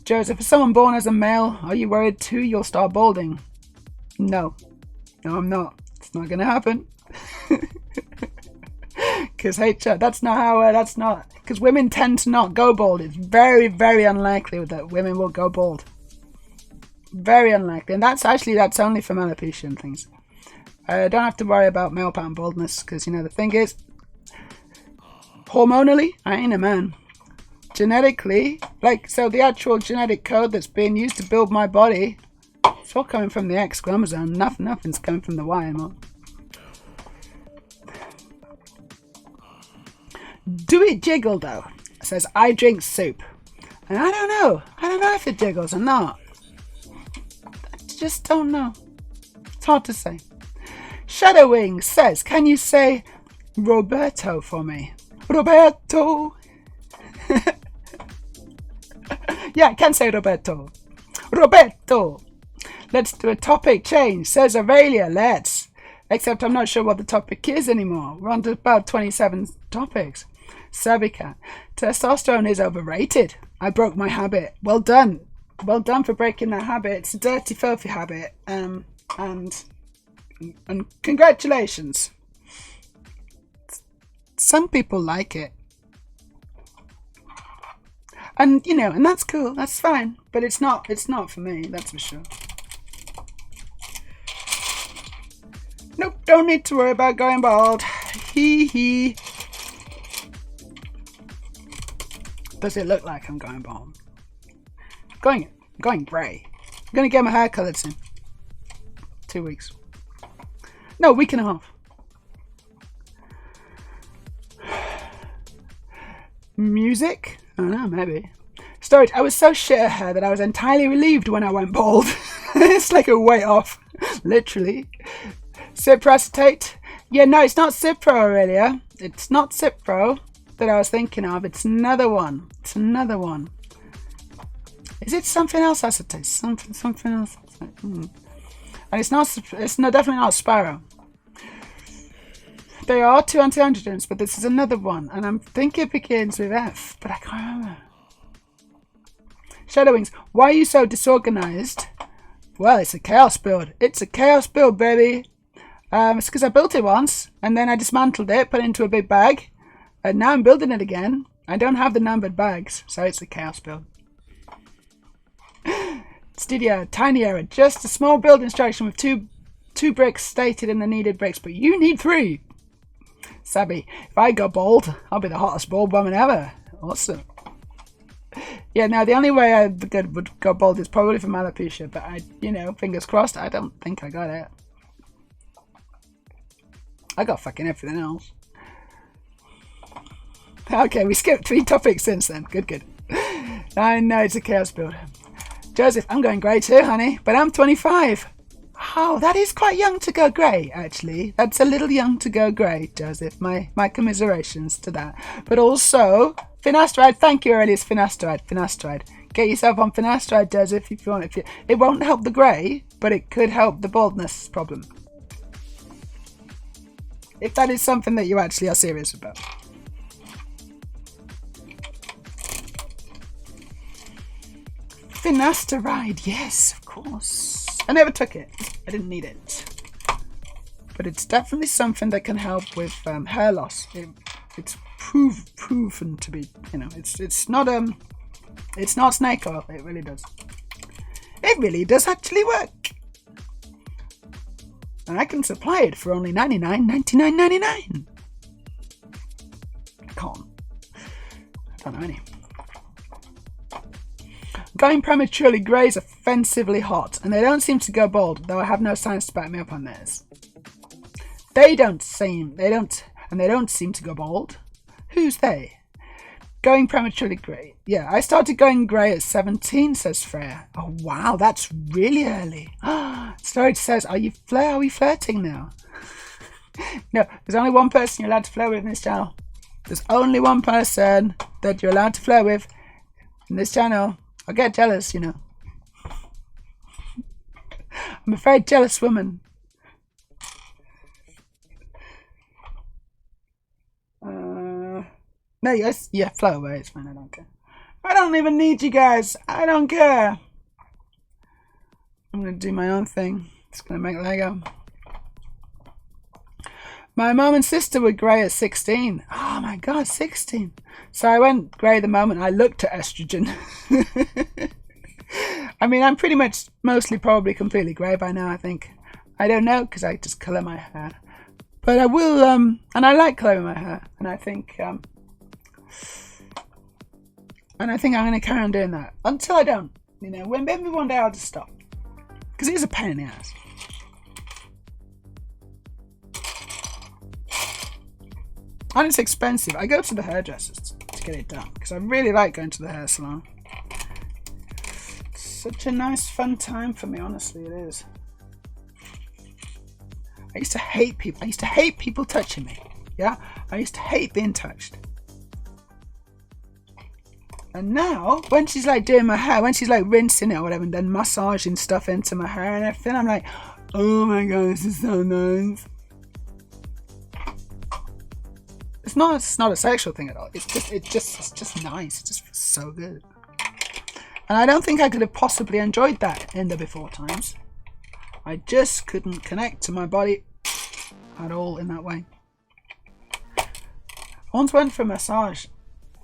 Joseph, for someone born as a male, are you worried too you'll start balding? No. No, I'm not. It's not gonna happen. Because that's not how, that's not, because women tend to not go bald. It's very, very unlikely that women will go bald. Very unlikely. And that's only for alopecia and things. I don't have to worry about male pattern baldness, because, the thing is, hormonally, I ain't a man. Genetically, the actual genetic code that's being used to build my body, it's all coming from the X chromosome. Nothing's coming from the Y anymore. Do it jiggle though? It says, I drink soup. And I don't know if it jiggles or not. I just don't know. It's hard to say. Shadowwing says, can you say Roberto for me? Roberto! Yeah, I can say Roberto. Roberto! Let's do a topic change, says Aurelia, let's. Except I'm not sure what the topic is anymore. We're on to about 27 topics. Sabica, testosterone is overrated. I broke my habit. Well done. Well done for breaking that habit. It's a dirty, filthy habit. And congratulations. Some people like it. And, and that's cool. That's fine. But it's not for me, that's for sure. Nope, don't need to worry about going bald. Hee hee. Does it look like I'm going bald? Going grey. I'm going to get my hair coloured soon. 2 weeks. No, a week and a half. Music? I don't know, maybe. Storage. I was so shit at hair that I was entirely relieved when I went bald. It's like a weight off. Literally. Ciproacetate? Yeah, no, it's not Cipro, Aurelia. It's not Cipro that I was thinking of. It's another one. Is it something else acetate? Something else. And it's definitely not Sparrow. There are 2 anti-androgens, but this is another one. And I'm thinking it begins with F, but I can't remember. Shadowwings, why are you so disorganized? Well, it's a chaos build. It's a chaos build, baby. It's because I built it once, and then I dismantled it, put it into a big bag, and now I'm building it again. I don't have the numbered bags, so it's a chaos build. Studio, tiny error. Just a small build instruction with two bricks stated in the needed bricks, but you need 3. Sabby, if I go bald, I'll be the hottest bald woman ever. Awesome. Yeah, now the only way I would go bald is probably from alopecia, but fingers crossed, I don't think I got it. I got fucking everything else. Okay, we skipped 3 topics since then. Good. I know it's a chaos build. Joseph, I'm going grey too, honey, but I'm 25. Oh, that is quite young to go grey, actually. That's a little young to go grey, Joseph. My commiserations to that. But also, finasteride. Thank you, Aurelius. Finasteride. Get yourself on finasteride, Joseph, if you want. It won't help the grey, but it could help the baldness problem. If that is something that you actually are serious about. Finasteride, yes, of course. I never took it. I didn't need it. But it's definitely something that can help with hair loss. It's proven to be, it's not snake oil. It really does. It really does actually work. And I can supply it for only $99.99. I can't. I don't know any. Going prematurely grey is offensively hot, and they don't seem to go bald, though I have no science to back me up on theirs. They don't seem to go bald. Who's they? Going prematurely grey. Yeah, I started going grey at 17, says Freya. Oh wow, that's really early. Storage says, are we flirting now? No, there's only one person you're allowed to flirt with in this channel. There's only one person that you're allowed to flirt with in this channel. I'll get jealous, I'm a very jealous woman. No, yes, yeah, float away. It's fine. I don't care. I don't even need you guys. I don't care. I'm gonna do my own thing. Just gonna make Lego. My mum and sister were grey at 16. Oh my god, 16. So I went grey the moment I looked at estrogen. I mean, I'm pretty much mostly probably completely grey by now, I think. I don't know, because I just colour my hair. But I will, and I like colouring my hair. And I think I'm going to carry on doing that. Until I don't. You know, maybe one day I'll just stop. Because it is a pain in the ass. And it's expensive. I go to the hairdressers to get it done. Because I really like going to the hair salon. It's such a nice, fun time for me, honestly, it is. I used to hate people. I used to hate people touching me. Yeah? I used to hate being touched. And now, when she's like doing my hair, when she's like rinsing it or whatever, and then massaging stuff into my hair and everything, I'm like, oh my god, this is so nice. It's not a sexual thing at all. It's just nice. It just feels so good. And I don't think I could have possibly enjoyed that in the before times. I just couldn't connect to my body at all in that way. I once went for a massage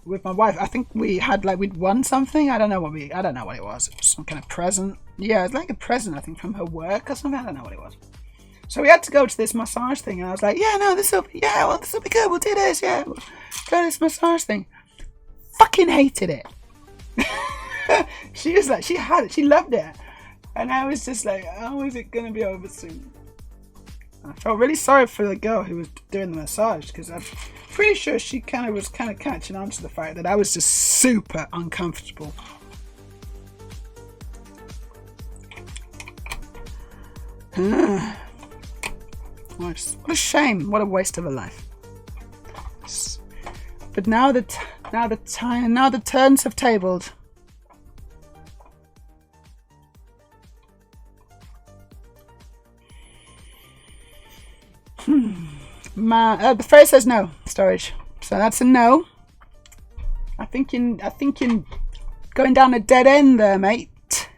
with my wife. I think we'd won something. I don't know what it was. It was some kind of present. Yeah, it's like a present, I think, from her work or something. I don't know what it was. So we had to go to this massage thing, and I was like, yeah, no, this will be good. We'll do this, yeah. We'll go to this massage thing. Fucking hated it. She was like, she loved it. And I was just like, oh, is it going to be over soon? I felt really sorry for the girl who was doing the massage, because I'm pretty sure she was catching on to the fact that I was just super uncomfortable. What a shame. What a waste of a life. But now the turns have tabled. The phrase says no storage, so that's a no. I think you're going down a dead end there, mate.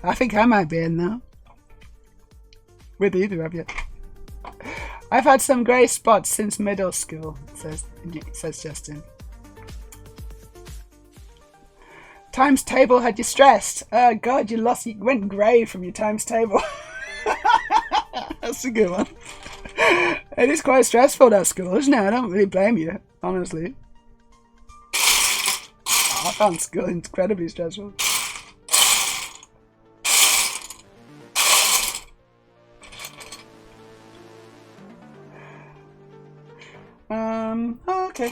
I think I might be in now. With either of you. I've had some grey spots since middle school, says Justin. Times table had you stressed. Oh god, you went grey from your times table. That's a good one. It is quite stressful, that school, isn't it? I don't really blame you, honestly. I found school incredibly stressful. Oh, okay.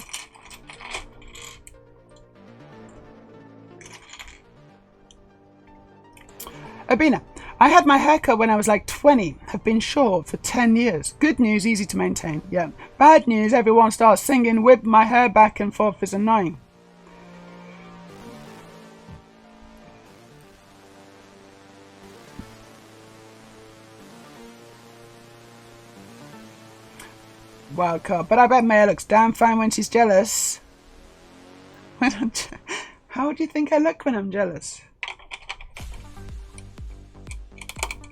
Abina, I had my haircut when I was like 20. Have been short for 10 years. Good news, easy to maintain. Yeah. Bad news, everyone starts singing "Whip my hair back and forth" is annoying. Wild card, but I bet Meja looks damn fine when she's jealous. How do you think I look when I'm jealous?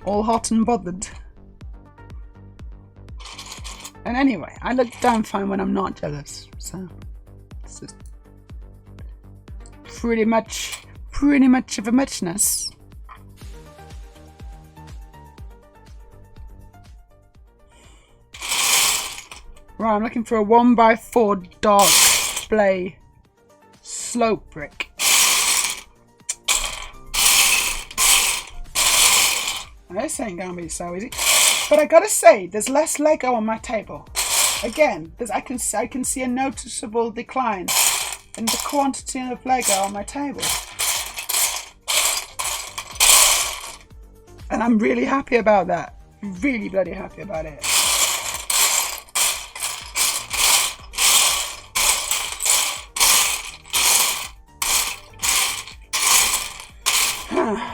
All hot and bothered. And anyway, I look damn fine when I'm not jealous. So it's just pretty much of a muchness. Right, I'm looking for a 1x4 dark display slope brick. This ain't gonna be so easy. But I gotta say, there's less Lego on my table. Again, I can see a noticeable decline in the quantity of Lego on my table. And I'm really happy about that. Really bloody happy about it.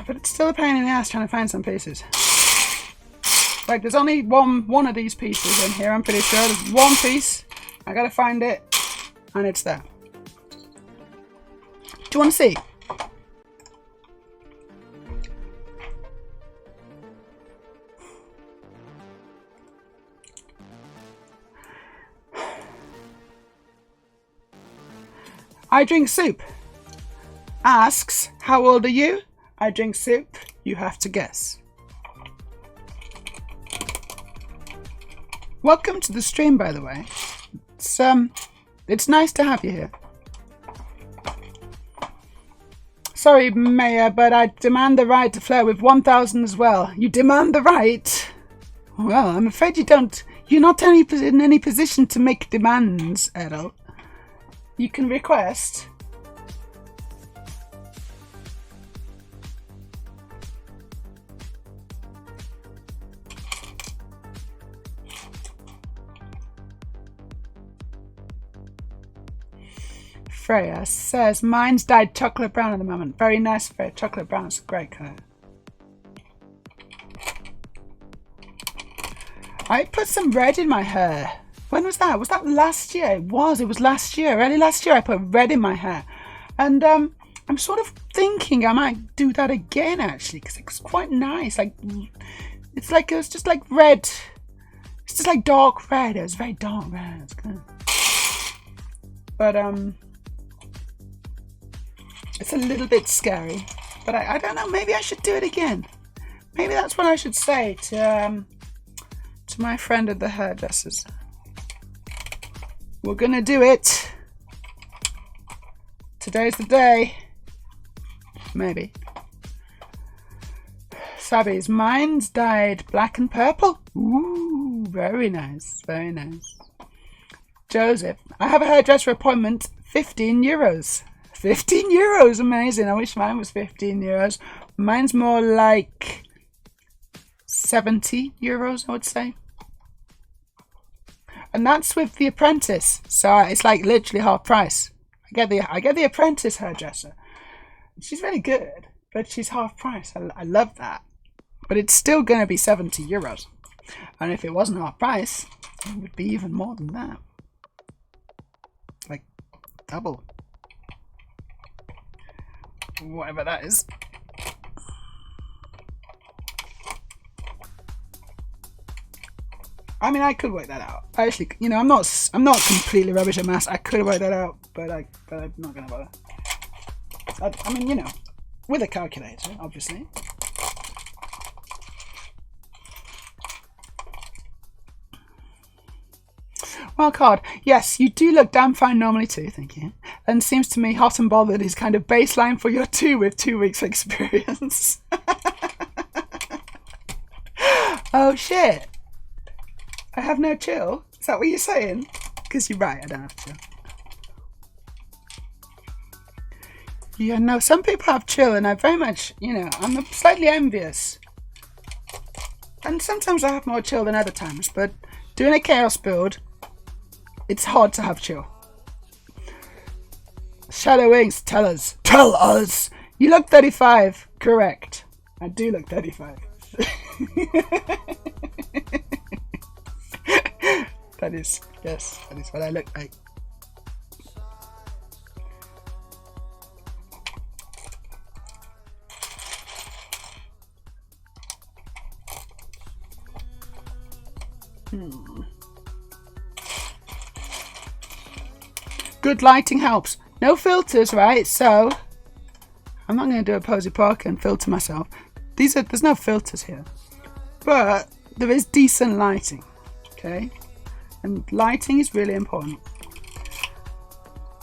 But it's still a pain in the ass trying to find some pieces. Like, there's only one of these pieces in here, I'm pretty sure. There's one piece. I gotta find it. And it's there. Do you want to see? I drink soup. Asks, how old are you? I drink soup. You have to guess. Welcome to the stream, by the way. It's nice to have you here. Sorry, Meja, but I demand the right to flirt with 1,000 as well. You demand the right? Well, I'm afraid you don't. You're not in any position to make demands, Errol. You can request. Freya says, mine's dyed chocolate brown at the moment. Very nice, Freya. Chocolate brown is a great colour. I put some red in my hair. When was that? Was that last year? It was last year. Early last year I put red in my hair. And I'm sort of thinking I might do that again, actually, because it's quite nice. Like, it's like, it was just like red. It's just like dark red. It was very dark red. It's good. But, it's a little bit scary, but I don't know, maybe I should do it again. Maybe that's what I should say to my friend at the hairdressers. We're gonna do it. Today's the day. Maybe. Sabby's, mine's dyed black and purple. Ooh, very nice, very nice. Joseph, I have a hairdresser appointment, 15 euros. 15 euros, amazing. I wish mine was 15 euros. Mine's more like 70 euros, I would say. And that's with the apprentice. So it's like literally half price. I get the apprentice hairdresser. She's very good, but she's half price. I love that. But it's still going to be 70 euros. And if it wasn't half price, it would be even more than that. Like double. Whatever that is. I mean, I could work that out. I actually, you know, I'm not completely rubbish at maths. I could work that out, but I'm not gonna bother. I mean, you know, with a calculator, obviously. Well, card. Yes, you do look damn fine normally too, thank you. And seems to me hot and bothered is kind of baseline for your 2 with 2 weeks experience. Oh shit. I have no chill? Is that what you're saying? Because you're right, I don't have chill. Yeah, no, some people have chill and I very much, you know, I'm slightly envious. And sometimes I have more chill than other times, but doing a chaos build, it's hard to have chill. Shadow Inks, tell us. Tell us! You look 35. Correct. I do look 35. That is what I look like. Good lighting helps. No filters, right? So I'm not going to do a Posy Parker and filter myself. There's no filters here, but there is decent lighting. Okay, and lighting is really important.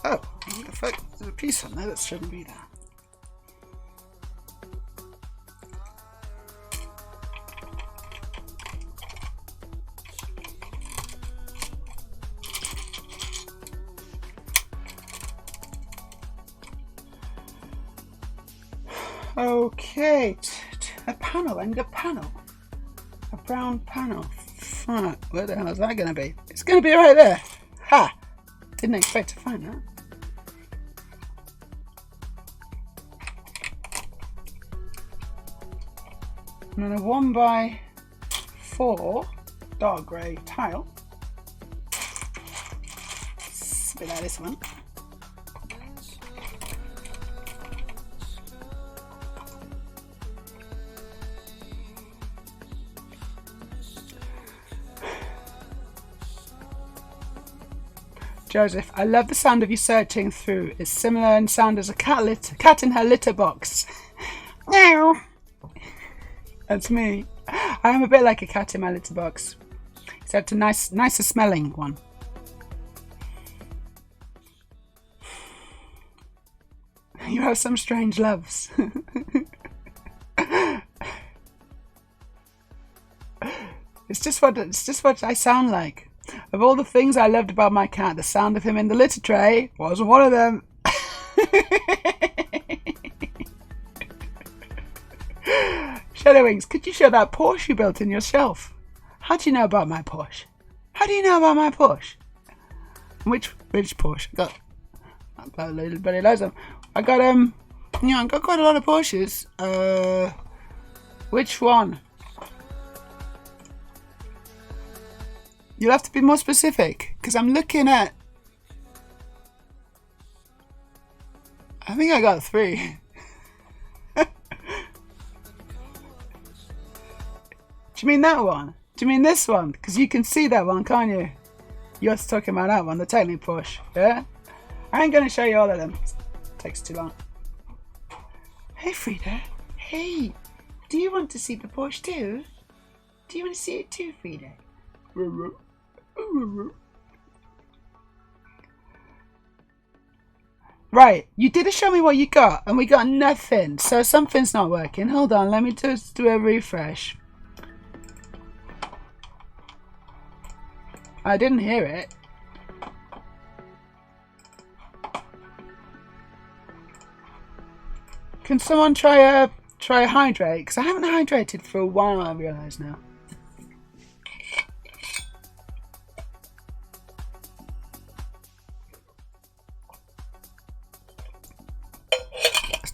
Oh, what the fuck? There's a piece on there that shouldn't be there. Okay, a panel. I need a panel. A brown panel. Fuck, where the hell is that going to be? It's going to be right there. Ha! Didn't expect to find that. And then a 1 by 4 dark grey tile. Spit out this one. Joseph, I love the sound of you searching through. It's similar in sound as a cat in her litter box. Meow. That's me. I am a bit like a cat in my litter box, except a nicer smelling one. You have some strange loves. It's just what I sound like. Of all the things I loved about my cat, the sound of him in the litter tray wasn't one of them. Shadowwings, could you show that Porsche you built in your shelf? How do you know about my Porsche? How do you know about my Porsche? Which Porsche? I got everybody loves them. I got I got quite a lot of Porsches. Which one? You'll have to be more specific, because I'm looking at... I think I got 3. Do you mean that one? Do you mean this one? Because you can see that one, can't you? You're talking about that one, the Totally Push, yeah? I ain't going to show you all of them. It takes too long. Hey, Frida. Hey, do you want to see the Porsche too? Do you want to see it too, Frida? Right, you did show me what you got, and we got nothing, so something's not working. Hold on, let me just do a refresh. I didn't hear it. Can someone try a hydrate? Because I haven't hydrated for a while, I realise now.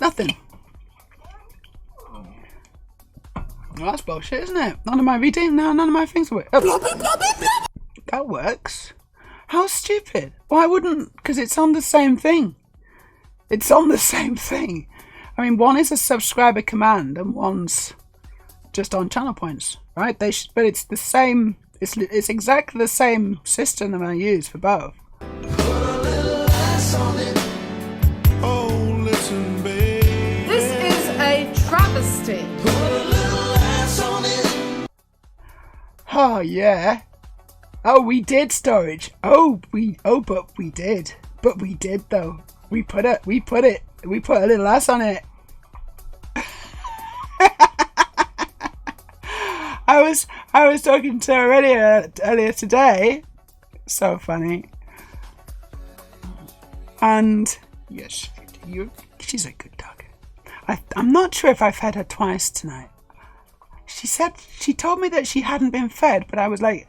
Nothing. Well, that's bullshit, isn't it? None of my reading, none of my things work. Oh. That works. How stupid. Why wouldn't? Because it's on the same thing. It's on the same thing. I mean, one is a subscriber command and one's just on channel points, right? But it's the same. It's exactly the same system that I use for both. Travesty. Oh yeah. Oh, we did storage. But we did though. We put a little ass on it. I was talking to her earlier today. So funny. And yes, she's a good dog. I'm not sure if I fed her twice tonight. She told me that she hadn't been fed, but I was like,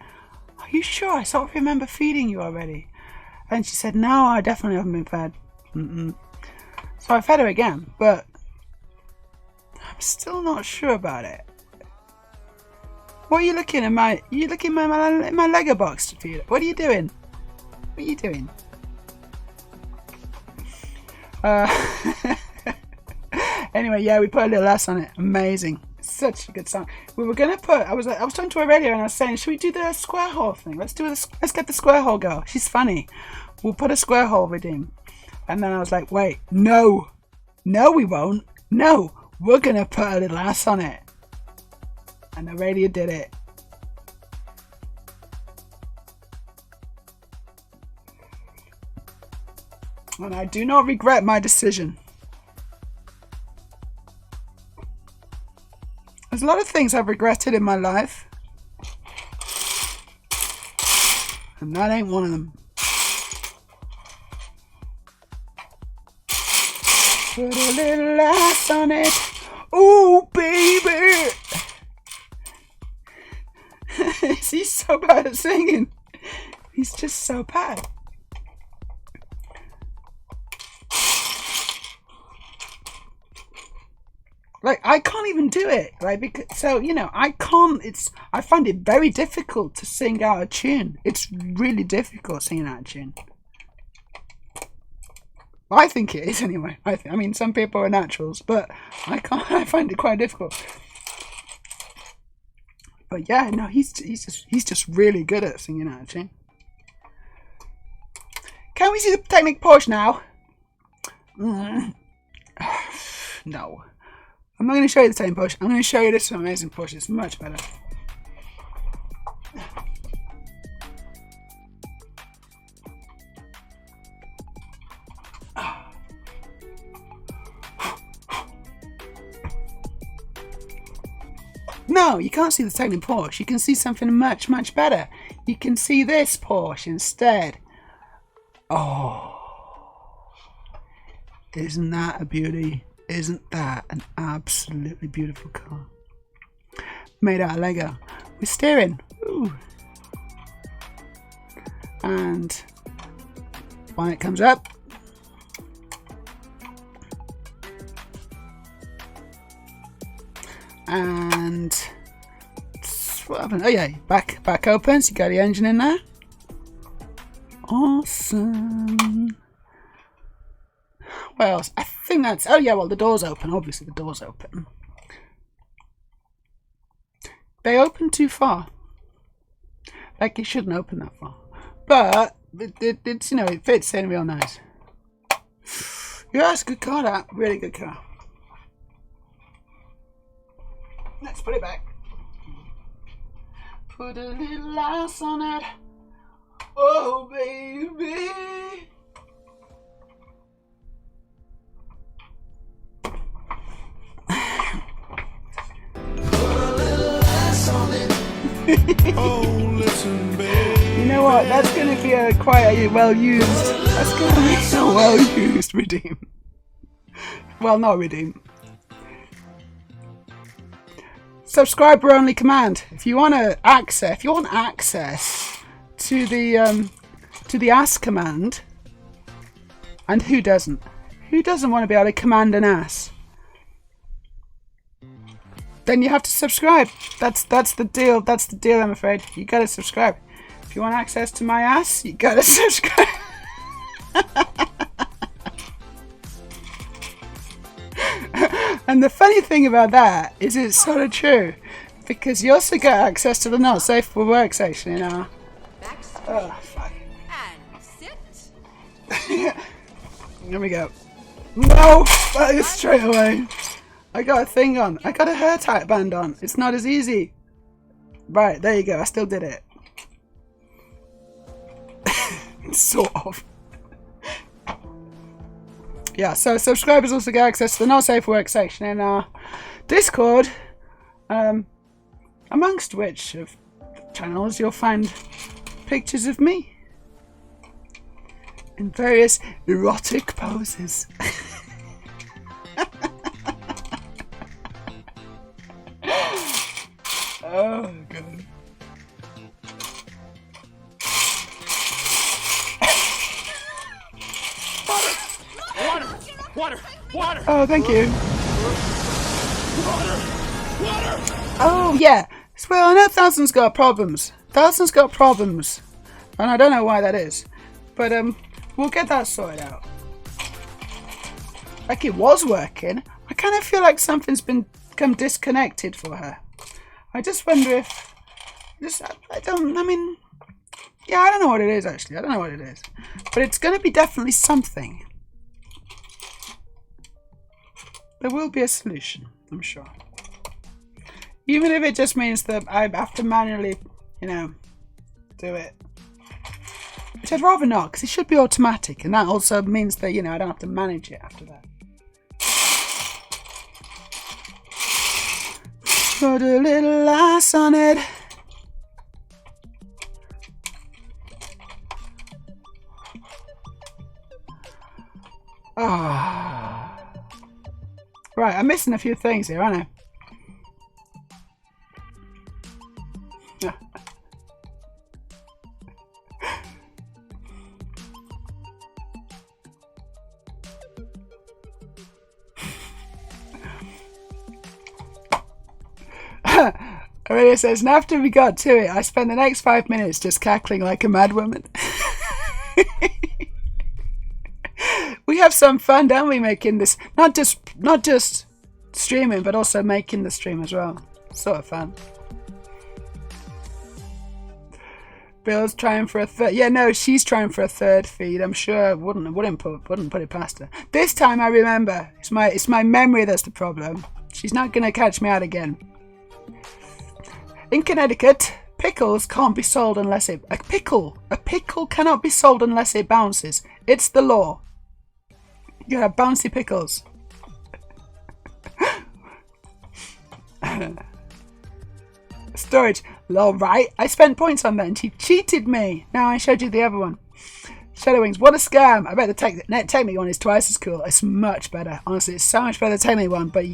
are you sure? I sort of remember feeding you already. And she said, no, I definitely haven't been fed. So I fed her again, but I'm still not sure about it. What are you looking at my Lego box to feed? What are you doing? What are you doing? Anyway, yeah, we put a little ass on it. Amazing. Such a good song. We were gonna put. I was talking to her earlier, and I was saying, should we do the square hole thing? Let's get the square hole girl. She's funny. We'll put a square hole redeem. And then I was like, wait, no, we won't. No, we're gonna put a little ass on it. And Aurelia did it. And I do not regret my decision. There's a lot of things I've regretted in my life. And that ain't one of them. Put a little ass on it. Ooh, baby. He's so bad at singing. He's just so bad. Like, I can't even do it, right? Because, so, you know, I find it very difficult to sing out of tune. It's really difficult singing out of tune. I think it is anyway. I mean, some people are naturals, but I find it quite difficult. But yeah, no, he's just really good at singing out of tune. Can we see the technique push now? No. I'm not going to show you the same push. I'm going to show you this amazing push. It's much better. No, you can't see the technique push. You can see something much, much better. You can see this push instead. Oh. Isn't that a beauty? Isn't that an absolutely beautiful car? Made out of Lego. With steering. Ooh. And bonnet comes up. And what happened? Oh yeah, back opens. You got the engine in there. Awesome. What else? I think that's... Oh yeah, well, the door's open. Obviously, the door's open. They open too far. Like, it shouldn't open that far. But, it's, you know, it fits in real nice. Yeah, it's a good car, that. Really good car. Let's put it back. Put a little ice on it. Oh, baby. Oh, listen, baby. You know what? That's going to be quite a well used. That's going to be a well used redeem. Well, not redeem. Subscriber only command. If you want access to the ass command, and who doesn't? Who doesn't want to be able to command an ass? Then you have to subscribe. That's the deal. That's the deal, I'm afraid. You gotta subscribe. If you want access to my ass, you gotta subscribe. And the funny thing about that is it's sort of true. Because you also get access to the not safe for work section, you know. Oh, fuck. And sit. Here we go. No! That is straight away. I got a thing on. I got a hair tie band on. It's not as easy. Right, there you go. I still did it. Sort of. Yeah, so subscribers also get access to the not safe work section in our Discord. Amongst which of channels you'll find pictures of me in various erotic poses. Oh, good. Water! Oh, thank you. Water! Oh, yeah. Well, I know Thousand's got problems. Thousand's got problems. And I don't know why that is. But, we'll get that sorted out. Like, it was working. I kind of feel like something's become disconnected for her. I just wonder if... I don't know what it is, actually. I don't know what it is. But it's going to be definitely something. There will be a solution, I'm sure. Even if it just means that I have to manually, you know, do it. Which I'd rather not, because it should be automatic. And that also means that, you know, I don't have to manage it after that. Put a little ice on it. Ah. Right, I'm missing a few things here, aren't I? Aurelia says, and after we got to it, I spent the next 5 minutes just cackling like a mad woman. We have some fun, don't we, making this? Not just streaming, but also making the stream as well. Sort of fun. Bill's trying for a third. Yeah, no, she's trying for a third feed. I'm sure wouldn't put it past her. This time I remember. It's my memory that's the problem. She's not gonna catch me out again. In Connecticut, pickles can't be sold unless a pickle cannot be sold unless it bounces. It's the law. You have bouncy pickles. Storage. Lol, right? I spent points on that and she cheated me. Now I showed you the other one. Shadow Wings. What a scam. I bet the Technic one is twice as cool. It's much better. Honestly, it's so much better than the Technic one, but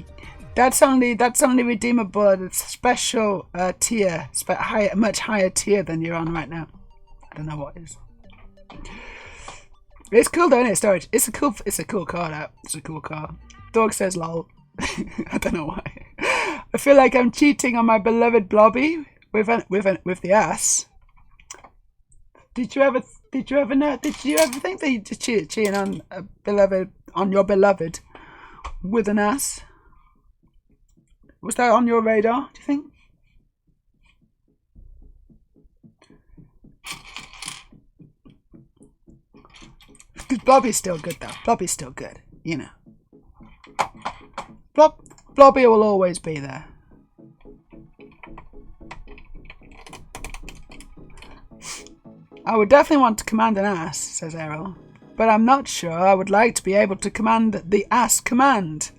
that's only redeemable at a special tier. Much higher tier than you're on right now. I don't know what it is. It's cool, don't it, Storage? It's a cool car, that. It's a cool car. Dog says lol. I don't know why. I feel like I'm cheating on my beloved Blobby with the ass. Did you ever think that you cheating on your beloved with an ass? Was that on your radar, do you think? Because Blobby's still good though. Blobby's still good, you know. Blobby will always be there. I would definitely want to command an ass, says Errol. But I'm not sure I would like to be able to command the ass command.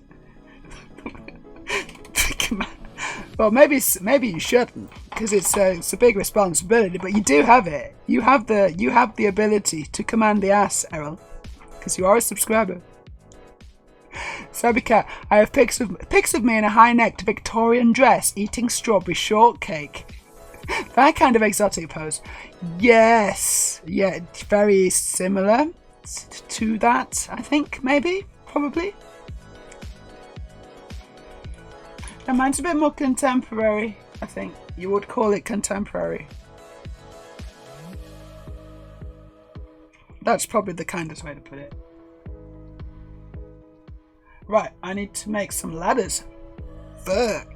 Well, maybe you shouldn't, because it's a big responsibility. But you do have it. You have the ability to command the ass, Errol, because you are a subscriber. Sabicat, I have pics of me in a high-necked Victorian dress eating strawberry shortcake. That kind of exotic pose. Yes, yeah, very similar to that. I think maybe, probably. And mine's a bit more contemporary. I think you would call it contemporary. That's probably the kindest way to put it. Right, I need to make some ladders. Fuck.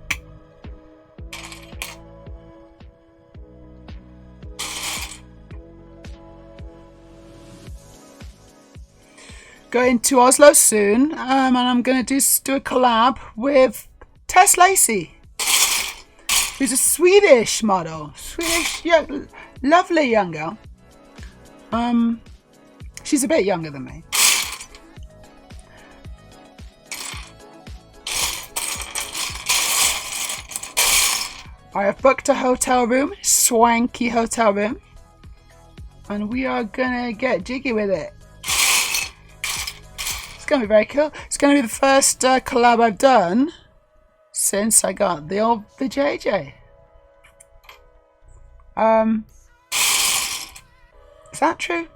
Going to Oslo soon, and I'm going to do a collab with Tess Lacey, who's a Swedish model. Lovely young girl. She's a bit younger than me. I have booked a hotel room, swanky hotel room, and we are gonna get jiggy with it. It's gonna be very cool. It's gonna be the first collab I've done since I got the JJ. Is that true?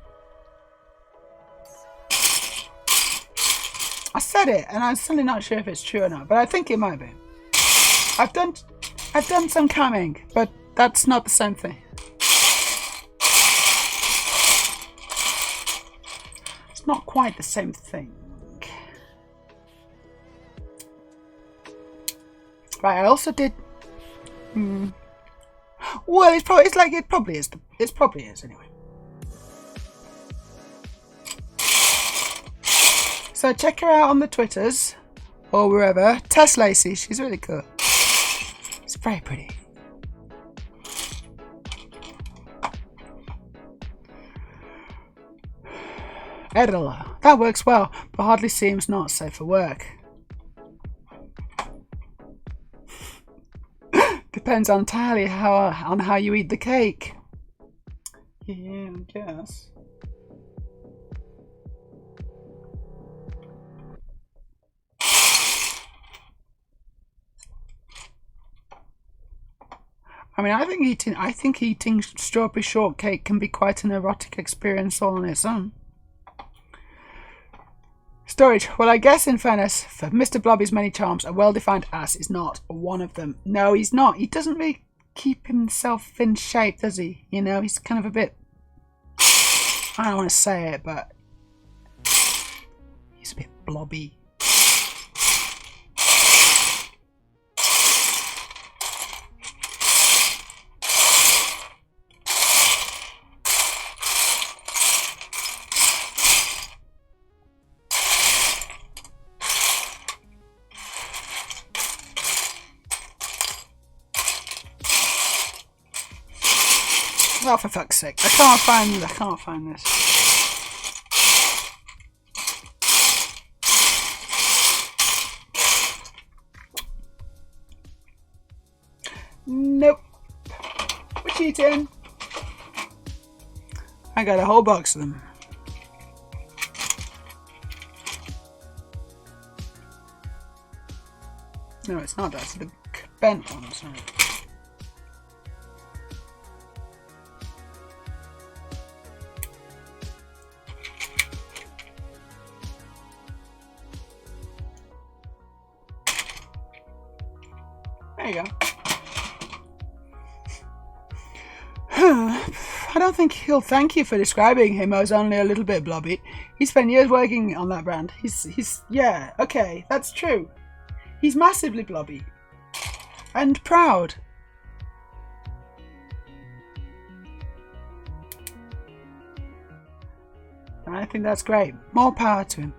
I said it, and I'm still not sure if it's true or not, but I think it might be. I've done some camming, but that's not the same thing. It's not quite the same thing. Right, I also did. Well, it probably is. It probably is anyway. So check her out on the Twitters or wherever. Tess Lacey, she's really cool. It's very pretty. Edela, that works well, but hardly seems not safe for work. Depends entirely on how you eat the cake. Yeah, I guess. I mean, I think eating strawberry shortcake can be quite an erotic experience all on its own. Storage. Well, I guess in fairness, for Mr. Blobby's many charms, a well-defined ass is not one of them. No, he's not. He doesn't really keep himself in shape, does he? You know, he's kind of a bit... I don't want to say it, but... he's a bit blobby. Oh, for fuck's sake! I can't find this. Nope. We're cheating. I got a whole box of them. No, it's not. That's the bent ones. Right? There you go. I don't think he'll thank you for describing him as only a little bit blobby. He spent years working on that brand. He's yeah, okay, that's true. He's massively blobby. And proud. And I think that's great. More power to him.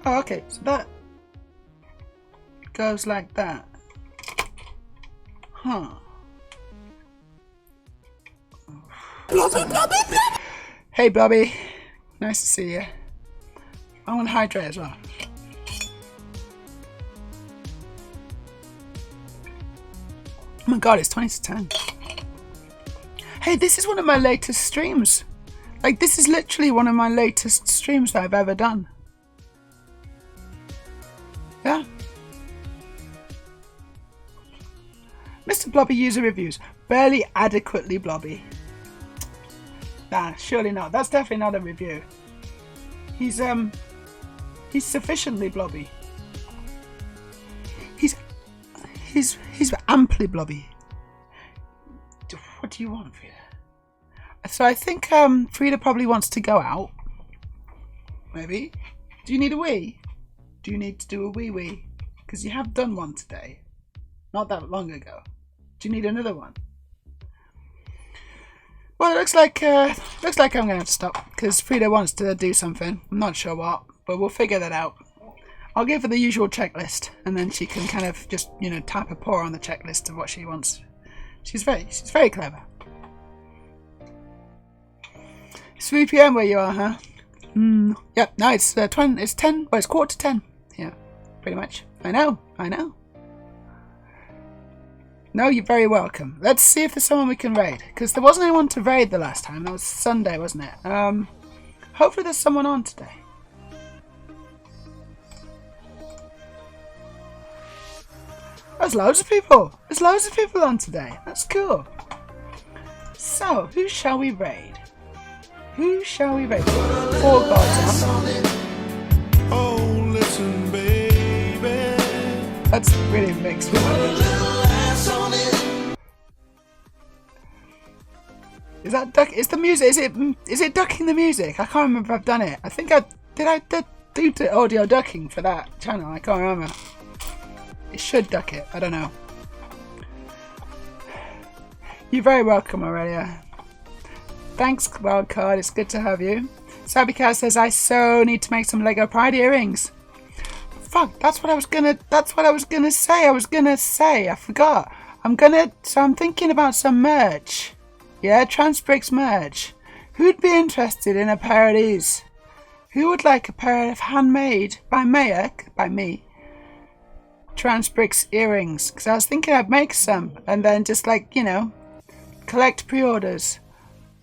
Oh, okay, so that goes like that. Huh. Hey, Bobby. Nice to see you. I want to hydrate as well. Oh my god, it's 20 to 10. Hey, this is one of my latest streams. Like, this is literally one of my latest streams that I've ever done. Yeah. Mr. Blobby user reviews. Barely adequately blobby. Nah, surely not. That's definitely not a review. He's sufficiently blobby. He's amply blobby. What do you want, Frida? So I think Frida probably wants to go out. Maybe. Do you need a wee? Do you need to do a wee? Because you have done one today. Not that long ago. Do you need another one? Well, it looks like I'm gonna have to stop because Frida wants to do something. I'm not sure what, but we'll figure that out. I'll give her the usual checklist, and then she can kind of just, you know, tap a paw on the checklist of what she wants. She's very clever. It's 3 PM where you are, huh? Yep. No, it's 10. Well, it's quarter to 10. Yeah, pretty much. I know. No, you're very welcome. Let's see if there's someone we can raid. Because there wasn't anyone to raid the last time. That was Sunday, wasn't it? Hopefully there's someone on today. There's loads of people. There's loads of people on today. That's cool. So, who shall we raid? Who shall we raid? 4 gods on. Oh, listen, baby. That's really makes me Is that duck? Is the music? Is it ducking the music? I can't remember if I've done it. I think I did the audio ducking for that channel. I can't remember. It should duck it. I don't know. You're very welcome, Aurelia. Thanks, Wildcard. It's good to have you. Sabicat says I so need to make some Lego Pride earrings. Fuck, that's what I was gonna say. I forgot. So I'm thinking about some merch. Yeah, Transbricks merch. Who'd be interested in a pair of these? Who would like a pair of handmade by Meja, by me, Transbricks earrings? Because I was thinking I'd make some and then just, like, you know, collect pre-orders.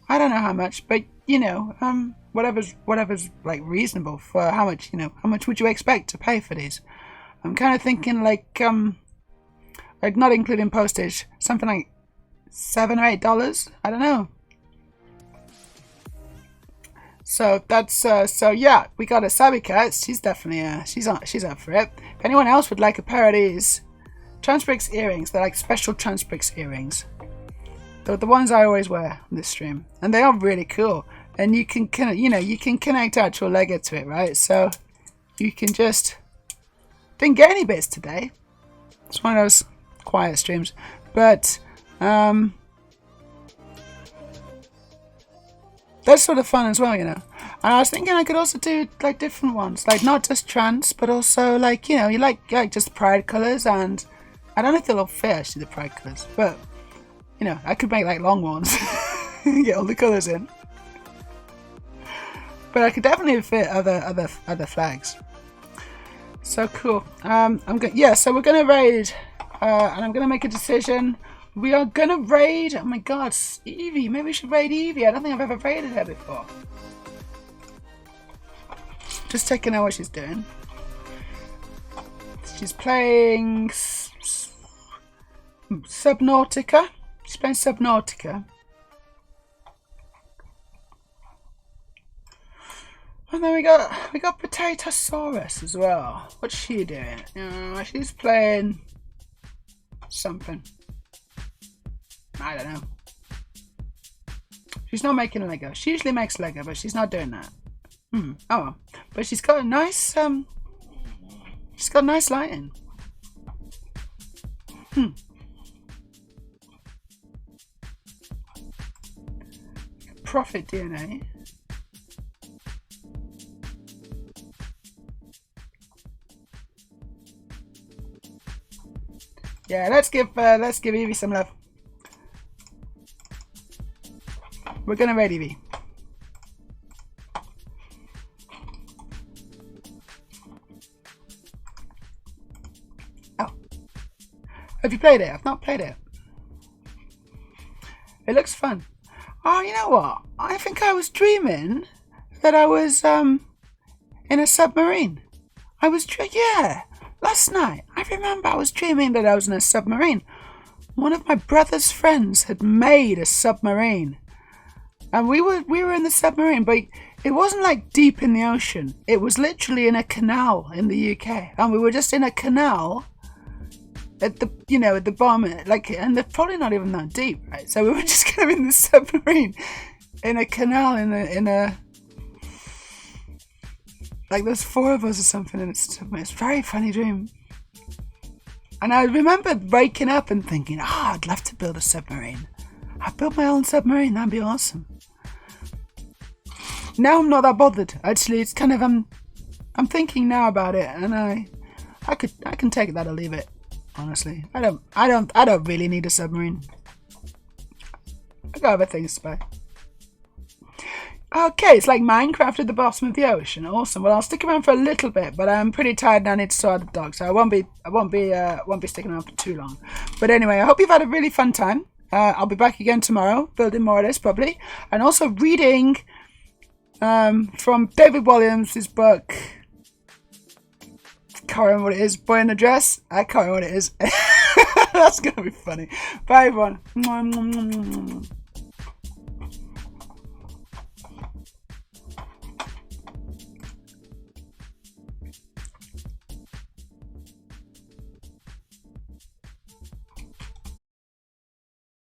I don't know how much, but, you know, whatever's like reasonable for how much, you know, how much would you expect to pay for these? I'm kind of thinking like not including postage, something like $7 or $8. I don't know. So that's so yeah, we got a Sabi Cat. She's definitely she's up for it. If anyone else would like a pair of these Transbrix earrings, they're like special Transbrix earrings. They're the ones I always wear on this stream, and they are really cool. And you can you can connect actual Lego to it, right? So you can just didn't get any bits today. It's one of those quiet streams, but that's sort of fun as well, you know. And I was thinking I could also do like different ones, like not just trans, but also like you like just pride colors, and I don't know if they'll all fit actually the pride colors, but I could make like long ones, get all the colors in. But I could definitely fit other flags. So cool. So we're gonna raid, and I'm gonna make a decision. We are gonna raid. Oh my God, Evie. Maybe we should raid Evie. I don't think I've ever raided her before. Just checking out what she's doing. She's playing Subnautica. She's playing Subnautica. And then we got Potatosaurus as well. What's she doing? She's playing something. I don't know. She's not making Lego. She usually makes Lego, but she's not doing that. Oh well. But she's got a nice lighting. Profit DNA. Yeah, let's give Evie some love. We're gonna raid Evie. Oh, have you played it? I've not played it. It looks fun. Oh, you know what? I think I was dreaming that I was in a submarine. Yeah. Last night, I remember I was dreaming that I was in a submarine. One of my brother's friends had made a submarine. And we were in the submarine, but it wasn't like deep in the ocean. It was literally in a canal in the UK. And we were just in a canal at the, at the bottom, and they're probably not even that deep, right? So we were just kind of in the submarine in a canal in a like there's 4 of us or something, and it's a very funny dream. And I remember waking up and thinking, I'd love to build a submarine. I'd build my own submarine, that'd be awesome. Now I'm not that bothered. Actually, it's kind of I'm thinking now about it, and I can take that or leave it. Honestly, I don't really need a submarine. I got other things to buy. Okay, it's like Minecraft at the bottom of the ocean. Awesome. Well, I'll stick around for a little bit, but I'm pretty tired and I need to sort out the dog, so I won't be sticking around for too long. But anyway, I hope you've had a really fun time. I'll be back again tomorrow, building more of this probably, and also reading from David Williams' book. Can't remember what it is. Boy in the Dress. I can't remember what it is. That's gonna be funny. Bye everyone.